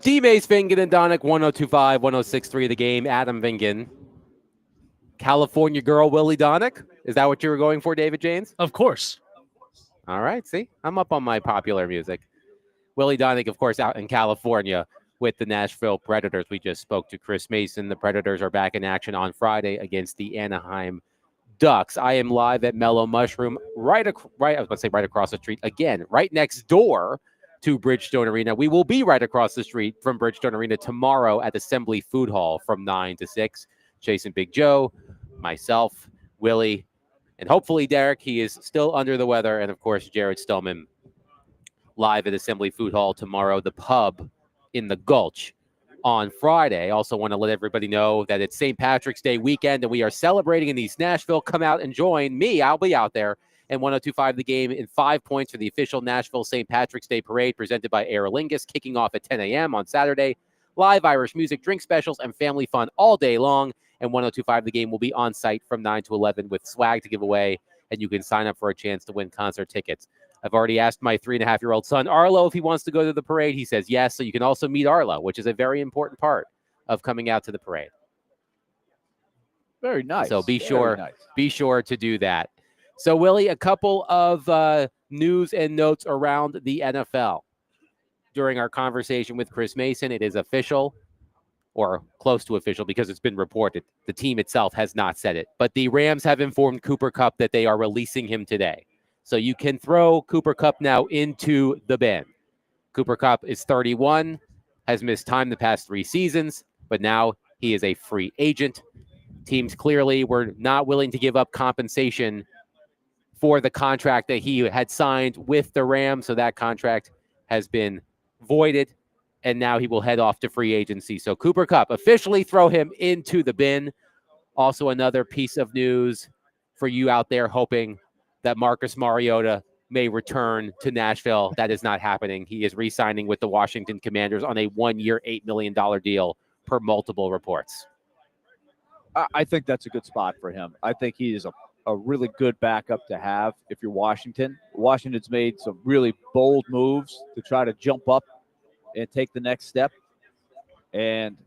T-Mace Vingen and Donick, 102.5, 106.3 the game. Adam Vingen. California girl, Willie Donick. Is that what you were going for, David James? Of course. All right, see, I'm up on my popular music. Willie Donick, of course, out in California with the Nashville Predators. We just spoke to Chris Mason. The Predators are back in action on Friday against the Anaheim Ducks. I am live at Mellow Mushroom, right across the street. Again, right next door to Bridgestone Arena. We will be right across the street from Bridgestone Arena tomorrow at Assembly Food Hall from 9 to 6. Chasing Big Joe, myself, Willie, and hopefully Derek. He is still under the weather. And, of course, Jared Stillman live at Assembly Food Hall tomorrow, the pub in the Gulch on Friday. Also want to let everybody know that it's St. Patrick's Day weekend, and we are celebrating in East Nashville. Come out and join me. I'll be out there. And 102.5 the game in 5 points for the official Nashville St. Patrick's Day Parade presented by Aer Lingus, kicking off at 10 a.m. on Saturday. Live Irish music, drink specials, and family fun all day long. And 102.5 the game will be on site from 9 to 11 with swag to give away, and you can sign up for a chance to win concert tickets. I've already asked my 3.5-year-old son, Arlo, if he wants to go to the parade. He says yes, so you can also meet Arlo, which is a very important part of coming out to the parade. Very nice. So be Very sure to do that. So, Willie, a couple of news and notes around the NFL. During our conversation with Chris Mason, it is official, or close to official because it's been reported. The team itself has not said it, but the Rams have informed Cooper Kupp that they are releasing him today. So you can throw Cooper Kupp now into the bin. Cooper Kupp is 31, has missed time the past 3 seasons, but now he is a free agent. Teams clearly were not willing to give up compensation for the contract that he had signed with the Rams, so that contract has been voided, and now he will head off to free agency. So Cooper Kupp, officially throw him into the bin. Also another piece of news for you out there hoping that Marcus Mariota may return to Nashville. That is not happening. He is re-signing with the Washington Commanders on a 1-year, $8 million deal per multiple reports. I think that's a good spot for him. I think he is a really good backup to have if you're Washington. Washington's made some really bold moves to try to jump up and take the next step. And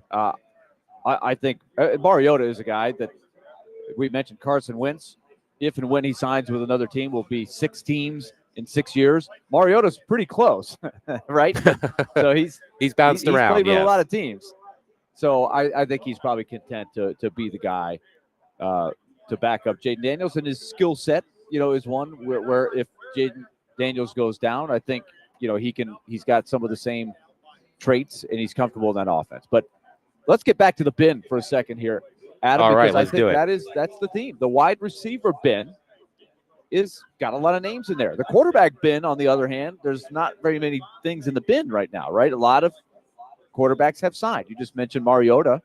I think Mariota is a guy that we mentioned. Carson Wentz, if and when he signs with another team, will be 6 teams in 6 years. Mariota's pretty close, right? So he's bounced around. He's played with a lot of teams. So I think he's probably content to be the guy to back up Jayden Daniels, and his skill set, is one where if Jayden Daniels goes down, I think, he's got some of the same traits and he's comfortable in that offense. But let's get back to the bin for a second here, Adam. All right, because let's do it. That's the theme. The wide receiver bin is got a lot of names in there. The quarterback bin, on the other hand, there's not very many things in the bin right now, right? A lot of quarterbacks have signed. You just mentioned Mariota.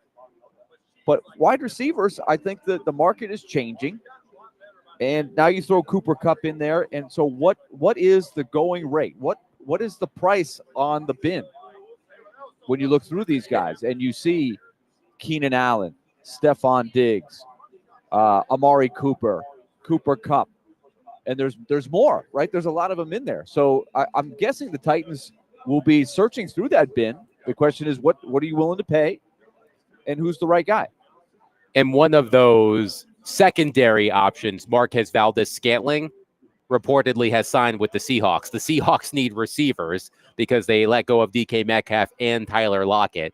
But wide receivers, I think that the market is changing. And now you throw Cooper Kupp in there. And so what is the going rate? What is the price on the bin? When you look through these guys and you see Keenan Allen, Stephon Diggs, Amari Cooper, Cooper Kupp, and there's more, right? There's a lot of them in there. So I'm guessing the Titans will be searching through that bin. The question is, what are you willing to pay, and who's the right guy? And one of those secondary options, Marquez Valdes-Scantling, reportedly has signed with the Seahawks. The Seahawks need receivers because they let go of DK Metcalf and Tyler Lockett.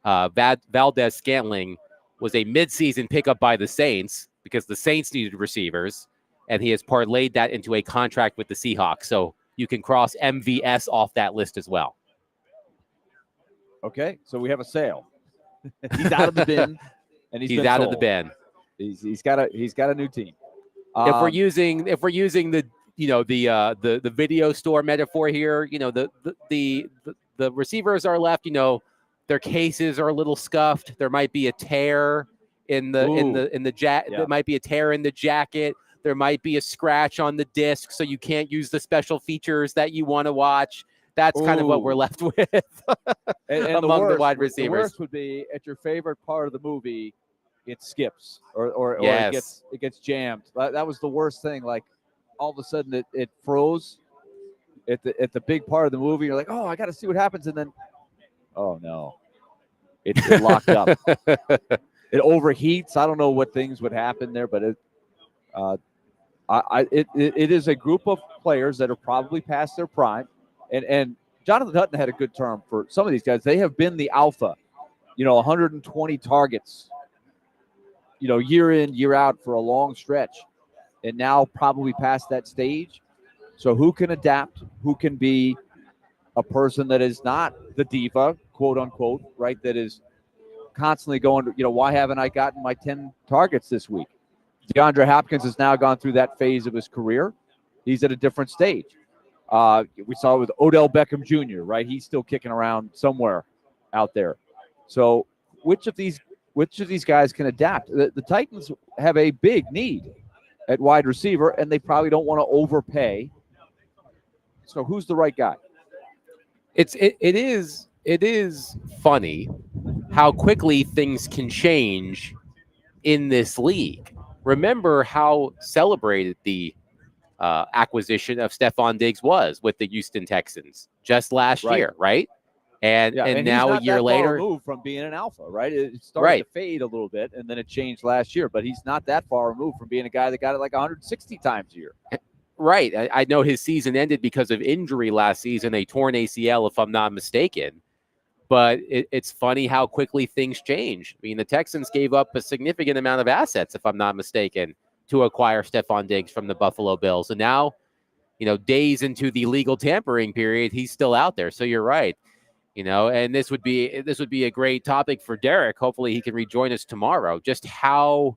Valdes-Scantling was a midseason pickup by the Saints because the Saints needed receivers, and he has parlayed that into a contract with the Seahawks. So you can cross MVS off that list as well. Okay, so we have a sale. He's out of the bin, and he's out sold. of the bin. He's got a new team. If we're using the the video store metaphor here, the receivers are left. Their cases are a little scuffed. There might be a tear in the jacket. Yeah. There might be a tear in the jacket. There might be a scratch on the disc, so you can't use the special features that you want to watch. That's kind of what we're left with and among the wide receivers. The worst would be at your favorite part of the movie, it skips or Yes. it gets jammed. That was the worst thing. Like all of a sudden it froze at the big part of the movie. You're like, oh, I got to see what happens, and then Oh no, it locked up. It overheats. I don't know what things would happen there, but it is a group of players that are probably past their prime, and Jonathan Hutton had a good term for some of these guys. They have been the alpha, 120 targets, year in, year out for a long stretch, and now probably past that stage. So who can adapt? Who can be a person that is not the diva, quote unquote, right? That is constantly going, why haven't I gotten my 10 targets this week? DeAndre Hopkins has now gone through that phase of his career. He's at a different stage. We saw it with Odell Beckham Jr., right? He's still kicking around somewhere out there. So which of these guys can adapt? The Titans have a big need at wide receiver, and they probably don't want to overpay. So who's the right guy? It is funny how quickly things can change in this league. Remember how celebrated the acquisition of Stephon Diggs was with the Houston Texans just last year, right? And now a year later, removed from being an alpha, right? It started to fade a little bit, and then it changed last year. But he's not that far removed from being a guy that got it like 160 times a year. Right. I know his season ended because of injury last season, a torn ACL, if I'm not mistaken. But it's funny how quickly things change. I mean, the Texans gave up a significant amount of assets, if I'm not mistaken, to acquire Stephon Diggs from the Buffalo Bills. And now, days into the legal tampering period, he's still out there. So you're right. And this would be a great topic for Derek. Hopefully he can rejoin us tomorrow. Just how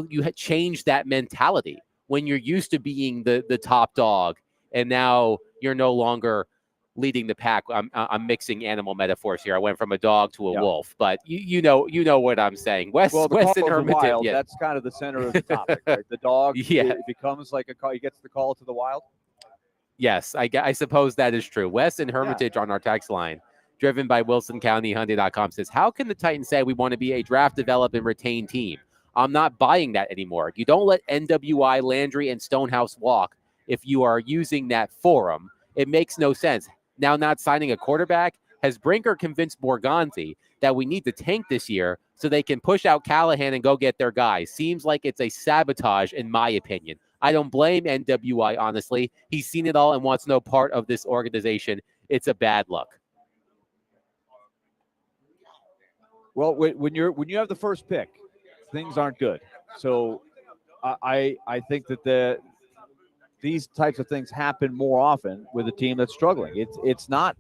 you had changed that mentality when you're used to being the top dog, and now you're no longer leading the pack. I'm mixing animal metaphors here. I went from a dog to a wolf, but you know what I'm saying. Weston Hermitage. Wild, that's kind of the center of the topic, right? The dog it becomes like a call. He gets the call to the wild. Yes, I suppose that is true. Weston Hermitage on our text line, driven by WilsonCountyHyundai.com, says, how can the Titans say we want to be a draft, develop, and retain team? I'm not buying that anymore. You don't let NWI, Landry, and Stonehouse walk if you are using that forum. It makes no sense. Now not signing a quarterback? Has Brinker convinced Borgonzi that we need to tank this year so they can push out Callahan and go get their guy? Seems like it's a sabotage, in my opinion. I don't blame NWI, honestly. He's seen it all and wants no part of this organization. It's a bad look. Well, when you have the first pick, things aren't good. So I think that these types of things happen more often with a team that's struggling. It's not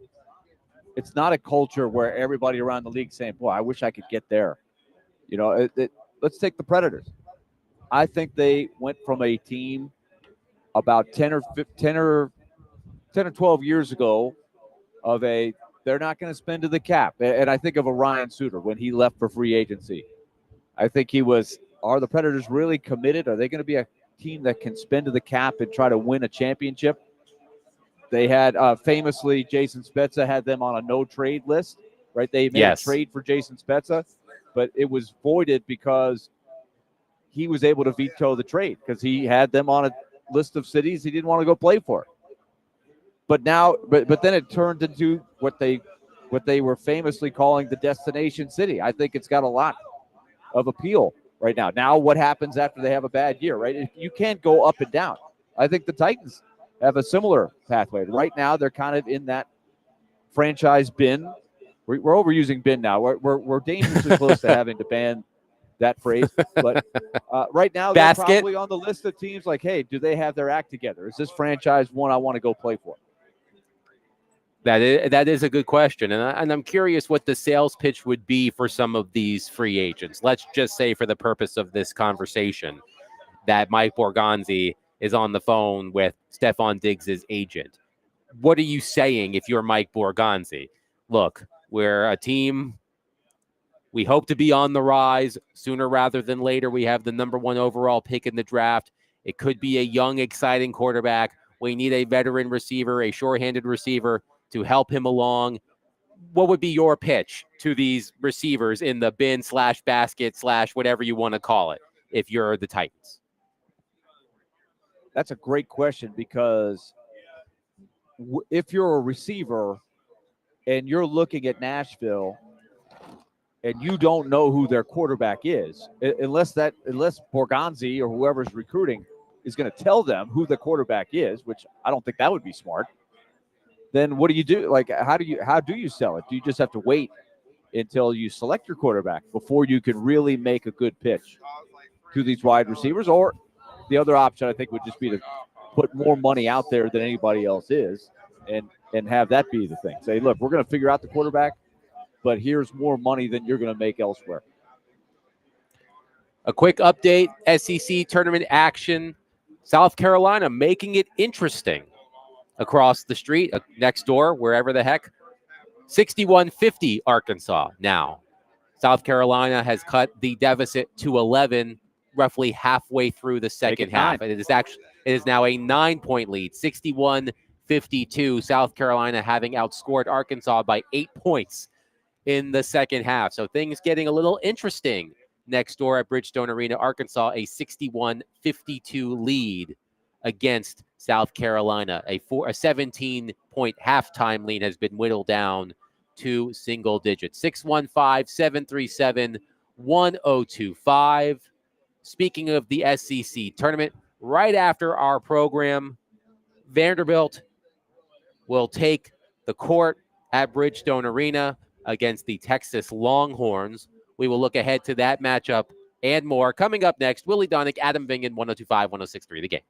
a culture where everybody around the league saying, "Boy, I wish I could get there." Let's take the Predators. I think they went from a team about 10 or 12 years ago of they're not going to spend to the cap. And I think of a Ryan Suter when he left for free agency. I think are the Predators really committed? Are they going to be a team that can spend to the cap and try to win a championship? They had famously, Jason Spezza had them on a no trade list, right? They made a trade for Jason Spezza, but it was voided because he was able to veto the trade because he had them on a list of cities he didn't want to go play for. But now, but then it turned into what they were famously calling the destination city. I think it's got a lot of appeal right now. Now, what happens after they have a bad year, right? You can't go up and down. I think the Titans have a similar pathway. Right now, they're kind of in that franchise bin. We're overusing bin now. We're dangerously close to having to ban that phrase. But right now, they're probably on the list of teams like, hey, do they have their act together? Is this franchise one I want to go play for? That is a good question. And I'm curious what the sales pitch would be for some of these free agents. Let's just say for the purpose of this conversation that Mike Borgonzi is on the phone with Stephon Diggs' agent. What are you saying if you're Mike Borgonzi? Look, we're a team. We hope to be on the rise sooner rather than later. We have the number 1 overall pick in the draft. It could be a young, exciting quarterback. We need a veteran receiver, a sure-handed receiver to help him along. What would be your pitch to these receivers in the bin / basket / whatever you want to call it if you're the Titans? That's a great question because if you're a receiver, and you're looking at Nashville and you don't know who their quarterback is, unless Borgonzi or whoever's recruiting is going to tell them who the quarterback is, which I don't think that would be smart. Then what do you do? Like, how do you sell it? Do you just have to wait until you select your quarterback before you can really make a good pitch to these wide receivers? Or the other option, I think, would just be to put more money out there than anybody else is, and have that be the thing. Say, look, we're going to figure out the quarterback, but here's more money than you're going to make elsewhere. A quick update, SEC tournament action. South Carolina making it interesting across the street, next door, wherever the heck. 61-50 Arkansas now. South Carolina has cut the deficit to 11 roughly halfway through the second half. It is now a 9-point lead, 61-52. South Carolina having outscored Arkansas by 8 points in the second half. So things getting a little interesting next door at Bridgestone Arena. Arkansas, a 61-52 lead against South Carolina. A 17-point halftime lead has been whittled down to single digits. 615-737-1025. Speaking of the SEC tournament, right after our program, Vanderbilt will take the court at Bridgestone Arena against the Texas Longhorns. We will look ahead to that matchup and more. Coming up next, Willie Donick, Adam Vingan, 102.5, 106.3 The Game.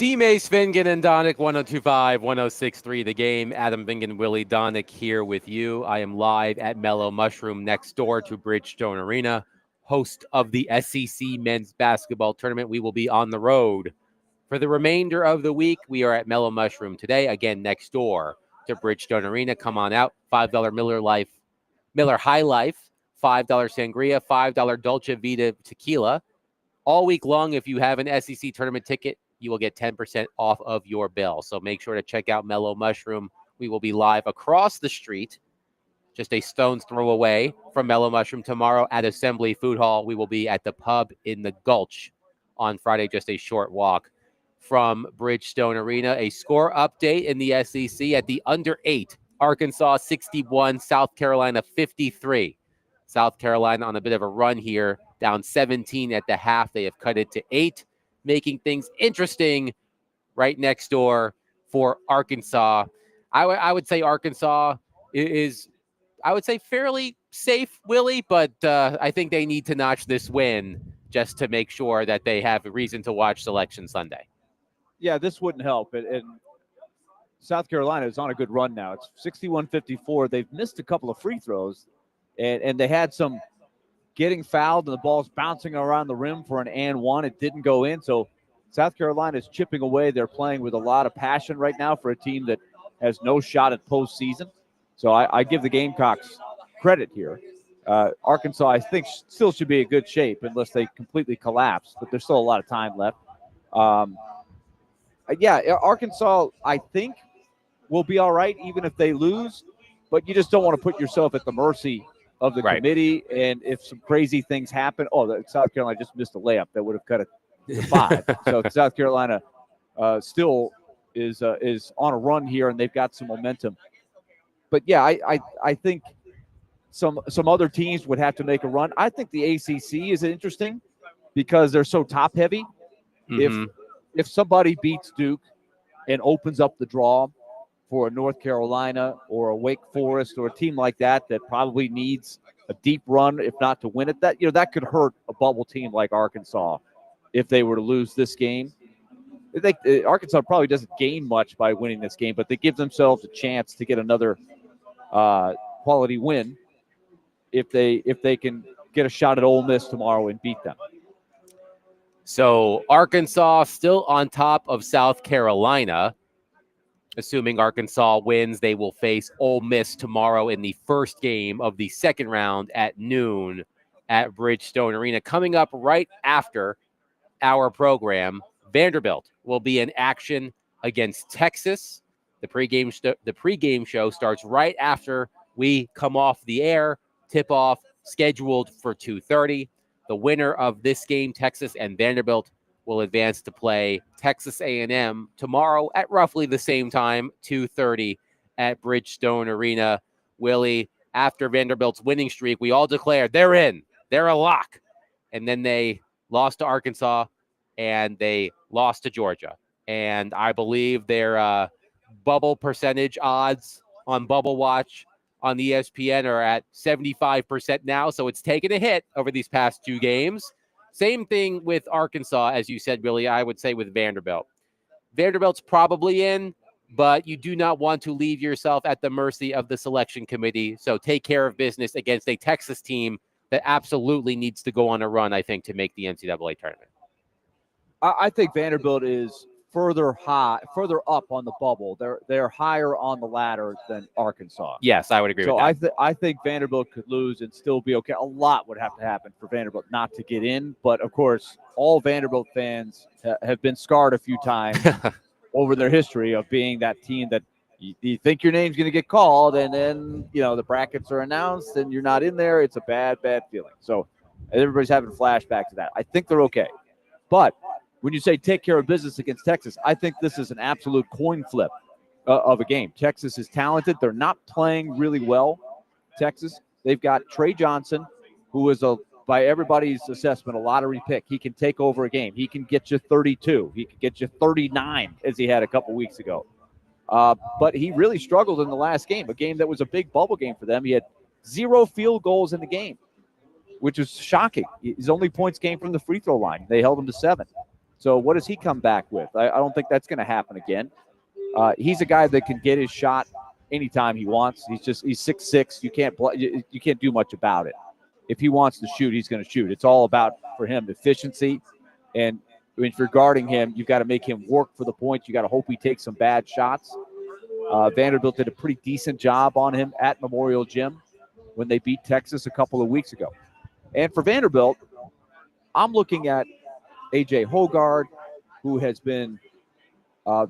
D-Mace, Fingan, and Donick, 102.5, 106.3 The Game. Adam Vingan, Willie Donick here with you. I am live at Mellow Mushroom next door to Bridgestone Arena, host of the SEC Men's Basketball Tournament. We will be on the road for the remainder of the week. We are at Mellow Mushroom today, again next door to Bridgestone Arena. Come on out. $5 Miller High Life, $5 Sangria, $5 Dolce Vita Tequila. All week long, if you have an SEC tournament ticket, you will get 10% off of your bill. So make sure to check out Mellow Mushroom. We will be live across the street, just a stone's throw away from Mellow Mushroom tomorrow at Assembly Food Hall. We will be at the pub in the Gulch on Friday, just a short walk from Bridgestone Arena. A score update in the SEC at the under 8. Arkansas 61, South Carolina 53. South Carolina on a bit of a run here, down 17 at the half. They have cut it to 8. Making things interesting right next door for Arkansas. I would say Arkansas is, I would say, fairly safe, Willie, but I think they need to notch this win just to make sure that they have a reason to watch Selection Sunday. Yeah, this wouldn't help. And South Carolina is on a good run now. It's 61-54. They've missed a couple of free throws, and they had some getting fouled and the ball's bouncing around the rim for an and one. It didn't go in. So South Carolina is chipping away. They're playing with a lot of passion right now for a team that has no shot at postseason. So I give the Gamecocks credit here. Arkansas, I think, still should be in good shape unless they completely collapse, but there's still a lot of time left. Arkansas, I think, will be all right even if they lose, but you just don't want to put yourself at the mercy of the committee, and if some crazy things happen, South Carolina just missed a layup that would have cut it to 5. So South Carolina still is on a run here, and they've got some momentum. But yeah, I think some other teams would have to make a run. I think the ACC is interesting because they're so top heavy. Mm-hmm. If somebody beats Duke and opens up the draw for a North Carolina or a Wake Forest or a team like that probably needs a deep run, if not to win it, that could hurt a bubble team like Arkansas if they were to lose this game. I think Arkansas probably doesn't gain much by winning this game, but they give themselves a chance to get another quality win if they can get a shot at Ole Miss tomorrow and beat them. So Arkansas still on top of South Carolina. Assuming Arkansas wins, they will face Ole Miss tomorrow in the first game of the second round at noon at Bridgestone Arena. Coming up right after our program, Vanderbilt will be in action against Texas. The pregame show starts right after we come off the air. Tip-off scheduled for 2:30. The winner of this game, Texas and Vanderbilt, will advance to play Texas A&M tomorrow at roughly the same time, 2:30 at Bridgestone Arena. Willie, after Vanderbilt's winning streak, we all declared they're in. They're a lock. And then they lost to Arkansas and they lost to Georgia. And I believe their bubble percentage odds on Bubble Watch on ESPN are at 75% now. So it's taken a hit over these past 2 games. Same thing with Arkansas, as you said, Billy, I would say with Vanderbilt. Vanderbilt's probably in, but you do not want to leave yourself at the mercy of the selection committee. So take care of business against a Texas team that absolutely needs to go on a run, I think, to make the NCAA tournament. I think Vanderbilt is further up on the bubble. They're higher on the ladder than Arkansas. Yes, I would agree with that. So I think Vanderbilt could lose and still be okay. A lot would have to happen for Vanderbilt not to get in. But, of course, all Vanderbilt fans have been scarred a few times over their history of being that team that you think your name's going to get called, and then, the brackets are announced and you're not in there. It's a bad, bad feeling. So everybody's having flashbacks to that. I think they're okay. But when you say take care of business against Texas, I think this is an absolute coin flip of a game. Texas is talented. They're not playing really well, Texas. They've got Trey Johnson, who is, by everybody's assessment, a lottery pick. He can take over a game. He can get you 32. He can get you 39, as he had a couple weeks ago. But he really struggled in the last game, a game that was a big bubble game for them. He had 0 field goals in the game, which is shocking. His only points came from the free throw line. They held him to 7. So what does he come back with? I don't think that's going to happen again. He's a guy that can get his shot anytime he wants. He's 6'6". You can't do much about it. If he wants to shoot, he's going to shoot. It's all about, for him, efficiency. And if you're guarding him, you've got to make him work for the points. You got to hope he takes some bad shots. Vanderbilt did a pretty decent job on him at Memorial Gym when they beat Texas a couple of weeks ago. And for Vanderbilt, I'm looking at A.J. Hoggard, who has been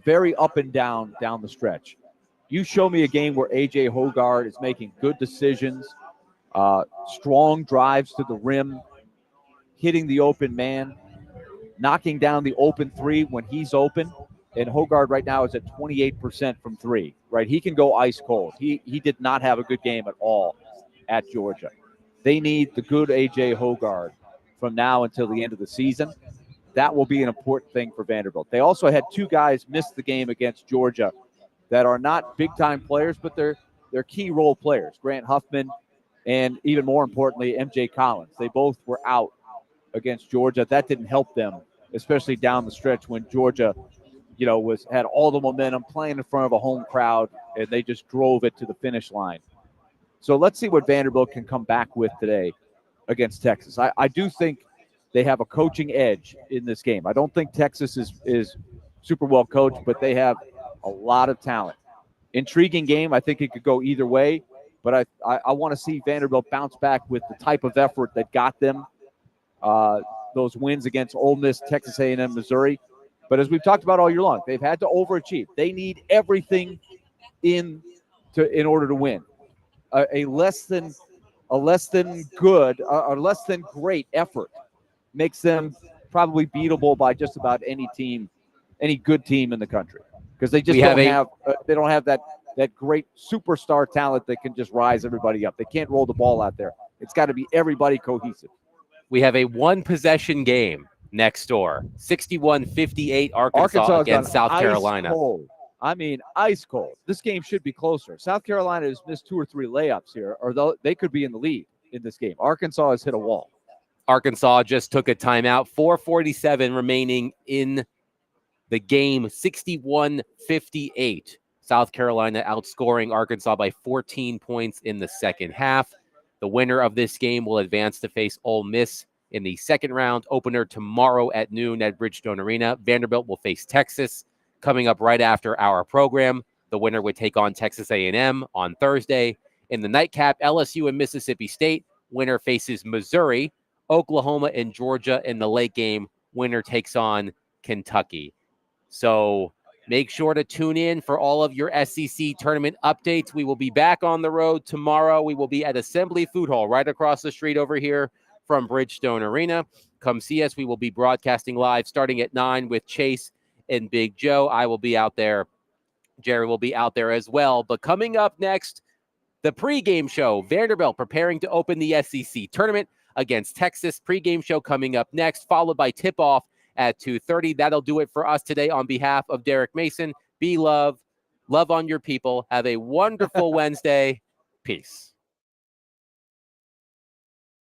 very up and down the stretch. You show me a game where A.J. Hoggard is making good decisions, strong drives to the rim, hitting the open man, knocking down the open three when he's open. And Hoggard right now is at 28% from three, right? He can go ice cold. He did not have a good game at all at Georgia. They need the good A.J. Hoggard from now until the end of the season. That will be an important thing for Vanderbilt. They also had two guys miss the game against Georgia that are not big-time players, but they're key role players, Grant Huffman and, even more importantly, M.J. Collins. They both were out against Georgia. That didn't help them, especially down the stretch when Georgia had all the momentum, playing in front of a home crowd, and they just drove it to the finish line. So let's see what Vanderbilt can come back with today against Texas. I do think they have a coaching edge in this game. I don't think Texas is super well coached, but they have a lot of talent. Intriguing game. I think it could go either way, but I want to see Vanderbilt bounce back with the type of effort that got them those wins against Ole Miss, Texas A&M, Missouri. But as we've talked about all year long, they've had to overachieve. They need everything in order to win. A less than good or less than great effort makes them probably beatable by just about any team, any good team in the country, because they just don't have that great superstar talent that can just rise everybody up. They can't roll the ball out there. It's got to be everybody cohesive. We have a one-possession game next door. 61-58 Arkansas against South Carolina. Cold. I mean, ice cold. This game should be closer. South Carolina has missed 2 or 3 layups here, or they could be in the lead in this game. Arkansas has hit a wall. Arkansas just took a timeout. 4:47 remaining in the game. 61-58. South Carolina outscoring Arkansas by 14 points in the second half. The winner of this game will advance to face Ole Miss in the second round opener tomorrow at noon at Bridgestone Arena. Vanderbilt will face Texas coming up right after our program. The winner would take on Texas A&M on Thursday. In the nightcap, LSU and Mississippi State. Winner faces Missouri. Oklahoma and Georgia in the late game. Winner takes on Kentucky. So make sure to tune in for all of your SEC tournament updates. We will be back on the road tomorrow. We will be at Assembly Food Hall right across the street over here from Bridgestone Arena. Come see us. We will be broadcasting live starting at 9 with Chase and Big Joe. I will be out there. Jerry will be out there as well. But coming up next, the pregame show. Vanderbilt preparing to open the SEC tournament against Texas. Pregame show coming up next, followed by tip-off at 2:30. That'll do it for us today on behalf of Derek Mason. Be love on your people. Have a wonderful Wednesday. Peace.